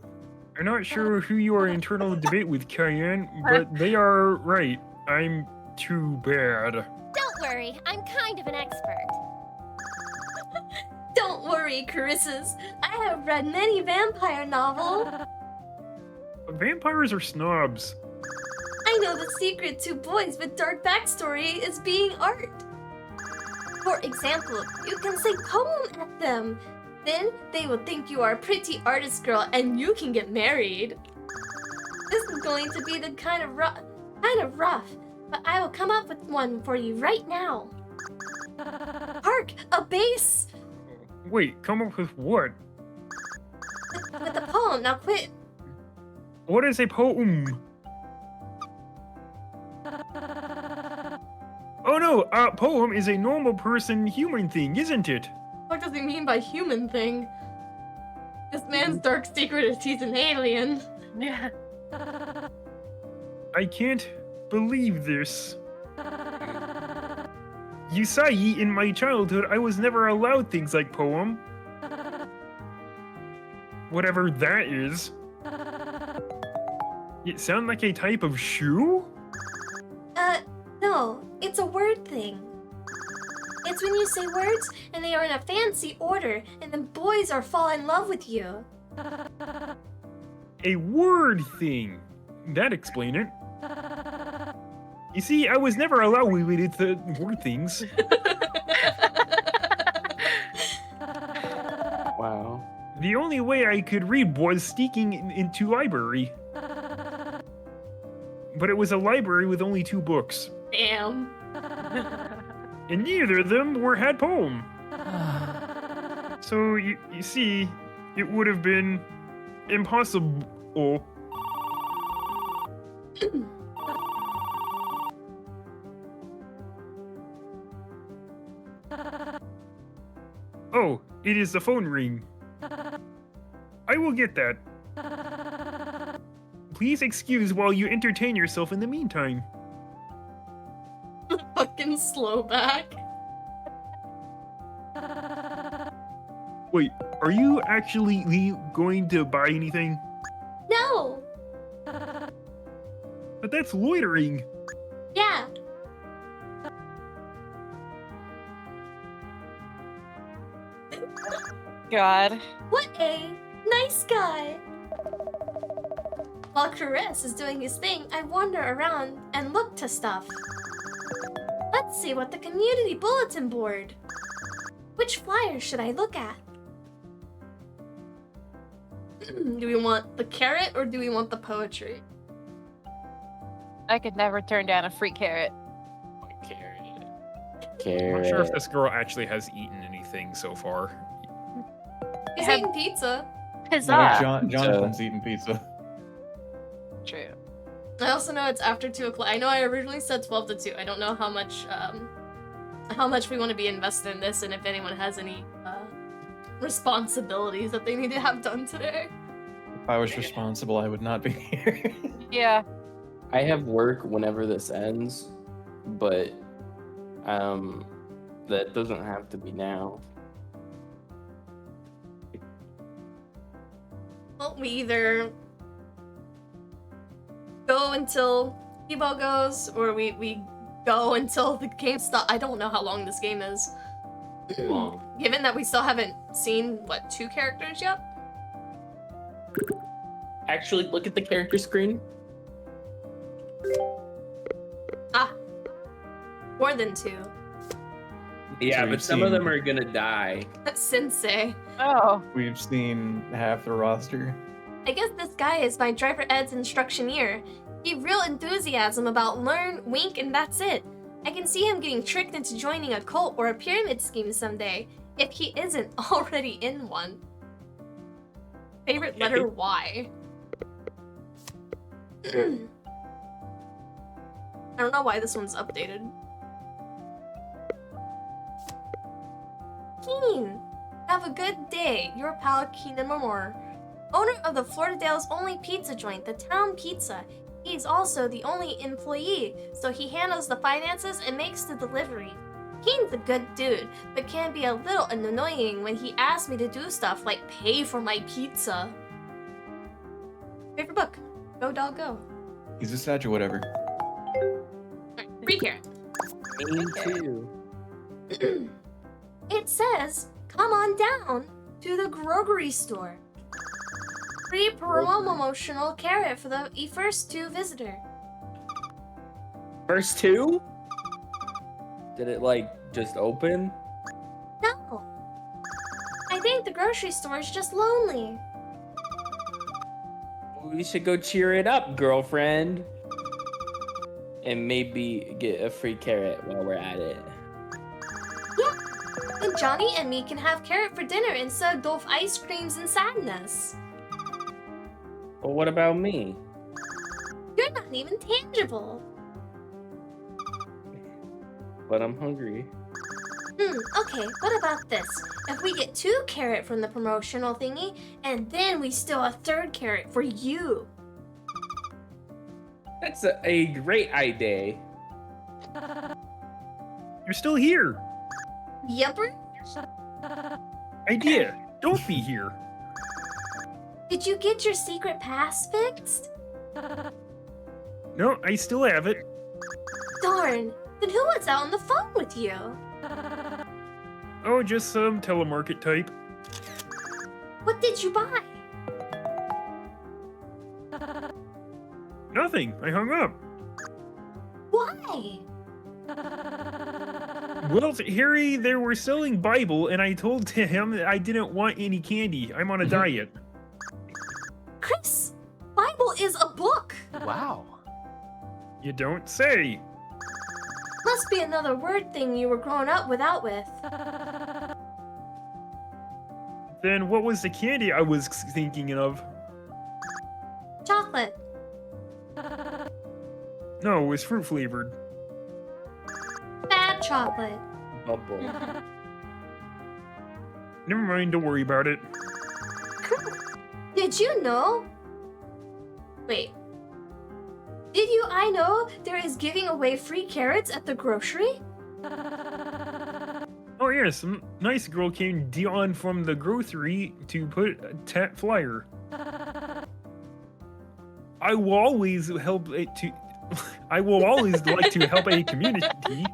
I'm not sure who you are in internal debate with, Cayenne, but they are right. I'm too bad. Don't worry, I'm kind of an expert. Don't worry, Carissa's. I have read many vampire novels. Vampires are snobs. I know the secret to boys with dark backstory is being art. For example, you can say poem at them. Then they will think you are a pretty artist girl and you can get married. This is going to be the kind of rough, but I will come up with one for you right now. Hark, a bass! Wait, come up with what? With a poem down. Now quit. What is a poem? Oh no, a poem is a normal person human thing, isn't it? What does he mean by human thing? This man's dark secret is he's an alien. Yeah. I can't believe this. You see, in my childhood, I was never allowed things like poem. Whatever that is. It sounds like a type of shoe? No, it's a word thing. It's when you say words and they are in a fancy order, and then boys are fall in love with you. A word thing. That explain it. You see, I was never allowed related to word things. Wow. The only way I could read was sneaking into library. But it was a library with only 2 books. Damn. And neither of them had poem. So, you see, it would have been impossible. Oh, it is the phone ring. I will get that. Please excuse while you entertain yourself in the meantime. Fucking slow back. Wait, are you actually going to buy anything? No. But that's loitering. Yeah. God. What a nice guy. While ḽ is doing his thing, I wander around and look to stuff. Let's see what the community bulletin board. Which flyer should I look at? Do we want the carrot or do we want the poetry? I could never turn down a free carrot. I'm not sure if this girl actually has eaten anything so far. He's eating pizza. Huzzah! Jonathan's eating pizza. True. I also know it's after 2 o'clock. I know I originally said 12 to 2. I don't know how much we want to be invested in this and if anyone has any responsibilities that they need to have done today. If I was responsible, I would not be here. Yeah. I have work whenever this ends, but that doesn't have to be now. Well, we either go until Ebo goes, or we go until the game stops. I don't know how long this game is. Long. Given that we still haven't seen, what, 2 characters yet? Actually, look at the character screen. Ah. More than 2. Yeah, So but we've some of seen- them are gonna die. Sensei. Oh. We've seen half the roster. I guess this guy is my driver Ed's instructioneer. He real enthusiasm about learn, wink, and that's it. I can see him getting tricked into joining a cult or a pyramid scheme someday, if he isn't already in one. Favorite letter Y. I don't know why this one's updated. Keen! Have a good day. Your pal Keenan Memor. Owner of the Floridale's only pizza joint, the Town Pizza. He's also the only employee, so he handles the finances and makes the delivery. Keen's a good dude, but can be a little annoying when he asks me to do stuff like pay for my pizza. Favorite book? Go dog go. He's a Sag or whatever. Alright, free carrot. Me too. It says, come on down to the grocery store. Free promotional carrot for the first 2 visitor. First 2? Did it like just open? No. I think the grocery store is just lonely. We should go cheer it up, girlfriend. And maybe get a free carrot while we're at it. Yeah. Then Johnny and me can have carrot for dinner instead of Dolph ice creams and sadness. But what about me? You're not even tangible. But I'm hungry. Okay, what about this? If we get 2 carrot from the promotional thingy, and then we steal a 3rd carrot for you. That's a great idea. You're still here. Yupper? Idea. Don't be here. Did you get your secret pass fixed? No, I still have it. Darn. Then who was out on the phone with you? Oh, just some telemarket type. What did you buy? Nothing. I hung up. Why? Well, Harry, they were selling Bible, and I told him that I didn't want any candy. I'm on a diet. Chris, Bible is a book. Wow. You don't say. Must be another word thing you were growing up without with. Then what was the candy I was thinking of? Chocolate. No, it was fruit flavored. Bad chocolate. Bubble. Never mind, don't worry about it. Did you know? Wait. I know there is giving away free carrots at the grocery? Oh yes, some nice girl came down from the grocery to put a flyer. I will always help it to. I will always like to help a community.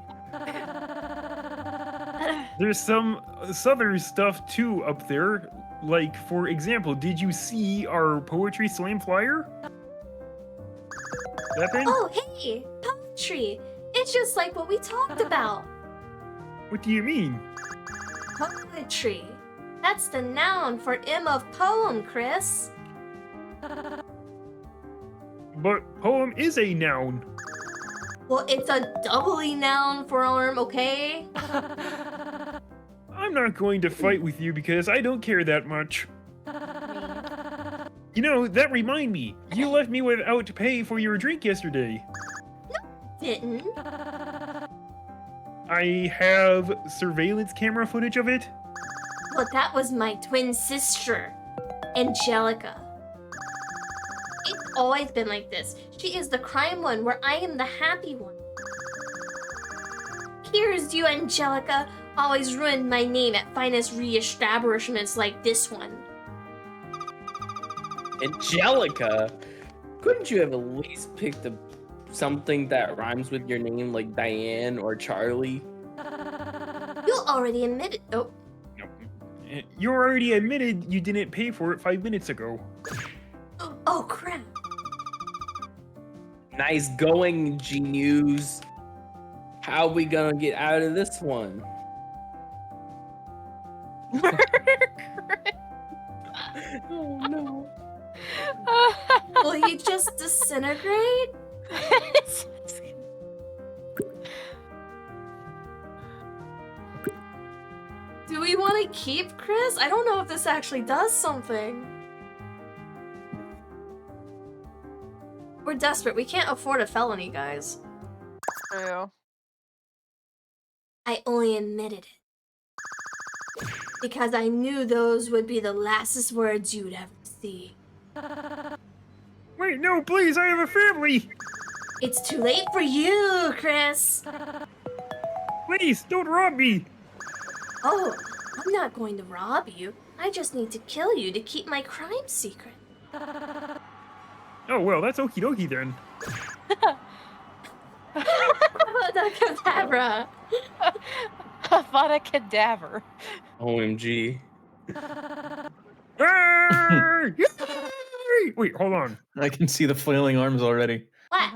There's some other stuff too up there. Like, for example, did you see our poetry slam flyer? That thing? Oh, hey! Poetry! It's just like what we talked about. What do you mean? Poetry. That's the noun for M of poem, Chris. But poem is a noun. Well, it's a doubly noun for arm, okay? I'm not going to fight with you because I don't care that much. You know, that remind me. You left me without pay for your drink yesterday. Didn't. I have surveillance camera footage of it. Well, that was my twin sister, Angelica. It's always been like this. She is the crime one, where I am the happy one. Here's you, Angelica. Always ruined my name at finest re-establishments like this one. Angelica? Couldn't you have at least picked something that rhymes with your name, like Diane or Charlie? You already admitted. Oh. You already admitted you didn't pay for it 5 minutes ago. Oh, crap. Nice going, G-News. How we gonna get out of this one? Oh no. Will he just disintegrate? Do we want to keep Chris? I don't know if this actually does something. We're desperate. We can't afford a felony, guys. True. I only admitted it because I knew those would be the lastest words you'd ever see. Wait, no, please, I have a family! It's too late for you, Chris. Please, don't rob me! Oh, I'm not going to rob you. I just need to kill you to keep my crime secret. Oh, well, that's okie dokie then. The cadabra. Avada cadaver. OMG. Hey! Wait, hold on. I can see the flailing arms already. What?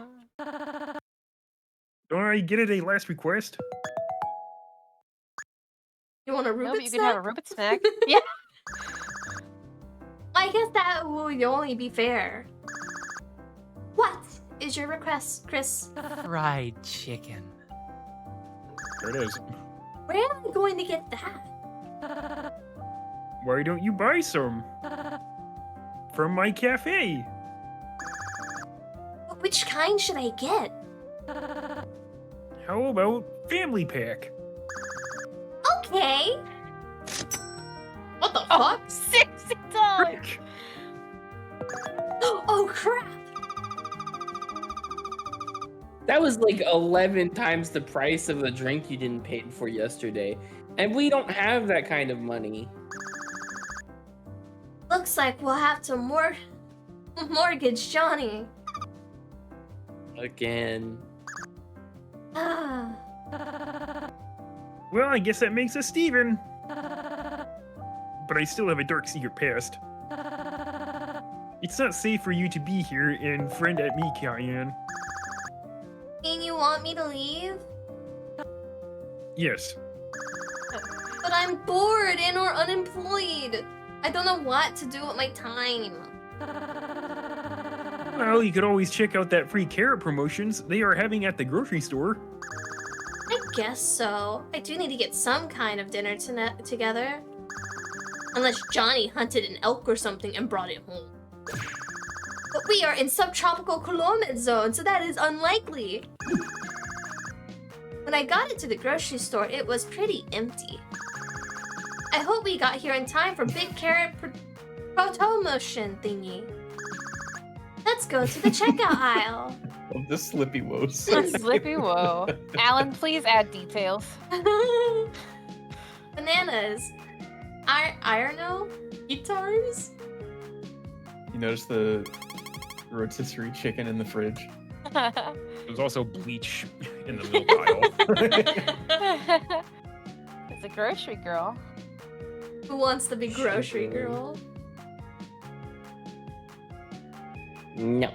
Don't I get it a last request? You want a No, Rubik's but you snack? can have a Rubik's snack. Yeah. I guess that would only be fair. What is your request, Chris? Fried chicken. There it is. Where am I going to get that? Why don't you buy some? From my cafe. Which kind should I get? How about family pack? Okay. What the Oh, fuck? $60. Frick. Oh crap! That was like 11 times the price of the drink you didn't pay for yesterday. And we don't have that kind of money. Looks like we'll have to mortgage Johnny. Again. Ah. Well, I guess that makes us Steven. But I still have a dark secret past. It's not safe for you to be here and friend at me, Cayenne. Mean you want me to leave? Yes. But I'm bored and or unemployed. I don't know what to do with my time. Well, you could always check out that free carrot promotions they are having at the grocery store. I guess so. I do need to get some kind of dinner together. Unless Johnny hunted an elk or something and brought it home. But we are in subtropical Comet zone, so that is unlikely. When I got into the grocery store, it was pretty empty. I hope we got here in time for big carrot promotion thingy. Let's go to the checkout aisle. Of the Slippy Woes. Slippy whoa. Alan, please add details. Bananas. Irono? Guitars? You notice the rotisserie chicken in the fridge? There's also bleach in the milk aisle. It's a grocery girl. Who wants to be grocery girl? No.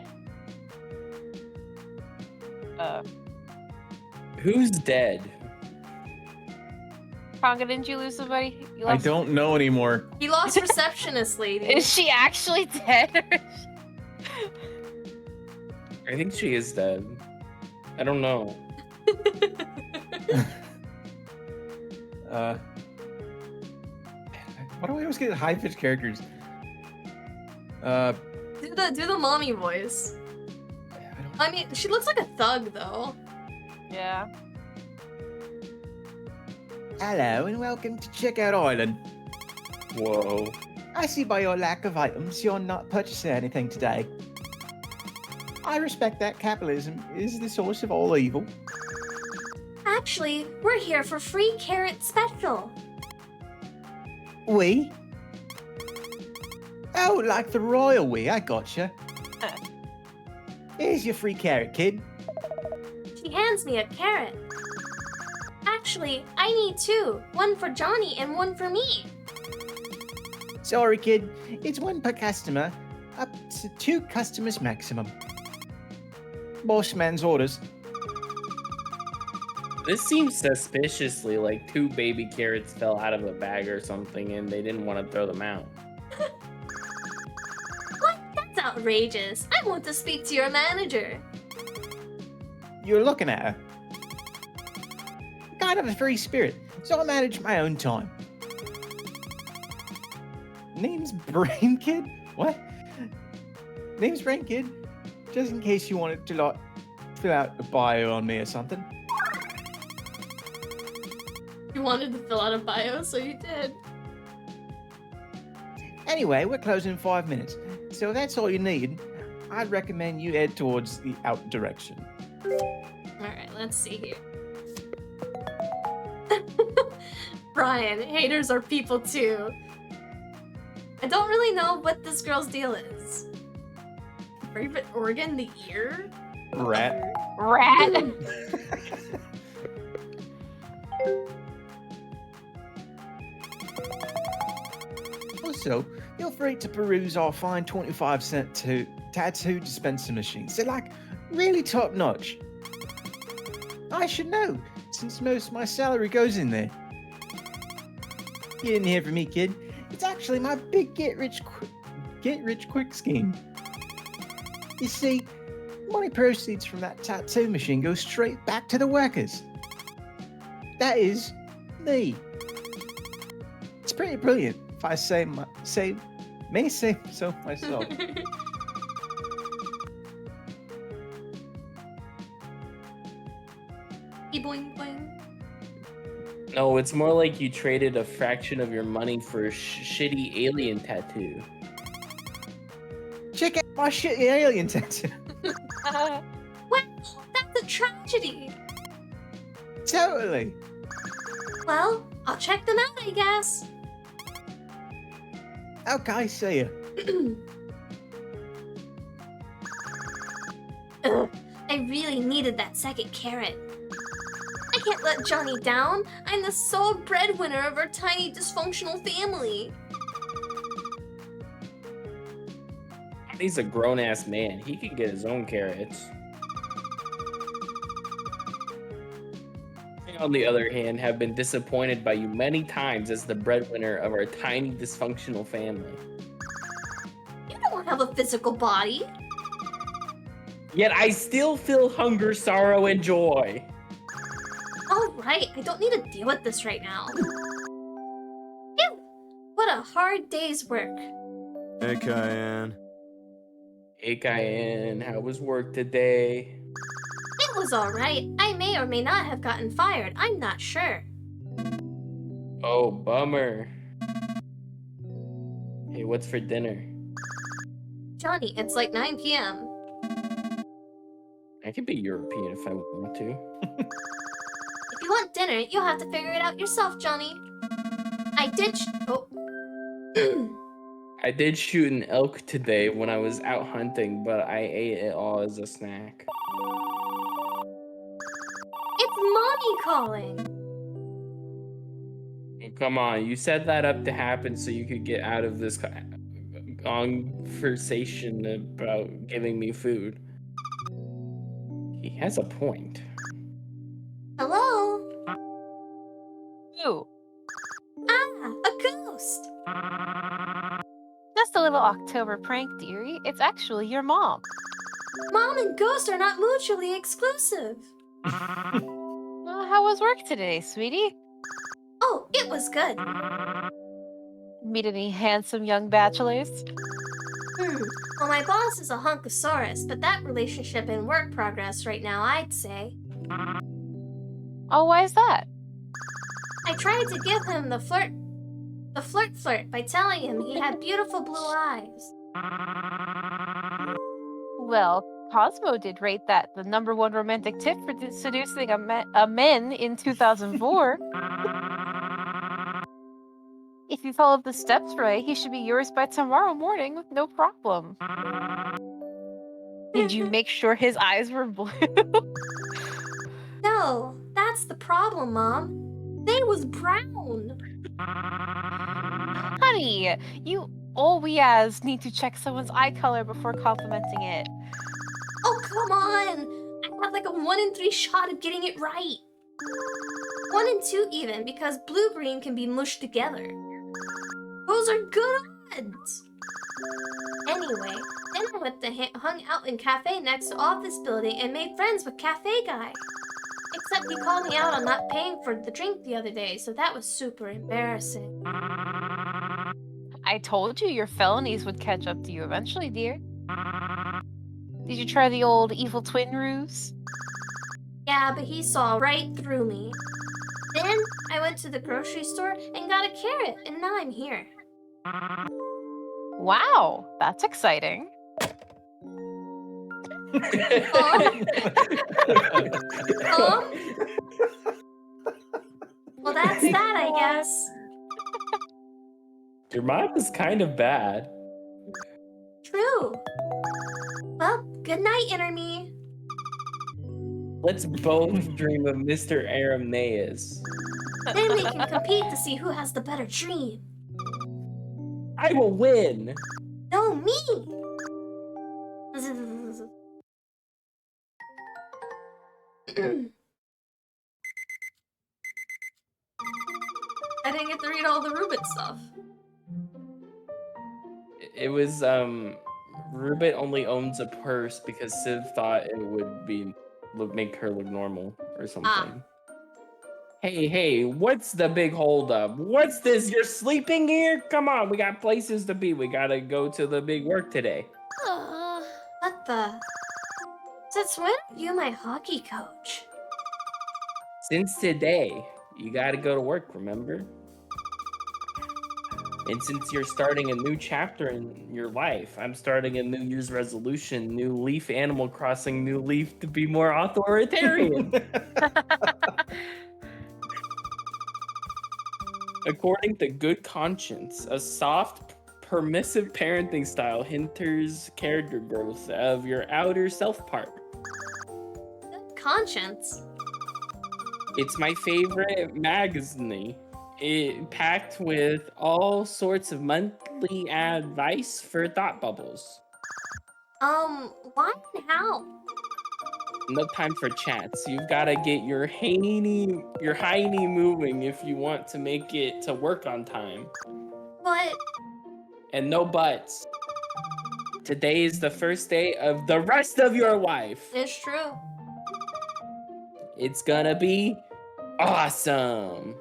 Who's dead? Conga, didn't you lose somebody? You I lost... don't know anymore. He lost receptionist lady. Is she actually dead? I think she is dead. I don't know. Why do I always get high-pitched characters? Do the mommy voice. I mean, she looks like a thug though. Yeah. Hello and welcome to Checkout Island. Whoa. I see by your lack of items you're not purchasing anything today. I respect that capitalism is the source of all evil. Actually, we're here for free carrot special. We? Oh, like the royal we, I gotcha. Here's your free carrot, kid. She hands me a carrot. Actually, I need two. One for Johnny and one for me. Sorry, kid. It's one per customer. Up to 2 customers maximum. Boss man's orders. This seems suspiciously like 2 baby carrots fell out of a bag or something and they didn't want to throw them out. What? That's outrageous. I want to speak to your manager. You're looking at her. Kind of a free spirit, so I manage my own time. Name's Brain Kid? What? Name's Brain Kid. Just in case you wanted to like fill out a bio on me or something. You wanted to fill out a bio, so you did. Anyway, we're closing in 5 minutes, so if that's all you need, I'd recommend you head towards the out direction. Alright, let's see here. Brian, haters are people too. I don't really know what this girl's deal is. Favorite organ, the ear? Rat. Rat. Also, feel free to peruse our fine 25-cent tattoo dispenser machines. They're like really top notch. I should know, since most of my salary goes in there. You didn't hear from me, kid. It's actually my big get rich quick scheme. You see, money proceeds from that tattoo machine goes straight back to the workers. That is me. It's pretty brilliant, if I may say so myself. Boinky boing boing. No, it's more like you traded a fraction of your money for a shitty alien tattoo. Check out my shitty alien tattoo. Well, that's a tragedy. Totally. Well, I'll check them out, I guess. Okay, see ya. Ugh, I really needed that second carrot. I can't let Johnny down. I'm the sole breadwinner of our tiny dysfunctional family. He's a grown-ass man. He can get his own carrots. I, on the other hand, have been disappointed by you many times as the breadwinner of our tiny dysfunctional family. You don't have a physical body. Yet I still feel hunger, sorrow, and joy. All right, I don't need to deal with this right now. Ew, what a hard day's work. Hey, Cayenne. Hey, Cayenne, how was work today? It was all right. I may or may not have gotten fired. I'm not sure. Oh, bummer. Hey, what's for dinner? Johnny, it's like 9 p.m. I can be European if I want to. If you want dinner, you'll have to figure it out yourself, Johnny. I did I did shoot an elk today when I was out hunting, but I ate it all as a snack. It's Mommy calling. Come on, you set that up to happen so you could get out of this conversation about giving me food. He has a point. Hello? Who? Ah, a ghost. Just a little October prank, dearie. It's actually your mom. Mom and Ghost are not mutually exclusive. How was work today, sweetie? Oh, it was good. Meet any handsome young bachelors? Well, my boss is a ᴛᴇ, but that relationship in work progress right now, I'd say. Oh, why is that? I tried to give him the flirt by telling him he had beautiful blue eyes. Well, Cosmo did rate that the #1 romantic tip for seducing a man in 2004. If you follow the steps right, he should be yours by tomorrow morning with no problem. Did you make sure his eyes were blue? No, that's the problem, Mom. They was brown. Honey, you always need to check someone's eye color before complimenting it. Oh, come on. I have like a 1 in 3 shot of getting it right. 1 in 2 even, because blue-green can be mushed together. Those are good odds. Anyway, then I went to hung out in cafe next to office building and made friends with cafe guy. Except he called me out on not paying for the drink the other day, so that was super embarrassing. I told you your felonies would catch up to you eventually, dear. Did you try the old evil twin ruse? Yeah, but he saw right through me. Then I went to the grocery store and got a carrot, and now I'm here. Wow, that's exciting. Well, that's that, I guess. Your mom is kind of bad. True. Well, good night, Interme. Let's both dream of Mr. Aramneus. Then we can compete to see who has the better dream. I will win. No, me. I didn't get to read all the Rubit stuff. It was Rubit only owns a purse because Civ thought it would make her look normal or something. Hey, what's the big holdup? What's this? You're sleeping here? Come on, we got places to be. We gotta go to the big work today. What the? Since when are you my hockey coach? Since today, you gotta go to work, remember? And since you're starting a new chapter in your life, I'm starting a New Year's resolution, New Leaf Animal Crossing, New Leaf to be more authoritarian. According to Good Conscience, a soft, permissive parenting style hinders character growth of your outer self part. Conscience. It's my favorite magazine. It packed with all sorts of monthly advice for thought bubbles. Why and how? No time for chats. You've got to get your hiney moving if you want to make it to work on time. But... And no buts. Today is the first day of the rest of your life. It's true. It's gonna be awesome.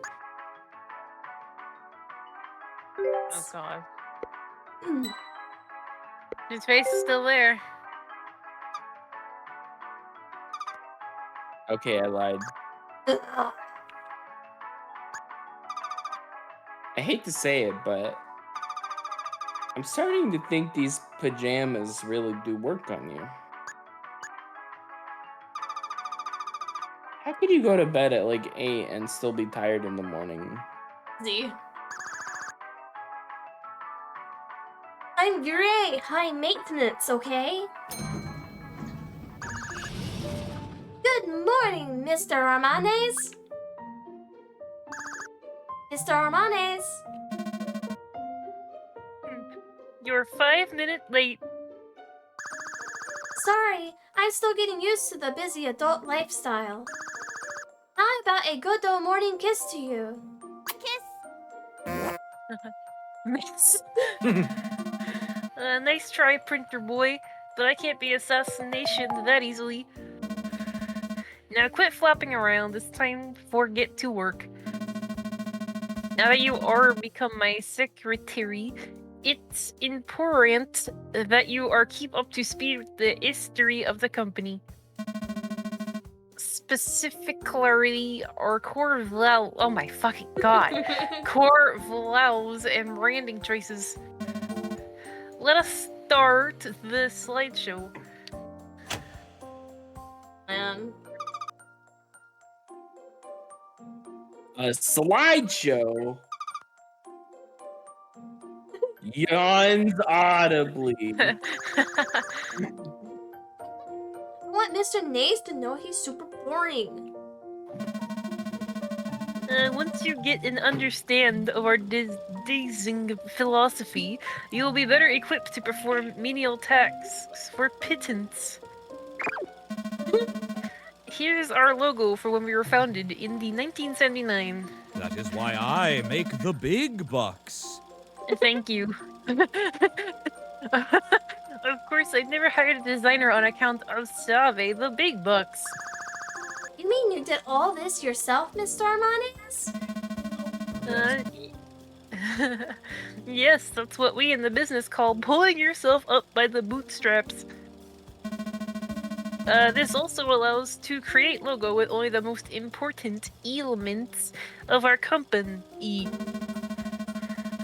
Oh god. His face is still there. Okay, I lied. I hate to say it, but I'm starting to think these pajamas really do work on you. How could you go to bed at like 8 and still be tired in the morning? Z. I'm very high maintenance, okay? Good morning, Mr. Armanes. Mr. Armanes. You're 5 minutes late. Sorry, I'm still getting used to the busy adult lifestyle. How about a good old morning kiss to you? Miss. Nice try, printer boy, but I can't be assassinated that easily. Now quit flopping around. It's time for get to work. Now that you are become my secretary, it's important that you are keep up to speed with the history of the company. Specifically, our core values. Oh my fucking god! Core values and branding choices. Let us start the slideshow. A slideshow? Yawns audibly. I want Mr. Nays to know he's super boring. Once you get an understand of our dazing philosophy, you will be better equipped to perform menial tasks for pittance. Here's our logo for when we were founded in the 1979. That is why I make the big bucks. Thank you. Of course, I've never hired a designer on account of Save the big bucks. You mean you did all this yourself, Mr. Armanes? Yes, that's what we in the business call pulling yourself up by the bootstraps. This also allows to create logo with only the most important elements of our company.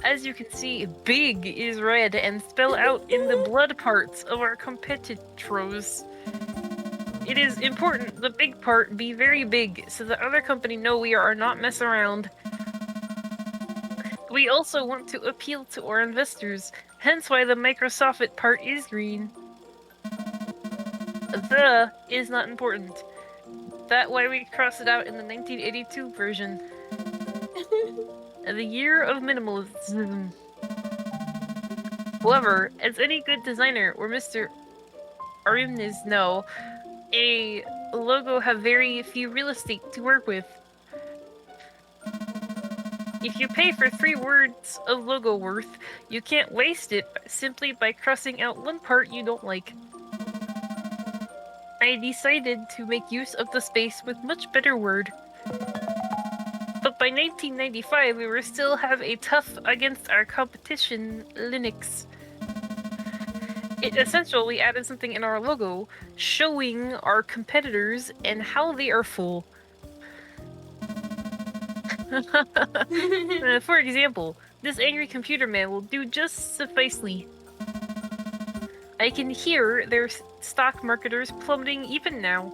As you can see, big is red and spelled out in the blood parts of our competitors. It is important the big part be very big so the other company know we are not mess around. We also want to appeal to our investors, hence why the Microsoft part is green. The is not important. That why we crossed it out in the 1982 version. The year of minimalism. However, as any good designer or Mr. Armanes know, a logo have very few real estate to work with. If you pay for 3 words of logo worth, you can't waste it simply by crossing out one part you don't like. I decided to make use of the space with much better word. But by 1995, we were still have a tough against our competition, Linux. It essentially added something in our logo, showing our competitors and how they are full. For example, this angry computer man will do just sufficely. I can hear their stock marketers plummeting even now.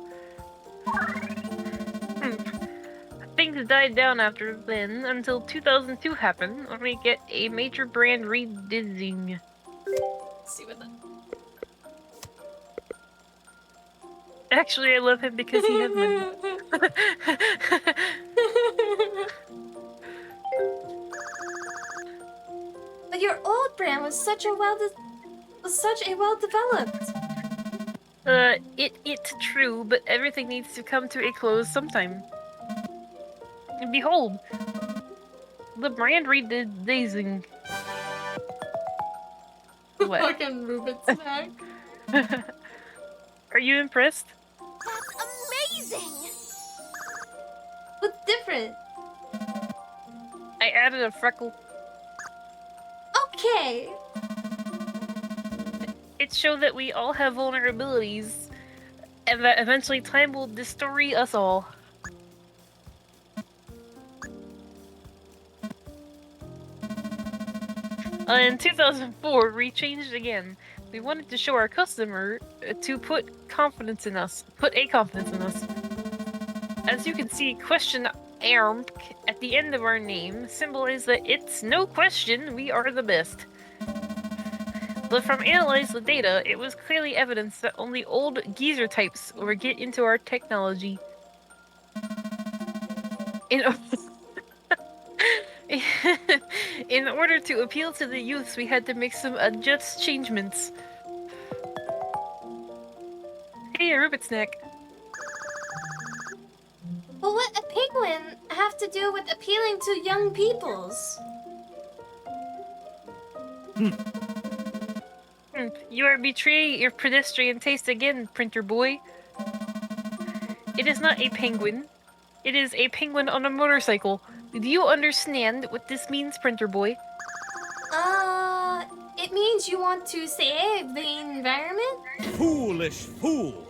Things died down after then until 2002 happened when we get a major brand redesign. Let's see what that. Actually, I love him because he has money. But your old brand was such a well developed. It's true, but everything needs to come to a close sometime. And behold, the brand redesign. What? Fucking Reuben snack. Are you impressed? That's amazing. What's different? I added a freckle. Okay. It showed that we all have vulnerabilities, and that eventually time will destroy us all. In 2004, we changed again. We wanted to show our customer to put confidence in us. Put a confidence in us. As you can see, question ARM at the end of our name symbolizes that it's no question we are the best. But from analyzing the data, it was clearly evidence that only old geezer types would get into our technology. In order to appeal to the youths, we had to make some changements. Hey, Rubit Snack. But what a penguin have to do with appealing to young peoples? You are betraying your pedestrian taste again, printer boy. It is not a penguin. It is a penguin on a motorcycle. Do you understand what this means, printer boy? It means you want to save the environment? Foolish fool!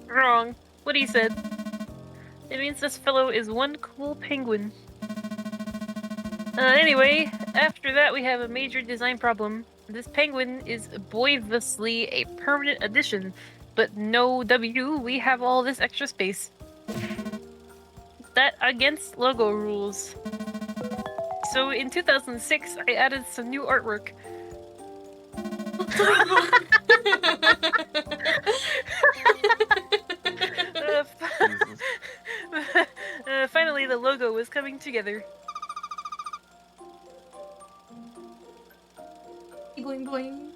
Wrong. What he said. It means this fellow is one cool penguin. Anyway, after that we have a major design problem. This penguin is obviously a permanent addition, but no W, we have all this extra space. That against logo rules. So in 2006, I added some new artwork. Finally, the logo was coming together. Boing boing.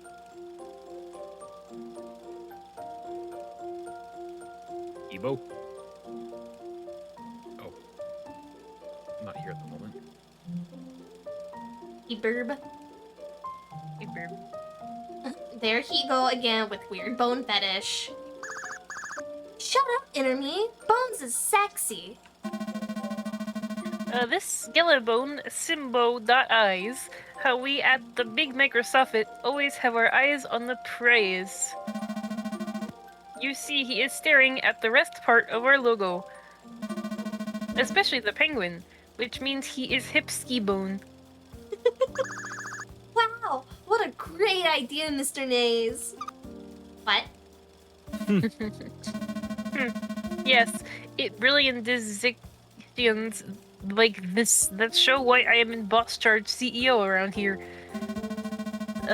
Ebo. Oh. I'm not here at the moment. Eberb. Eberb. There he go again with weird bone fetish. Shut up, inner me. Bones is sexy. This skeleton bone, Simbo.eyes, how we at the big Microsoft always have our eyes on the prize. You see, he is staring at the rest part of our logo. Especially the penguin, which means he is hip ski bone. Wow, what a great idea, Mr. Nays. What? Yes, it brilliant decisions like this that show why I am in boss charge CEO around here.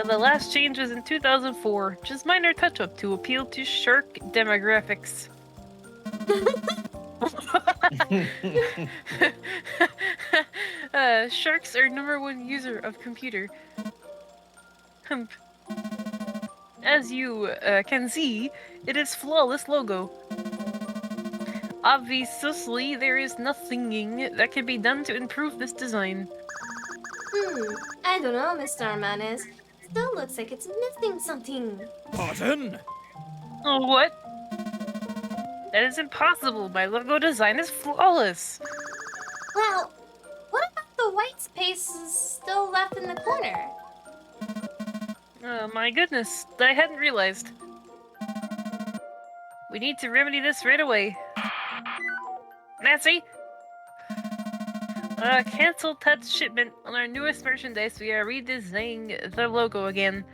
The last change was in 2004, just minor touch-up to appeal to shark demographics. Sharks are #1 user of computer. As you can see, it is flawless logo. Obviously, there is nothing that can be done to improve this design. I don't know, Mr. Armanis. Still looks like it's missing something. Pardon? Oh, what? That is impossible. My logo design is flawless. Well, what about the white spaces still left in the corner? Oh my goodness, I hadn't realized. We need to remedy this right away. Nancy? Cancel that shipment. On our newest merchandise, we are redesigning the logo again.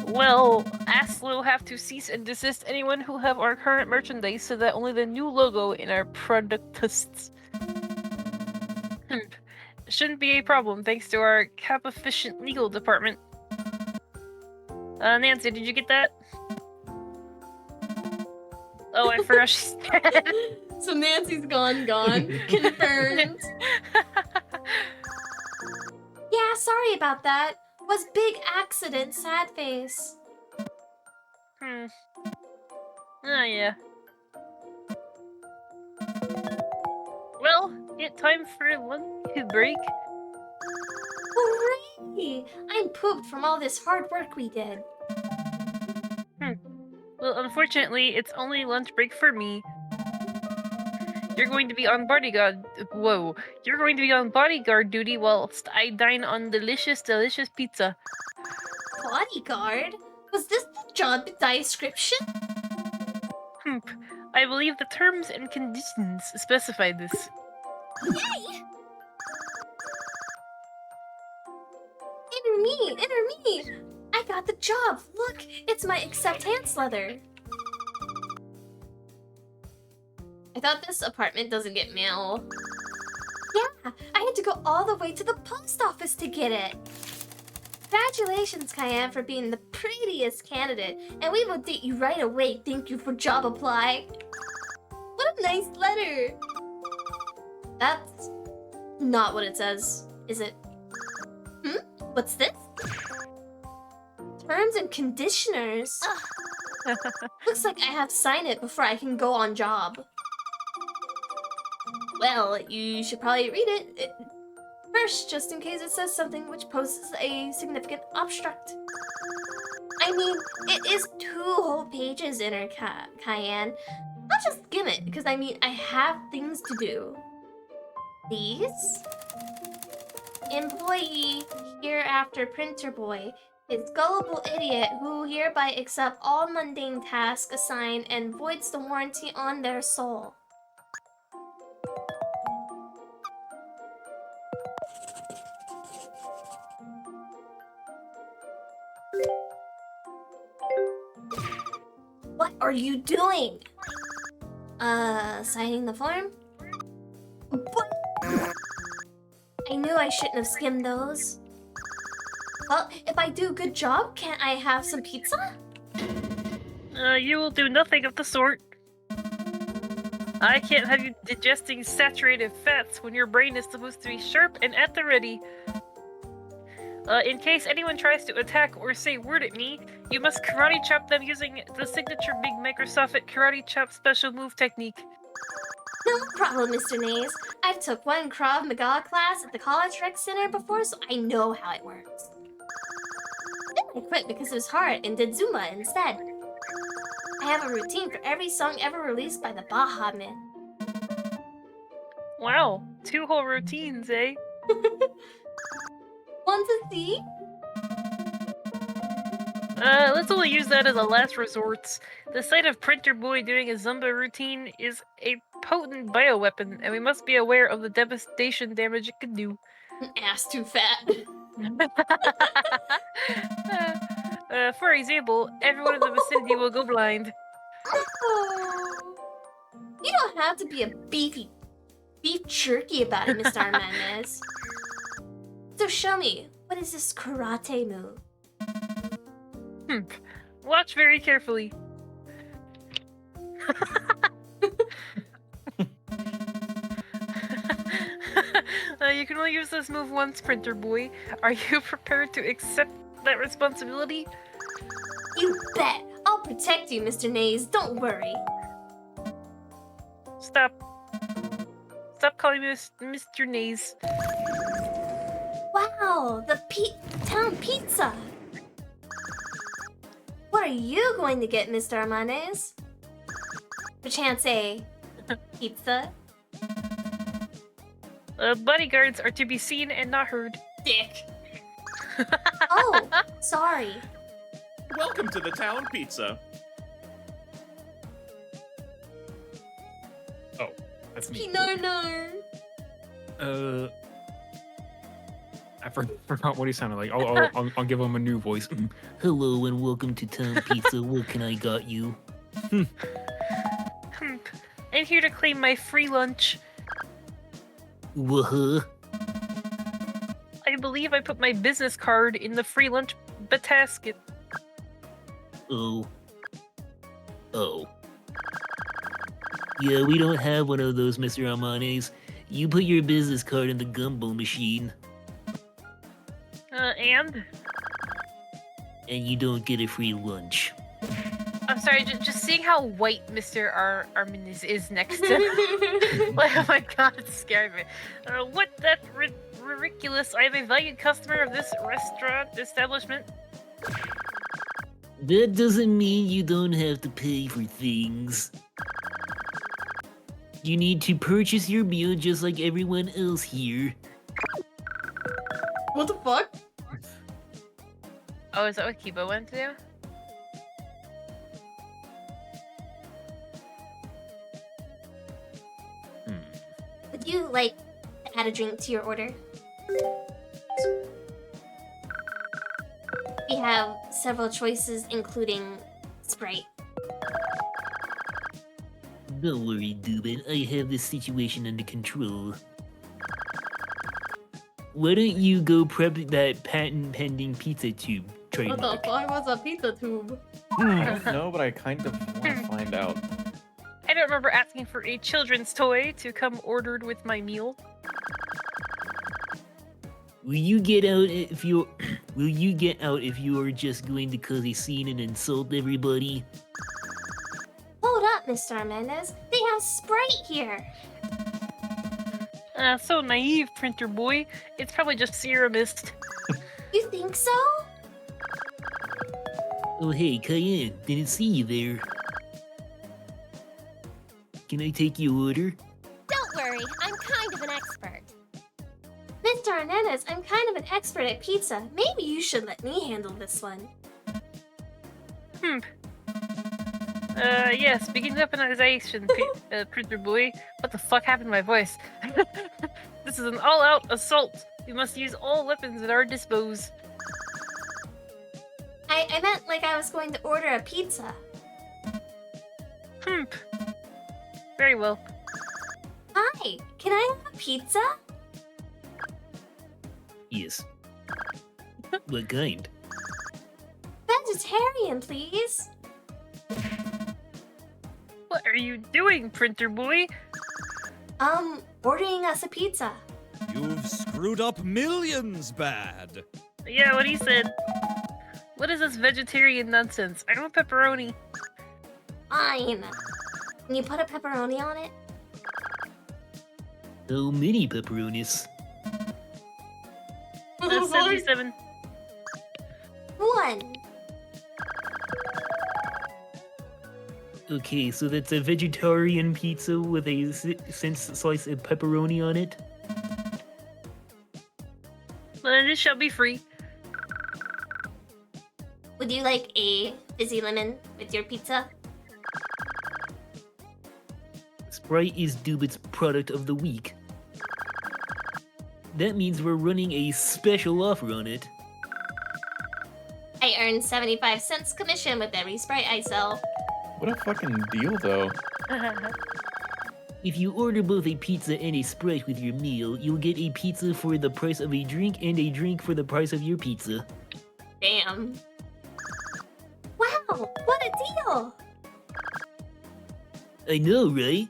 Well, Aslo will have to cease and desist anyone who have our current merchandise so that only the new logo in our productists. Shouldn't be a problem thanks to our cap-efficient legal department. Nancy, did you get that? Oh, I forgot she's dead. So Nancy's gone. Confirmed. Yeah, sorry about that. Was big accident, sad face. Oh, yeah. Well, it's time for lunch break. Hooray! I'm pooped from all this hard work we did. Well, unfortunately, it's only lunch break for me. You're going to be on bodyguard. Whoa. You're going to be on bodyguard duty whilst I dine on delicious pizza. Bodyguard? Was this the job description? I believe the terms and conditions specify this. Yay! Enter me! I got the job! Look, it's my accept hands leather. I thought this apartment doesn't get mail. Yeah, I had to go all the way to the post office to get it. Congratulations, Cayenne, for being the prettiest candidate, and we will date you right away. Thank you for job apply. What a nice letter. That's not what it says, is it? What's this? Terms and conditioners. Looks like I have to sign it before I can go on job. Well, you should probably read it first, just in case it says something which poses a significant obstruct. I mean, it is 2 whole pages in her Cayenne. I'll just skim it, because I mean, I have things to do. These? Employee, hereafter printer boy, is gullible idiot who hereby accept all mundane tasks assigned and voids the warranty on their soul. What are you doing? Signing the form? What? I knew I shouldn't have skimmed those. Well, if I do a good job, can't I have some pizza? You will do nothing of the sort. I can't have you digesting saturated fats when your brain is supposed to be sharp and at the ready. In case anyone tries to attack or say word at me, you must karate chop them using the signature Big Microsoft karate chop special move technique. No problem, Mr. Nays. I've took one Krav Maga class at the College Rec Center before, so I know how it works. Then I quit because it was hard and did Zumba instead. I have a routine for every song ever released by the Baha Men. Wow, 2 whole routines, eh? Want to see? Let's only use that as a last resort. The sight of Printer Boy doing a Zumba routine is a potent bioweapon, and we must be aware of the devastation damage it can do. Ass too fat. For example, everyone in the vicinity will go blind. Oh. You don't have to be a beef jerky about it, Mr. Armendez. So show me, what is this karate move? Watch very carefully. You can only use this move once, Printer Boy. Are you prepared to accept that responsibility? You bet! I'll protect you, Mr. Nays, don't worry. Stop. Stop calling me Mr. Nays. Wow, the town pizza! What are you going to get, Mr. Armendez? Perchance a pizza? Bodyguards are to be seen and not heard. Dick. Oh, sorry. Welcome to the town pizza. Oh, that's me. No. I forgot what he sounded like. I'll give him a new voice. Hello and welcome to Town Pizza. What can I got you? I'm here to claim my free lunch. Wha-huh? I believe I put my business card in the free lunch basket. Oh. Oh. Yeah, we don't have one of those, Mr. Amanes. You put your business card in the gumbo machine. And you don't get a free lunch. I'm sorry, just seeing how white Mr. Armin is next to him. Like, oh my god, it scared me. What that ridiculous? I am a valued customer of this restaurant establishment. That doesn't mean you don't have to pay for things. You need to purchase your meal just like everyone else here. What the fuck? Oh, is that what Kibo went to do? Would you like to add a drink to your order? We have several choices, including Sprite. Don't worry, Dubin. I have this situation under control. Why don't you go prep that patent-pending pizza tube trademark? What the fuck was a pizza tube? No, but I kind of want to find out. I don't remember asking for a children's toy to come ordered with my meal. Will you get out if you will you get out if you are just going to cause a scene and insult everybody? Hold up, Mr. Hernandez. They have Sprite here. So naive, printer boy. It's probably just serum mist. You think so? Oh hey, Cayenne, didn't see you there. Can I take your order? Don't worry, I'm kind of an expert. Mr. Hernandez, I'm kind of an expert at pizza. Maybe you should let me handle this one. Yes, begin weaponization, printer boy. What the fuck happened to my voice? This is an all-out assault. We must use all weapons at our disposal. I meant like I was going to order a pizza. Very well. Hi, can I have a pizza? Yes. What kind? Vegetarian, please. What are you doing, printer boy? Ordering us a pizza. You've screwed up millions, bad. Yeah, what he said. What is this vegetarian nonsense? I want pepperoni. Fine. Can you put a pepperoni on it? So many pepperonis. 77. 1. Okay, so that's a vegetarian pizza with a slice of pepperoni on it. This shall be free. Would you like a fizzy lemon with your pizza? Sprite is Dubit's product of the week. That means we're running a special offer on it. I earn 75 cents commission with every Sprite I sell. What a fucking deal, though. If you order both a pizza and a Sprite with your meal, you'll get a pizza for the price of a drink and a drink for the price of your pizza. Damn. Wow, what a deal! I know, right?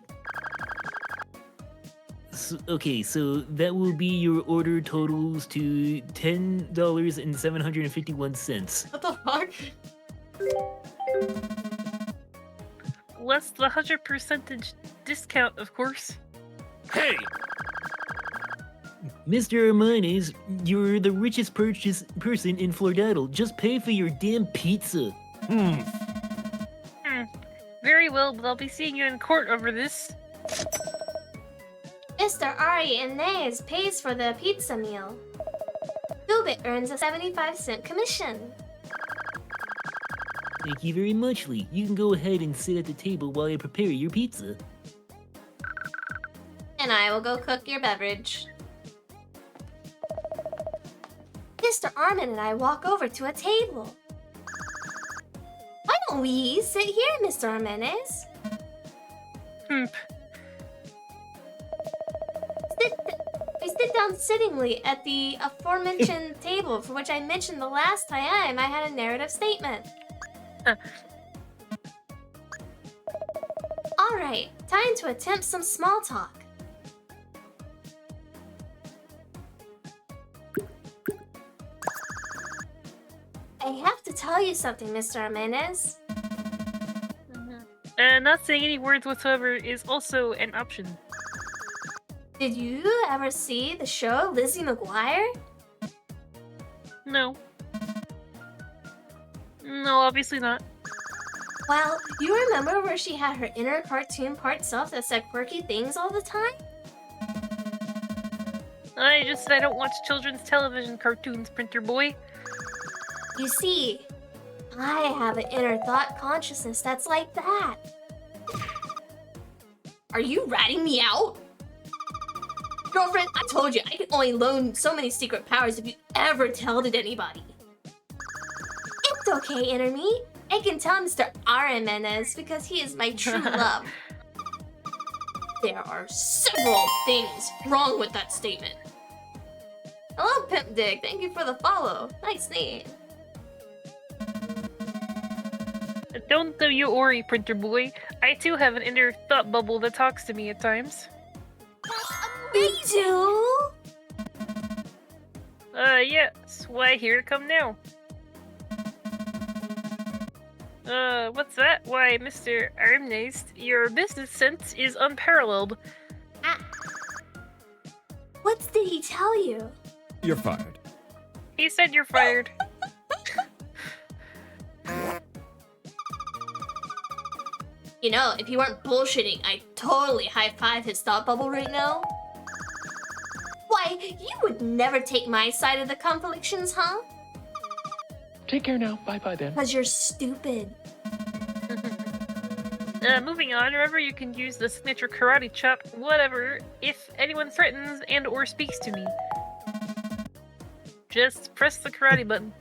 So, okay, so that will be your order totals to $10.751. What the fuck? Less the 100% discount, of course. Hey! Mr. Armanes, you're the richest person in Flordaddle. Just pay for your damn pizza. Very well, but I'll be seeing you in court over this. Mr. Ari Inez pays for the pizza meal. Dubit earns a 75-cent commission. Thank you very much, Lee. You can go ahead and sit at the table while I prepare your pizza. And I will go cook your beverage. Mr. Armin and I walk over to a table. Why don't we sit here, Mr. Armenes? We sit down sittingly at the aforementioned table for which I mentioned the last time I had a narrative statement. Alright, time to attempt some small talk. I have to tell you something, Mr. Armenes. Not saying any words whatsoever is also an option. Did you ever see the show Lizzie McGuire? No. No, obviously not. Well, you remember where she had her inner cartoon part self that said quirky things all the time? I don't watch children's television cartoons, Printer Boy. You see, I have an inner thought consciousness that's like that. Are you ratting me out? Girlfriend, I told you I could only loan so many secret powers if you ever tell it anybody. It's okay, inner me. I can tell Mr. Armenes because he is my true love. There are several things wrong with that statement. Hello, Pimp Dick. Thank you for the follow. Nice name. Don't you worry, Printer Boy. I too have an inner thought bubble that talks to me at times. Me too. Yes. Why, here it come now. What's that? Why, Mr. Armenes, your business sense is unparalleled. What did he tell you? You're fired. He said you're fired. You know, if you weren't bullshitting, I'd totally high-five his thought bubble right now. Why, you would never take my side of the conflictions, huh? Take care now. Bye-bye then. Because you're stupid. Moving on, remember you can use the signature karate chop, whatever, if anyone threatens and or speaks to me. Just press the karate button.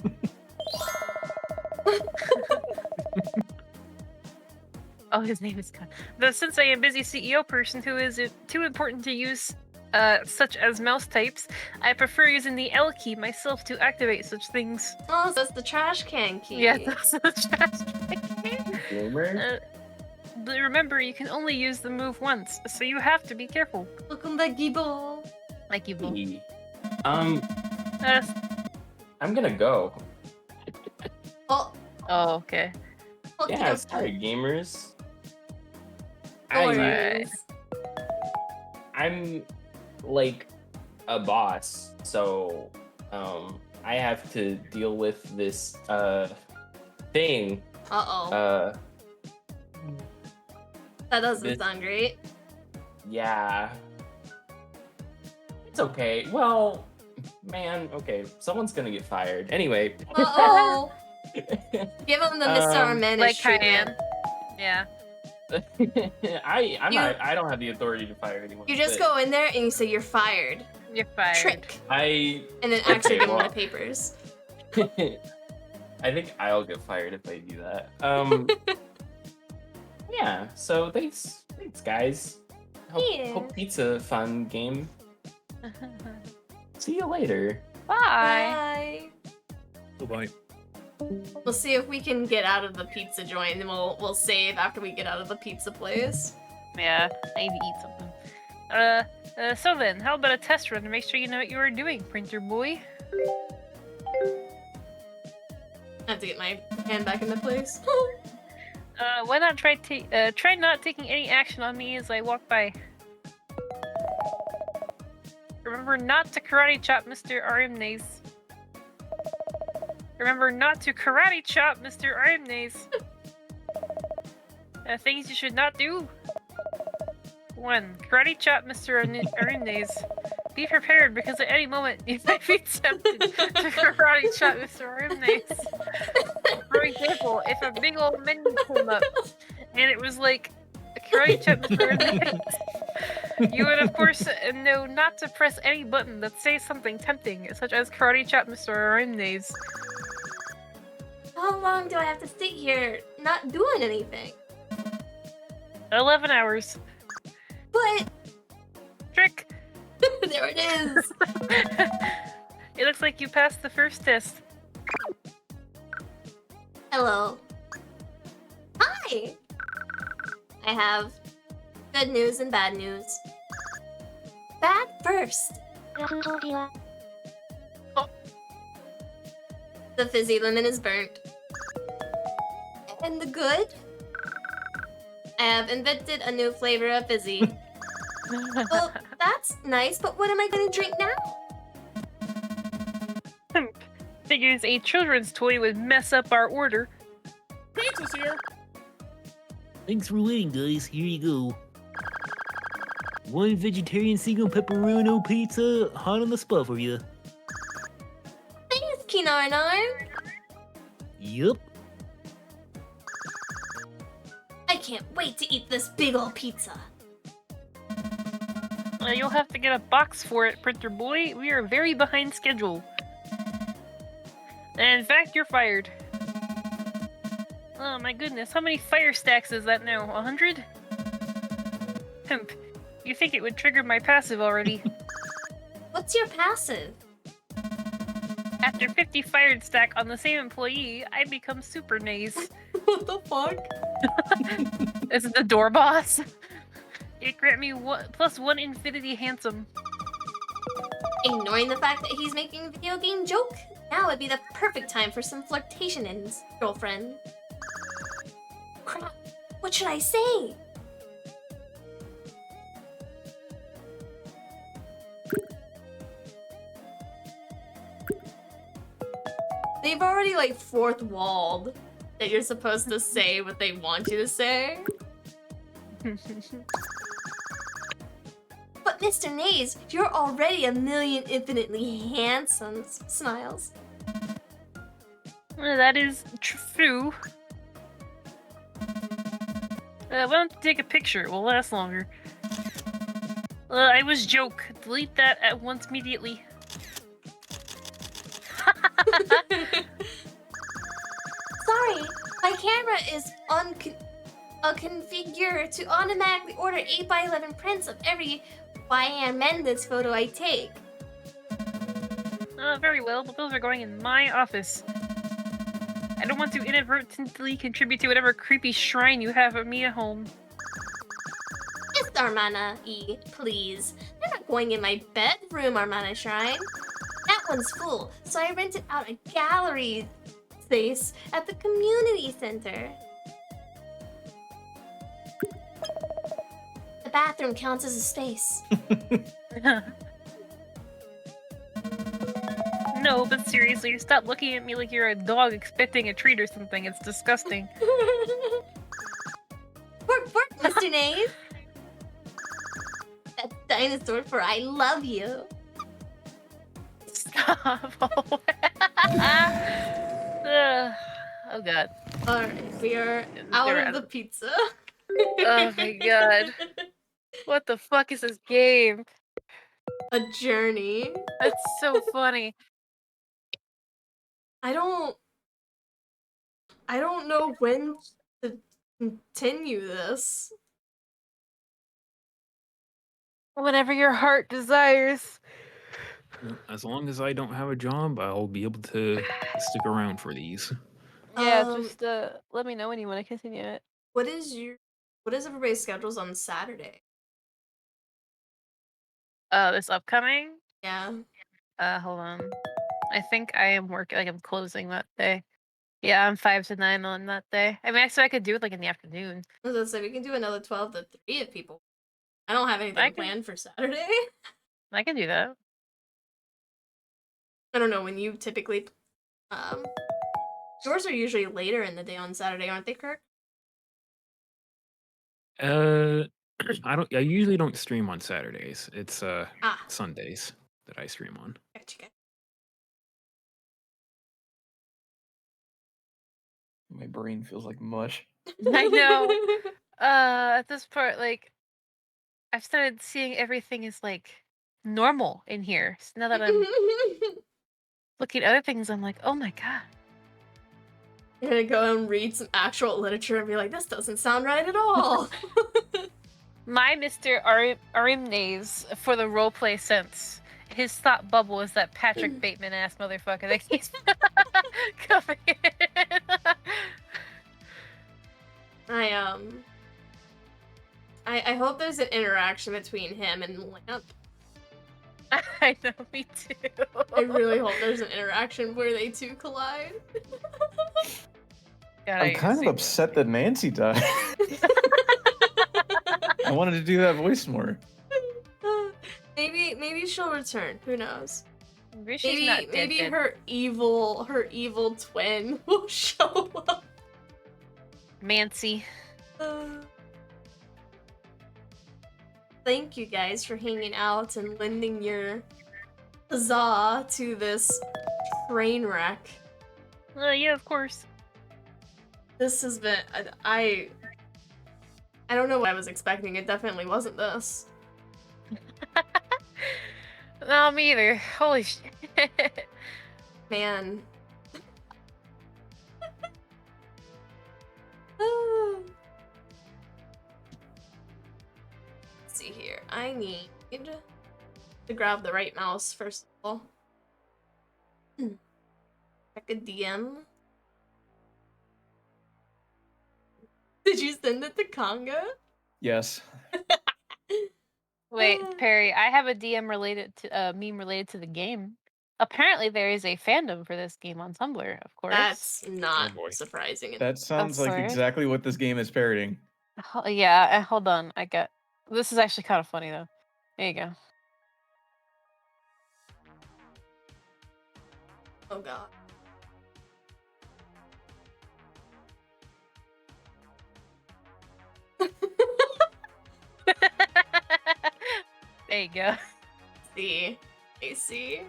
Oh, his name is Con. But since I am a busy CEO person who is too important to use such as mouse types, I prefer using the L key myself to activate such things. Oh, so that's the trash can key. Yeah, that's the trash can key. Gamer? But remember, you can only use the move once, so you have to be careful. Welcome back, Gibo. Like you will. I'm gonna go. Oh, okay. Yeah, sorry, gamers. I'm like a boss, so I have to deal with this thing. Uh-oh. That doesn't sound great. Yeah. It's okay. Well, man, okay. Someone's gonna get fired. Anyway. Uh-oh. Give him the Mr. Armenes like treatment. Yeah. I don't have the authority to fire anyone. You just go in there and you say you're fired. You're fired. Trick. And then actually give him the papers. I think I'll get fired if I do that. Yeah, so thanks guys. Hope pizza fun game. See you later. Bye. Bye. We'll see if we can get out of the pizza joint, and we'll save after we get out of the pizza place. Yeah, I need to eat something. So then, how about a test run to make sure you know what you are doing, Printer Boy? I have to get my hand back into place. Why not try not taking any action on me as I walk by? Remember not to karate chop Mr. Armenes. Remember not to karate chop Mr. Armenes. Things you should not do. 1. Karate chop Mr. Armenes. Be prepared because at any moment you might be tempted to karate chop Mr. Armenes. For example, if a big old menu came up and it was like, karate chop Mr. Armenes, You would, of course, know not to press any button that says something tempting, such as karate chop Mr. န့. How long do I have to sit here not doing anything? 11 hours. But Trick! there it is! It looks like you passed the first test. Hello. Hi! I have good news and bad news. Bad first. Oh. The fizzy lemon is burnt. And the good? I have invented a new flavor of fizzy. Well, that's nice, but what am I gonna drink now? Figures a children's toy would mess up our order. Pizza's here. Thanks for waiting, guys. Here you go. One vegetarian single pepperoni pizza, hot on the spot for you. Thanks, Kinarnar. Yup. I can't wait to eat this big ol' pizza. You'll have to get a box for it, printer boy. We are very behind schedule. And in fact, you're fired. Oh my goodness, how many fire stacks is that now? 100? Hemp, you think it would trigger my passive already. What's your passive? After 50 fired stack on the same employee, I become super nõs. What the fuck? This is the door boss. It grant me +1 infinity handsome. Ignoring the fact that he's making a video game joke, now would be the perfect time for some flirtationins, girlfriend. Crap, what should I say? They've already like fourth walled that you're supposed to say what they want you to say. But Mr. nõs, you're already 1,000,000 infinitely handsome, Smiles. That is true. Why don't you take a picture? It will last longer. I was joke. Delete that at once immediately. Sorry, my camera is configured to automatically order 8x11 prints of every YN Mendes photo I take. Very well, but those are going in my office. I don't want to inadvertently contribute to whatever creepy shrine you have of me at home. Yes, Armana E, please. They're not going in my bedroom, Armana Shrine. That one's full, so I rented out a gallery space at the community center. The bathroom counts as a space. No, but seriously, stop looking at me like you're a dog expecting a treat or something. It's disgusting. Work, Mr. nõs. That's dinosaur for I love you. Stop. Oh god. Alright, we are out of the pizza. Oh my god. What the fuck is this game? A journey. That's so funny. I don't know when to continue this. Whatever your heart desires. As long as I don't have a job, I'll be able to stick around for these. Yeah, just let me know when you want to continue it. What is everybody's schedules on Saturday? This upcoming? Yeah. Hold on. I think I am working, like I'm closing that day. Yeah, I'm 5 to 9 on that day. I mean, so I could do it like in the afternoon. I was gonna say we can do another 12 to 3 if people. I don't have anything planned for Saturday. I can do that. I don't know when you typically. Yours are usually later in the day on Saturday, aren't they, Kirk? I usually don't stream on Saturdays. It's Sundays that I stream on. Gotcha. My brain feels like mush. I know. At this part, like, I've started seeing everything as like normal in here. So now that I'm looking at other things, I'm like, oh my god. You're gonna go and read some actual literature and be like, this doesn't sound right at all. My Mr. Arimnes for the roleplay sense. His thought bubble is that Patrick Bateman ass motherfucker that keeps coming in. I hope there's an interaction between him and Lamp. I know, me too. I really hope there's an interaction where they two collide. God, I'm kind of upset that Nancy died. I wanted to do that voice more. Maybe she'll return. Who knows? Maybe she's not dead. Maybe her evil twin will show up. Mancy. Thank you guys for hanging out and lending your huzzah to this train wreck. Yeah, of course. This has been I don't know what I was expecting. It definitely wasn't this. No, me either. Holy shit. Man. Let's see here. I need to grab the right mouse first of all. Check a DM. Did you send it to Conga? Yes. Wait, Perry, I have a DM related to meme related to the game. Apparently there is a fandom for this game on Tumblr, of course. That's not surprising. That sounds like course. exactly what this game is parroting. Yeah, hold on. This is actually kind of funny though. There you go. Oh god. There you go. See. I see.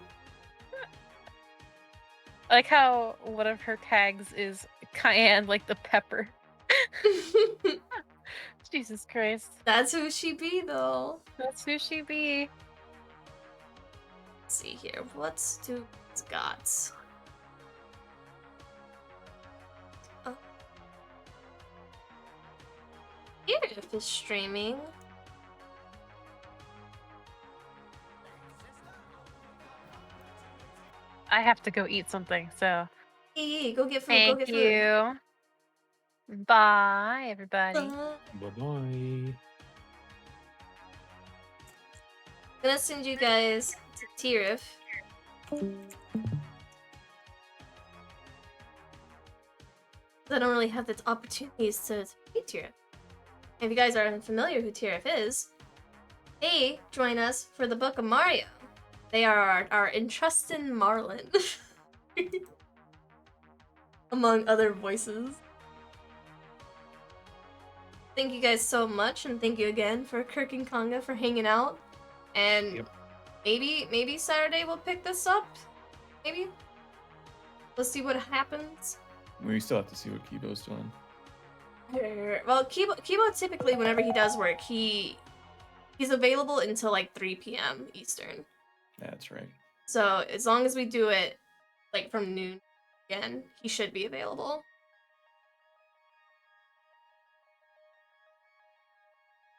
I like how one of her tags is cayenne, like the pepper. Jesus Christ. That's who she be, though. That's who she be. Let's see here. What's Dude's got? Here, if it's streaming. I have to go eat something, so. Hey, go get food. Thank go get you. Bye, everybody. Bye-bye. I'm gonna send you guys to Tirif. I don't really have the opportunities to meet Tirif. If you guys aren't familiar who Tirif is, they join us for the Book of Mario. They are our entrusted Marlin. Among other voices. Thank you guys so much, and thank you again for Kirk and Conga for hanging out. And maybe Saturday we'll pick this up. Maybe. Let's see what happens. We still have to see what Kibo's doing. Well, Kibo typically, whenever he does work, he's available until like 3 p.m. Eastern. That's right. So as long as we do it like from noon again, he should be available.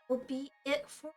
Will be it for